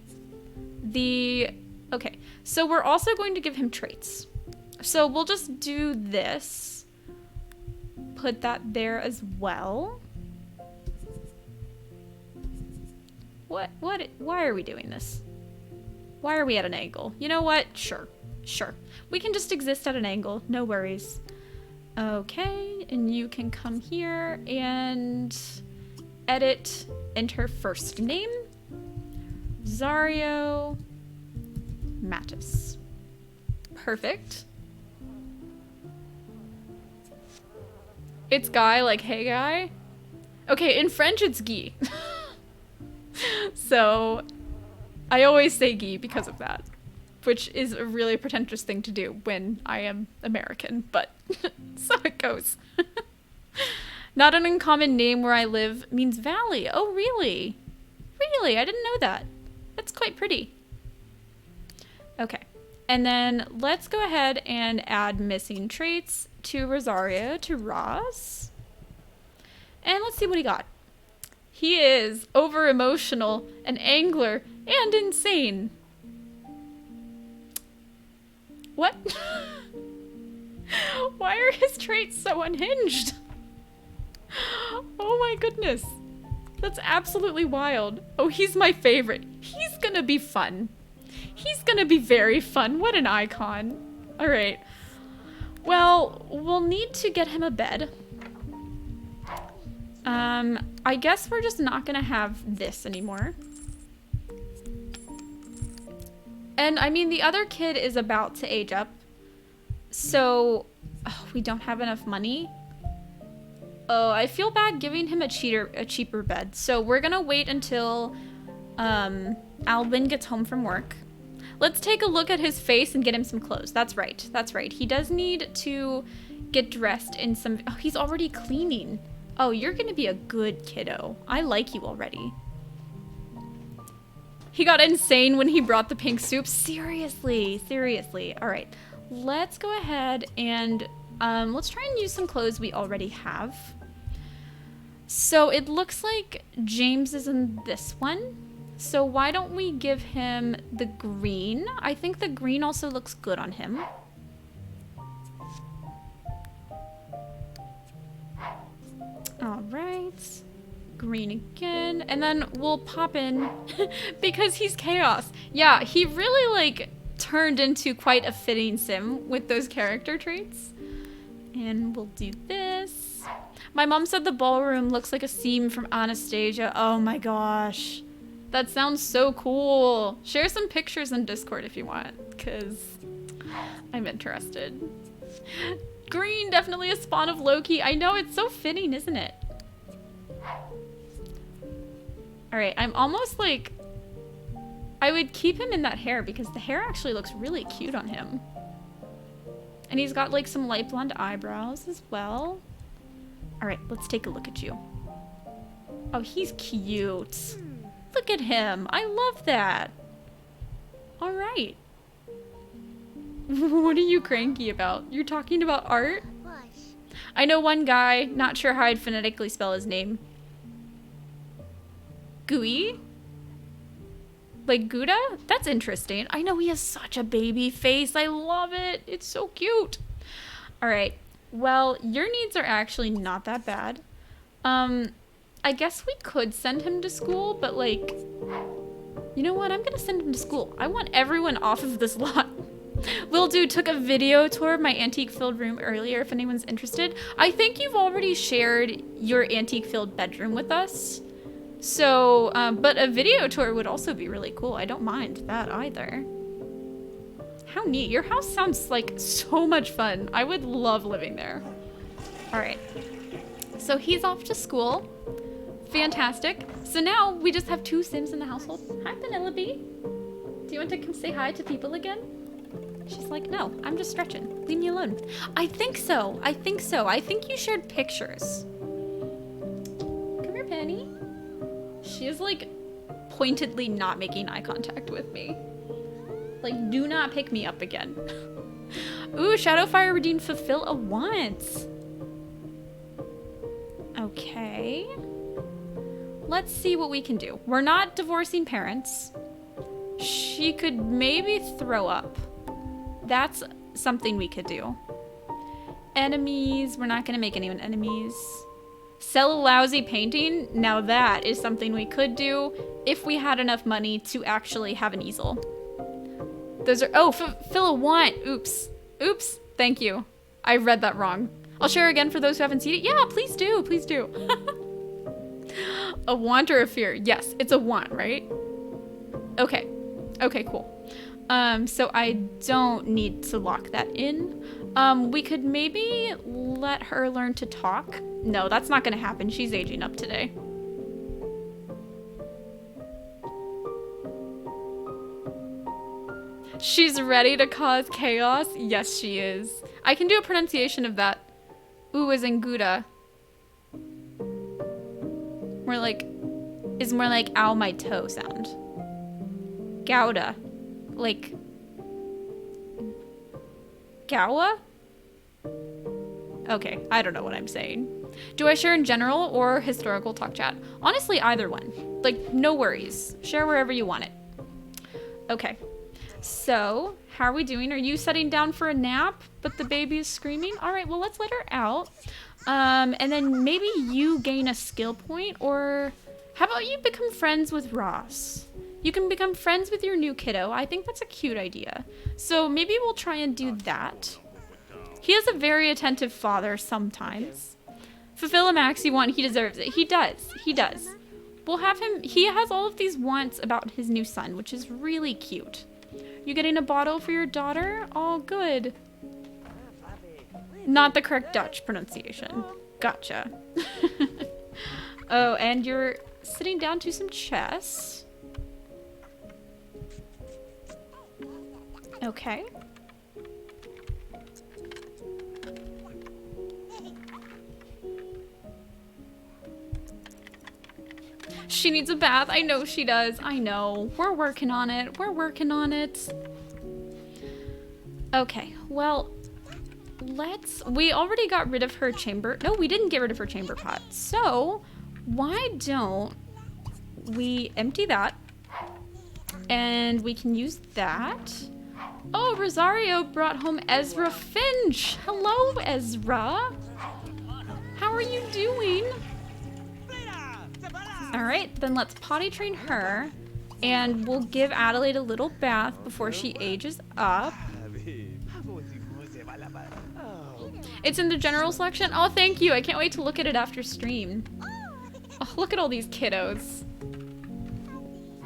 [SPEAKER 1] the... Okay, so we're also going to give him traits. So we'll just do this. Put that there as well. Why are we doing this? Why are we at an angle? You know what? Sure. We can just exist at an angle. No worries. Okay, and you can come here and edit, enter first name. Rosario Mattis. Perfect. It's guy, like, hey guy. Okay, in French it's Guy. So I always say Guy because of that, which is a really pretentious thing to do when I am American, but so it goes. Not an uncommon name where I live means valley. Oh, really? Really? I didn't know that. That's quite pretty. Okay. And then let's go ahead and add missing traits to Rosario, to Ross. And let's see what he got. He is over-emotional, an angler, and insane. What? Why are his traits so unhinged? Oh my goodness. That's absolutely wild. Oh, he's my favorite. He's gonna be fun. He's gonna be very fun. What an icon. All right. Well, we'll need to get him a bed. I guess we're just not gonna have this anymore. And I mean, the other kid is about to age up. So, we don't have enough money. Oh, I feel bad giving him a cheaper bed. So we're gonna wait until Albin gets home from work. Let's take a look at his face and get him some clothes. That's right. That's right. He does need to get dressed in some... Oh, he's already cleaning. Oh, you're gonna be a good kiddo. I like you already. He got insane when he brought the pink soup. Seriously. Seriously. All right. Let's go ahead and let's try and use some clothes we already have. So it looks like James is in this one. So why don't we give him the green? I think the green also looks good on him. All right. Green again. And then we'll pop in because he's chaos. Yeah, he really like turned into quite a fitting sim with those character traits. And we'll do this. My mom said the ballroom looks like a scene from Anastasia. Oh my gosh. That sounds so cool. Share some pictures in Discord if you want, because I'm interested. Green, definitely a spawn of Loki. I know, it's so fitting, isn't it? All right, I'm almost like... I would keep him in that hair because the hair actually looks really cute on him. And he's got like some light blonde eyebrows as well. All right, let's take a look at you. Oh, he's cute. Look at him. I love that. All right. What are you cranky about? You're talking about art? I know one guy, not sure how I'd phonetically spell his name. Gooey? Like Gouda? That's interesting. I know he has such a baby face. I love it. It's so cute. All right. Well, your needs are actually not that bad. I guess we could send him to school, but like, you know what? I'm gonna send him to school. I want everyone off of this lot. Lil Dude took a video tour of my antique-filled room earlier if anyone's interested. I think you've already shared your antique-filled bedroom with us. So, but a video tour would also be really cool. I don't mind that either. How neat. Your house sounds like so much fun. I would love living there. All right. So he's off to school. Fantastic. So now we just have 2 Sims in the household. Hi, Penelope. Do you want to come say hi to people again? She's like, no, I'm just stretching. Leave me alone. I think so. I think so. I think you shared pictures. Come here, Penny. She is like pointedly not making eye contact with me. Like, do not pick me up again. Ooh, Shadowfire redeemed fulfill a want. Okay. Let's see what we can do. We're not divorcing parents. She could maybe throw up. That's something we could do. Enemies. We're not going to make anyone enemies. Sell a lousy painting. Now that is something we could do if we had enough money to actually have an easel. Those are... Oh, fill a want. Oops. Oops. Thank you. I read that wrong. I'll share again for those who haven't seen it. Yeah, please do. Please do. A want or a fear? Yes, it's a want, right? Okay. Okay, cool. So I don't need to lock that in. We could maybe let her learn to talk. No, that's not gonna happen. She's aging up today. She's ready to cause chaos? Yes, she is. I can do a pronunciation of that. Ooh is in Gouda. Is more like ow my toe sound. Gouda. Like Gawa? Okay, I don't know what I'm saying. Do I share in general or historical talk chat? Honestly, either one. Like, no worries. Share wherever you want it. Okay. So, how are we doing? Are you setting down for a nap, but the baby is screaming? All right, well, let's let her out. And then maybe you gain a skill point, or how about you become friends with Ross? You can become friends with your new kiddo. I think that's a cute idea. So maybe we'll try and do that. He is a very attentive father sometimes. Fulfill a max you want, he deserves it. He does. He does. We'll have him, he has all of these wants about his new son, which is really cute. You getting a bottle for your daughter? Oh, good. Not the correct Dutch pronunciation. Gotcha. Oh, and you're sitting down to some chess. Okay. She needs a bath. I know she does. I know. We're working on it. We're working on it. Okay, well, we already got rid of her chamber. No, we didn't get rid of her chamber pot. So, why don't we empty that? And we can use that. Oh, Rosario brought home Ezra Finch. Hello, Ezra. How are you doing? All right, then let's potty train her, and we'll give Adelaide a little bath before she ages up. It's in the general selection? Oh, thank you. I can't wait to look at it after stream. Oh, look at all these kiddos.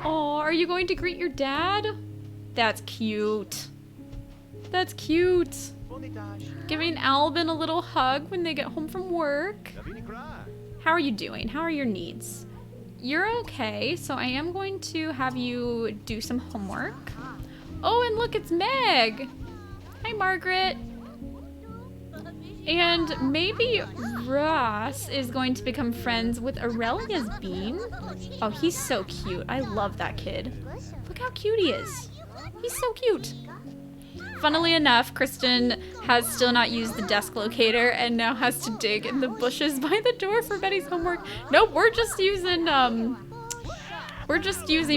[SPEAKER 1] Oh, are you going to greet your dad? That's cute. That's cute. Giving Albin a little hug when they get home from work. How are you doing? How are your needs? You're okay, so I am going to have you do some homework. Oh, and look, it's Meg. Hi, Margaret. And maybe Ross is going to become friends with Aurelia's bean. Oh, he's so cute. I love that kid. Look how cute he is. He's so cute. Funnily enough, Kristen has still not used the desk locator and now has to dig in the bushes by the door for Betty's homework. Nope, we're just using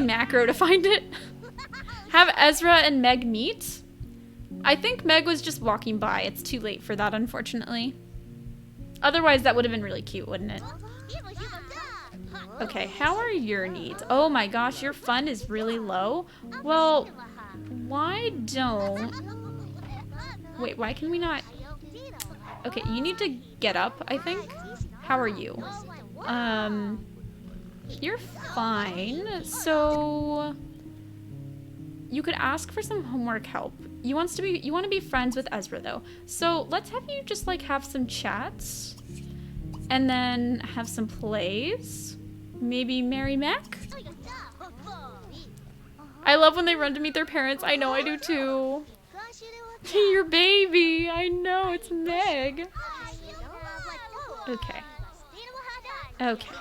[SPEAKER 1] macro to find it. Have Ezra and Meg meet. I think Meg was just walking by. It's too late for that, unfortunately. Otherwise, that would have been really cute, wouldn't it? Okay, how are your needs? Oh my gosh, your fun is really low. Well, why don't... Wait, why can we not... Okay, you need to get up, I think. How are you? You're fine. So... You could ask for some homework help. You want to be friends with Ezra, though. So let's have you just, like, have some chats. And then have some plays. Maybe Mary Mac? I love when they run to meet their parents. I know I do too. Your baby. I know, it's Meg. Okay. Okay.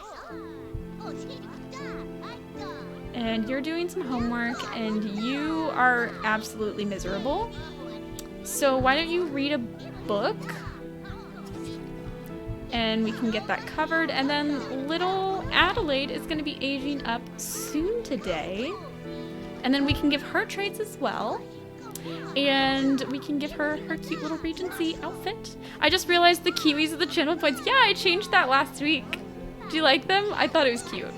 [SPEAKER 1] And you're doing some homework and you are absolutely miserable. So why don't you read a book? And we can get that covered. And then little Adelaide is going to be aging up soon today. And then we can give her traits as well. And we can give her her cute little Regency outfit. I just realized the kiwis of the channel points. Yeah, I changed that last week. Do you like them? I thought it was cute.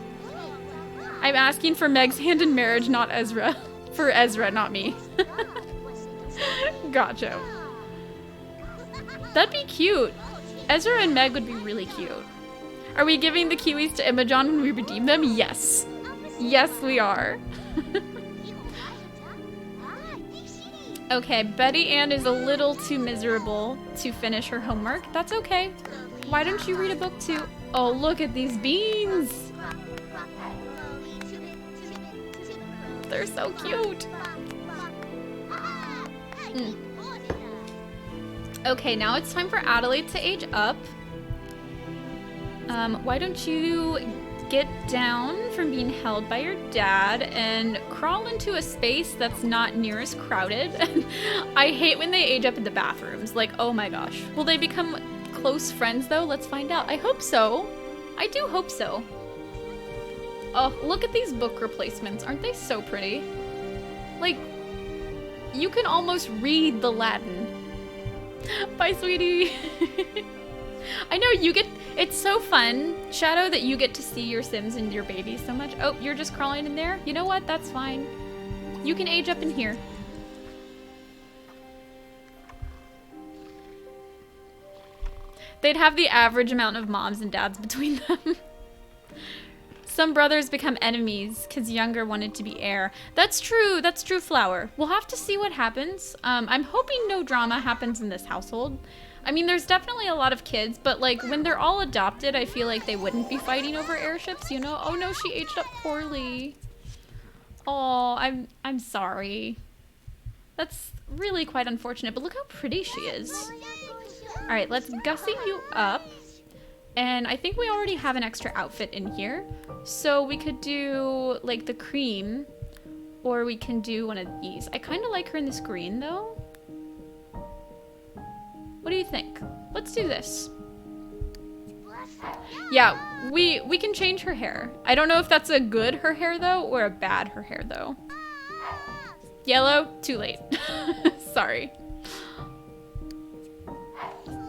[SPEAKER 1] I'm asking for Meg's hand in marriage, not Ezra. For Ezra, not me. Gotcha. That'd be cute. Ezra and Meg would be really cute. Are we giving the kiwis to Imogen when we redeem them? Yes. Yes, we are. Okay, Betty Ann is a little too miserable to finish her homework. That's okay. Why don't you read a book too? Oh, look at these beans. They're so cute. Okay, now it's time for Adelaide to age up. Why don't you get down from being held by your dad and crawl into a space that's not near as crowded. I hate when they age up in the bathrooms. Like, oh my gosh. Will they become close friends though? Let's find out. I hope so. I do hope so. Oh, look at these book replacements. Aren't they so pretty? Like, you can almost read the Latin. Bye, sweetie. I know you get, it's so fun, Shadow, that you get to see your Sims and your babies so much. Oh, you're just crawling in there? You know what? That's fine. You can age up in here. They'd have the average amount of moms and dads between them. Some brothers become enemies because younger wanted to be heir. That's true, Flower. We'll have to see what happens. I'm hoping no drama happens in this household. I mean, there's definitely a lot of kids, but like when they're all adopted, I feel like they wouldn't be fighting over airships, you know? Oh no, she aged up poorly. Oh, I'm sorry. That's really quite unfortunate, but look how pretty she is. All right, let's gussy you up. And I think we already have an extra outfit in here. So we could do like the cream, or we can do one of these. I kind of like her in this green though. What do you think? Let's do this. Yeah, we can change her hair. I don't know if that's a good her hair though, or a bad her hair though. Yellow, too late. Sorry.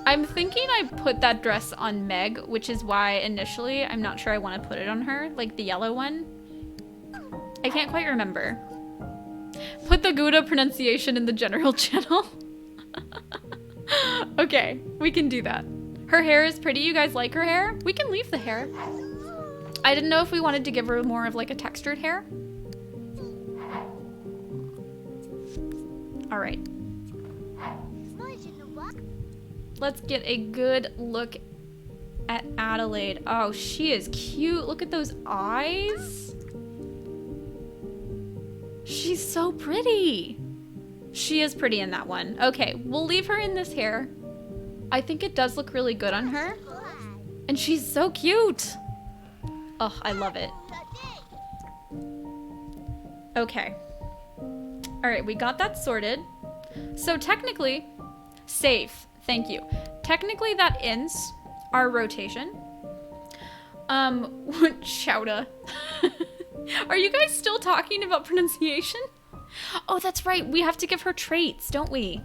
[SPEAKER 1] I'm thinking I put that dress on Meg, which is why initially I'm not sure I want to put it on her, like the yellow one. I can't quite remember. Put the Gouda pronunciation in the general channel. Okay, we can do that. Her hair is pretty. You guys like her hair? We can leave the hair. I didn't know if we wanted to give her more of like a textured hair. All right. Let's get a good look at Adelaide. Oh, she is cute. Look at those eyes. She's so pretty. She is pretty in that one. Okay, we'll leave her in this hair. I think it does look really good on her. And she's so cute. Oh, I love it. Okay. All right, we got that sorted. So technically, safe. Thank you. Technically, that ends our rotation. Chowda. Are you guys still talking about pronunciation? Oh, that's right. We have to give her traits, don't we?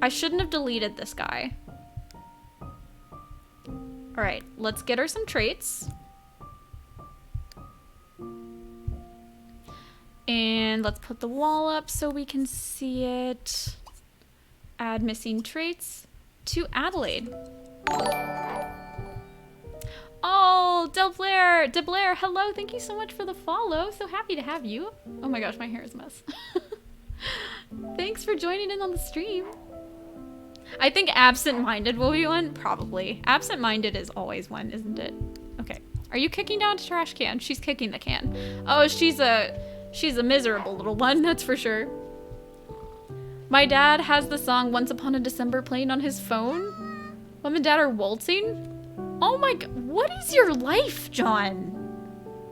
[SPEAKER 1] I shouldn't have deleted this guy. All right, let's get her some traits. And let's put the wall up so we can see it. Add missing traits to Adelaide. Oh, DeBlair, hello. Thank you so much for the follow. So happy to have you. Oh my gosh, my hair is a mess. Thanks for joining in on the stream. I think absent-minded will be one. Probably. Absent-minded is always one, isn't it? Okay. Are you kicking down a trash can? She's kicking the can. Oh, she's a miserable little one, that's for sure. My dad has the song Once Upon a December playing on his phone. Mom and dad are waltzing. Oh my god, what is your life, John?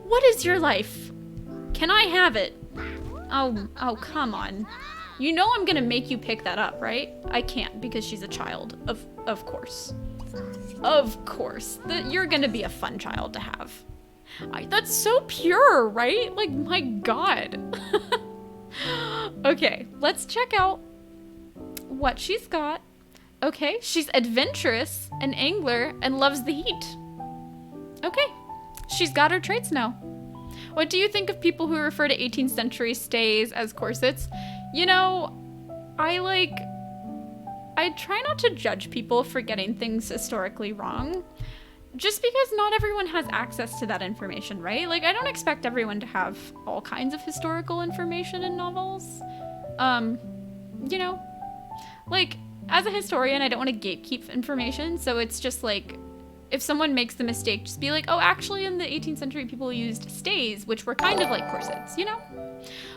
[SPEAKER 1] What is your life? Can I have it? Oh, come on. You know I'm gonna make you pick that up, right? I can't because she's a child, of course. Of course, you're gonna be a fun child to have. That's so pure, right? Like, my god. Okay, let's check out what she's got. Okay, she's adventurous, an angler, and loves the heat. Okay, she's got her traits now. What do you think of people who refer to 18th century stays as corsets? You know, I try not to judge people for getting things historically wrong. Just because not everyone has access to that information, right? Like, I don't expect everyone to have all kinds of historical information in novels. You know, like, as a historian, I don't want to gatekeep information, so it's just like, if someone makes the mistake, just be like, oh, actually in the 18th century, people used stays, which were kind of like corsets, you know?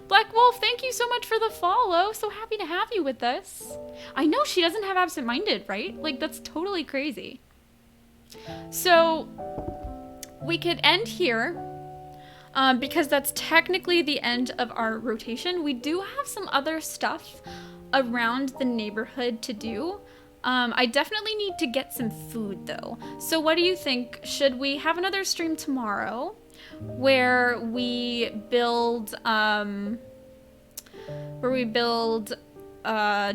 [SPEAKER 1] Black Wolf, thank you so much for the follow. So happy to have you with us. I know she doesn't have absent-minded, right? Like, that's totally crazy. So we could end here. Because that's technically the end of our rotation. We do have some other stuff around the neighborhood to do. I definitely need to get some food though. So what do you think? Should we have another stream tomorrow where we build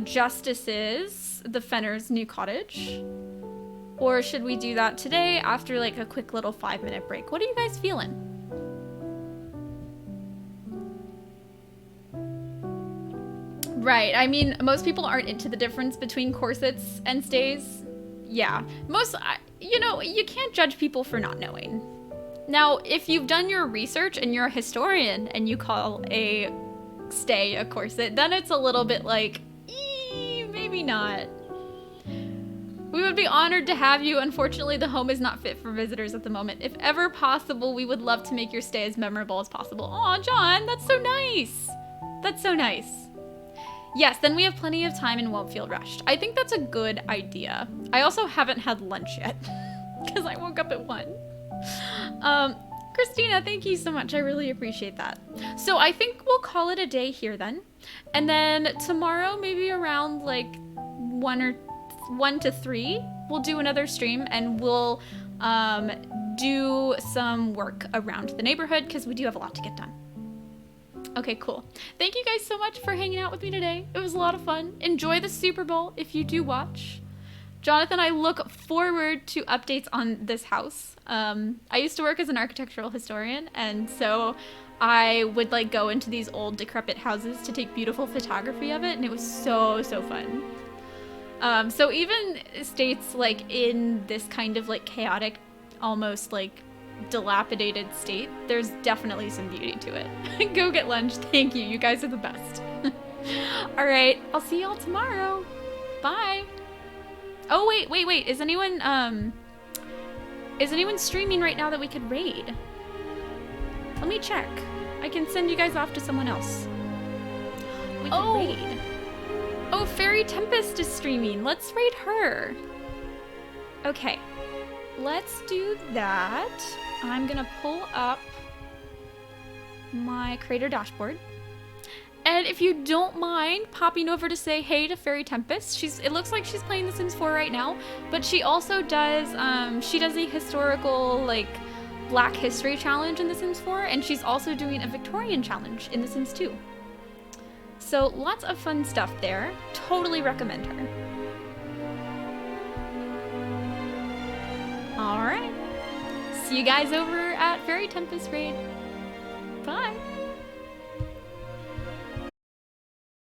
[SPEAKER 1] Justice's, the Fenner's new cottage? Or should we do that today after like a quick little 5-minute break? What are you guys feeling? Right, I mean, most people aren't into the difference between corsets and stays. Yeah, you know, you can't judge people for not knowing. Now, if you've done your research and you're a historian and you call a stay a corset, then it's a little bit like, maybe not. We would be honored to have you. Unfortunately, the home is not fit for visitors at the moment. If ever possible, we would love to make your stay as memorable as possible. Aw, John, that's so nice. That's so nice. Yes, then we have plenty of time and won't feel rushed. I think that's a good idea. I also haven't had lunch yet because I woke up at 1. Christina, thank you so much. I really appreciate that. So I think we'll call it a day here then. And then tomorrow, maybe around like 1 to 3, we'll do another stream and we'll do some work around the neighborhood because we do have a lot to get done. Okay, cool. Thank you guys so much for hanging out with me today. It was a lot of fun. Enjoy the Super Bowl if you do watch. Jonathan, I look forward to updates on this house. I used to work as an architectural historian, and so I would like go into these old decrepit houses to take beautiful photography of it, and it was so fun. So even states like in this kind of like chaotic, almost like dilapidated state, there's definitely some beauty to it. Go get lunch. Thank you. You guys are the best. All right. I'll see y'all tomorrow. Bye. Oh, wait. Is anyone streaming right now that we could raid? Let me check. I can send you guys off to someone else. We can raid. Oh, Fairy Tempest is streaming. Let's raid her. Okay. Let's do that. I'm gonna pull up my creator dashboard. And if you don't mind popping over to say hey to Fairy Tempest, it looks like she's playing The Sims 4 right now, but she also does, she does a historical, like, Black History challenge in The Sims 4, and she's also doing a Victorian challenge in The Sims 2. So lots of fun stuff there. Totally recommend her. All right. See you guys over at Fairy Tempest Raid. Bye.